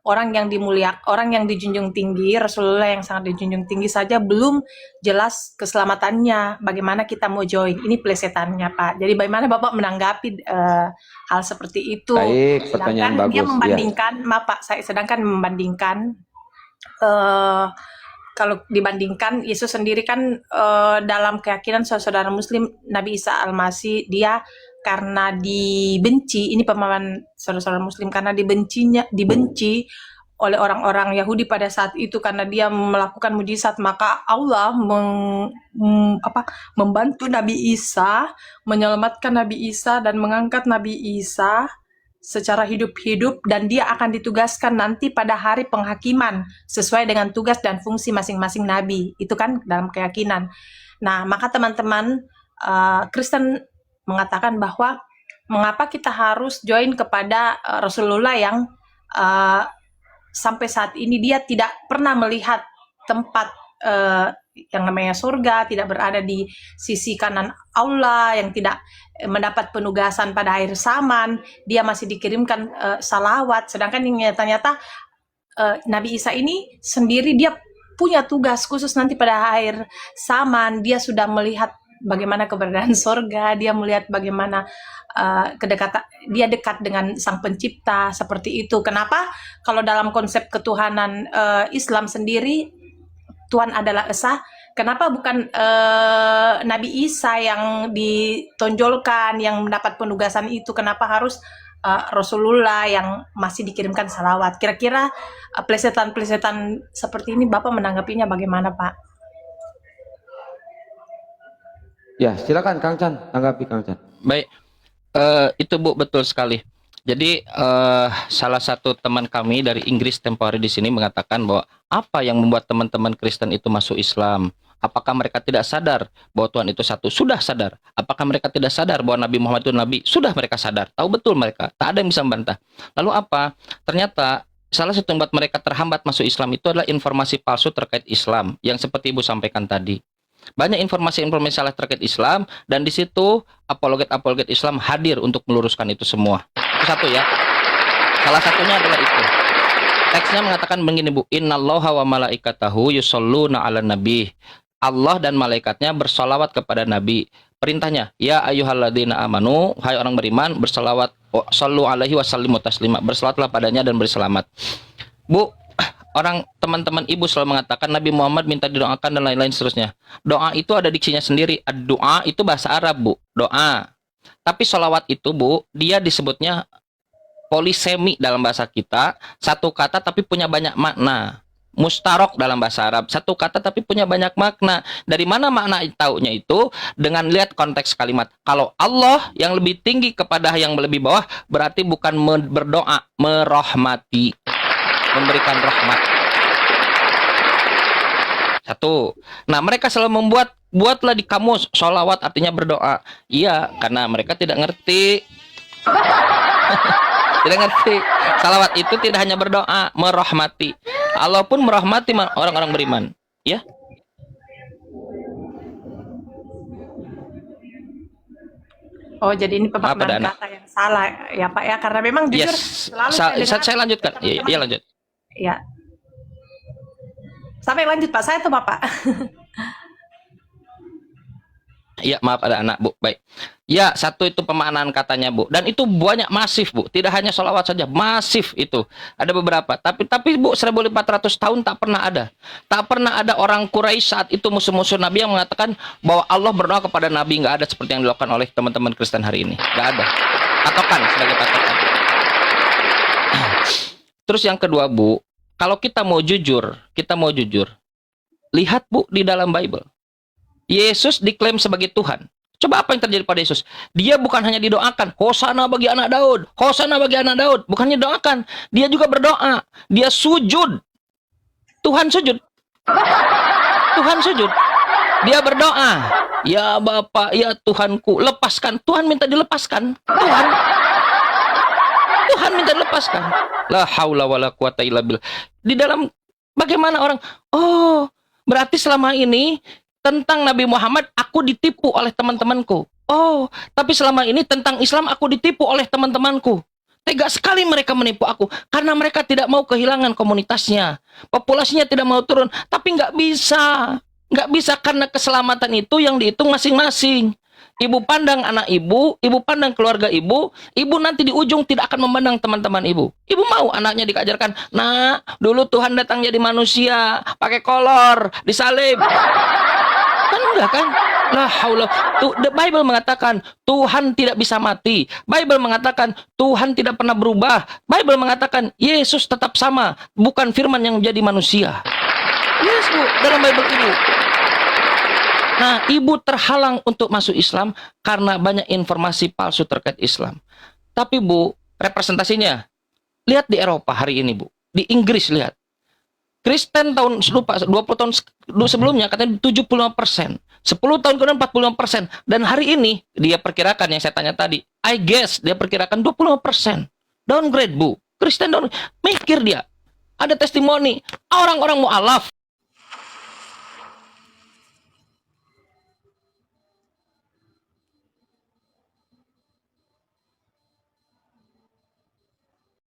Orang yang dimuliakan, orang yang dijunjung tinggi, Rasulullah yang sangat dijunjung tinggi saja belum jelas keselamatannya. Bagaimana kita mau join? Ini plesetannya, Pak. Jadi bagaimana Bapak menanggapi hal seperti itu? Baik, pertanyaan Sedangkan dia bagus, membandingkan, maaf Pak, sedangkan membandingkan kalau dibandingkan Yesus sendiri kan dalam keyakinan saudara Muslim Nabi Isa Al-Masih, dia karena dibenci, ini pemahaman saudara-saudara Muslim, karena dibenci oleh orang-orang Yahudi pada saat itu karena dia melakukan mujizat, maka Allah membantu Nabi Isa, menyelamatkan Nabi Isa dan mengangkat Nabi Isa secara hidup-hidup, dan dia akan ditugaskan nanti pada hari penghakiman sesuai dengan tugas dan fungsi masing-masing nabi. Itu kan dalam keyakinan. Nah, maka teman-teman Kristen mengatakan bahwa mengapa kita harus join kepada Rasulullah yang sampai saat ini dia tidak pernah melihat tempat yang namanya surga, tidak berada di sisi kanan Allah, yang tidak mendapat penugasan pada akhir zaman, dia masih dikirimkan salawat, sedangkan yang nyata-nyata Nabi Isa ini sendiri dia punya tugas khusus nanti pada akhir zaman, dia sudah melihat bagaimana keberadaan surga, dia melihat bagaimana kedekatan, dia dekat dengan Sang Pencipta, seperti itu. Kenapa? Kalau dalam konsep ketuhanan Islam sendiri, Tuhan adalah Esa. Kenapa bukan Nabi Isa yang ditonjolkan, yang mendapat penugasan itu? Kenapa harus Rasulullah yang masih dikirimkan salawat? Kira-kira plesetan-plesetan seperti ini Bapak menanggapinya bagaimana, Pak? Ya, silakan Kang Chan, tanggapi Kang Chan. Baik, itu Bu betul sekali. Jadi salah satu teman kami dari Inggris tempo hari di sini mengatakan bahwa apa yang membuat teman-teman Kristen itu masuk Islam? Apakah mereka tidak sadar bahwa Tuhan itu satu? Sudah sadar. Apakah mereka tidak sadar bahwa Nabi Muhammad itu Nabi? Sudah mereka sadar. Tahu betul mereka. Tak ada yang bisa membantah. Lalu apa? Ternyata salah satu yang membuat mereka terhambat masuk Islam itu adalah informasi palsu terkait Islam yang seperti Ibu sampaikan tadi. Banyak informasi-informasi salah terkait Islam, dan di situ apologet-apologet Islam hadir untuk meluruskan itu semua. Itu satu ya. Salah satunya adalah itu. Teksnya mengatakan begini Bu, Innallaha wa malaikatahu yusholluna 'alan nabi. Allah dan malaikatnya bersolawat kepada Nabi. Perintahnya, ya ayyuhalladzina amanu, hai orang beriman, bersolawat, shallu alaihi wasallimu taslima, bersolawatlah padanya dan berselamat. Bu, orang teman-teman Ibu selalu mengatakan Nabi Muhammad minta didoakan dan lain-lain seterusnya. Doa itu ada diksinya sendiri. Doa itu bahasa Arab, Bu. Doa. Tapi sholawat itu, Bu, dia disebutnya polisemi dalam bahasa kita. Satu kata tapi punya banyak makna. Mustarok dalam bahasa Arab. Satu kata tapi punya banyak makna. Dari mana makna taunya itu? Dengan lihat konteks kalimat. Kalau Allah yang lebih tinggi kepada yang lebih bawah, berarti bukan berdoa, merahmati. Memberikan rahmat. Satu. Nah, mereka selalu buatlah di kamus, sholawat artinya berdoa. Iya, karena mereka tidak ngerti. Tidak ngerti. Salawat itu tidak hanya berdoa, merahmati. Allah pun merahmati orang-orang beriman. Ya. Oh, jadi ini pemaknaan kata yang salah ya Pak ya, karena memang jujur selalu saya lanjutkan. Iya, lanjut. Ya. Sampai lanjut Pak, saya tuh Bapak. Ya, maaf ada anak, Bu. Baik. Ya, satu itu pemaknaan katanya, Bu. Dan itu banyak, masif, Bu. Tidak hanya sholawat saja, masif itu. Ada beberapa. Tapi Bu, 1400 tahun tak pernah ada. Tak pernah ada orang Quraisy saat itu musuh-musuh Nabi yang mengatakan bahwa Allah berdoa kepada Nabi. Nggak ada seperti yang dilakukan oleh teman-teman Kristen hari ini. Nggak ada. Patokan, sebagai patokan. Terus yang kedua, Bu, kalau kita mau jujur, lihat, Bu, di dalam Bible. Yesus diklaim sebagai Tuhan. Coba apa yang terjadi pada Yesus? Dia bukan hanya didoakan, Hosana bagi anak Daud, Hosana bagi anak Daud. Bukannya doakan, dia juga berdoa. Dia sujud. Tuhan sujud. Tuhan sujud. Dia berdoa. Ya Bapa, ya Tuhanku, lepaskan. Tuhan minta dilepaskan. Tuhan minta dilepaskan. La haula wala quwata illa billah. Di dalam bagaimana orang, oh, berarti selama ini tentang Nabi Muhammad aku ditipu oleh teman-temanku. Oh, tapi selama ini tentang Islam aku ditipu oleh teman-temanku. Tega sekali mereka menipu aku karena mereka tidak mau kehilangan komunitasnya. Populasinya tidak mau turun, tapi nggak bisa. Nggak bisa karena keselamatan itu yang dihitung masing-masing. Ibu pandang anak ibu pandang keluarga ibu nanti di ujung tidak akan memandang teman-teman ibu. Ibu mau anaknya dikajarkan, nah, dulu Tuhan datang jadi manusia, pakai kolor, disalib. Kan enggak kan? La haula. The Bible mengatakan Tuhan tidak bisa mati. Bible mengatakan Tuhan tidak pernah berubah. Bible mengatakan Yesus tetap sama, bukan firman yang menjadi manusia. Yes, Bu, dalam Bible Ibu. Nah, Ibu terhalang untuk masuk Islam karena banyak informasi palsu terkait Islam. Tapi Bu, representasinya lihat di Eropa hari ini, Bu. Di Inggris lihat. Kristen tahun 20 tahun sebelumnya katanya 75%. 10 tahun kemudian 45%. Dan hari ini dia perkirakan yang saya tanya tadi, I guess dia perkirakan 25%. Downgrade, Bu. Kristen downgrade. Mikir dia. Ada testimoni orang-orang mu'alaf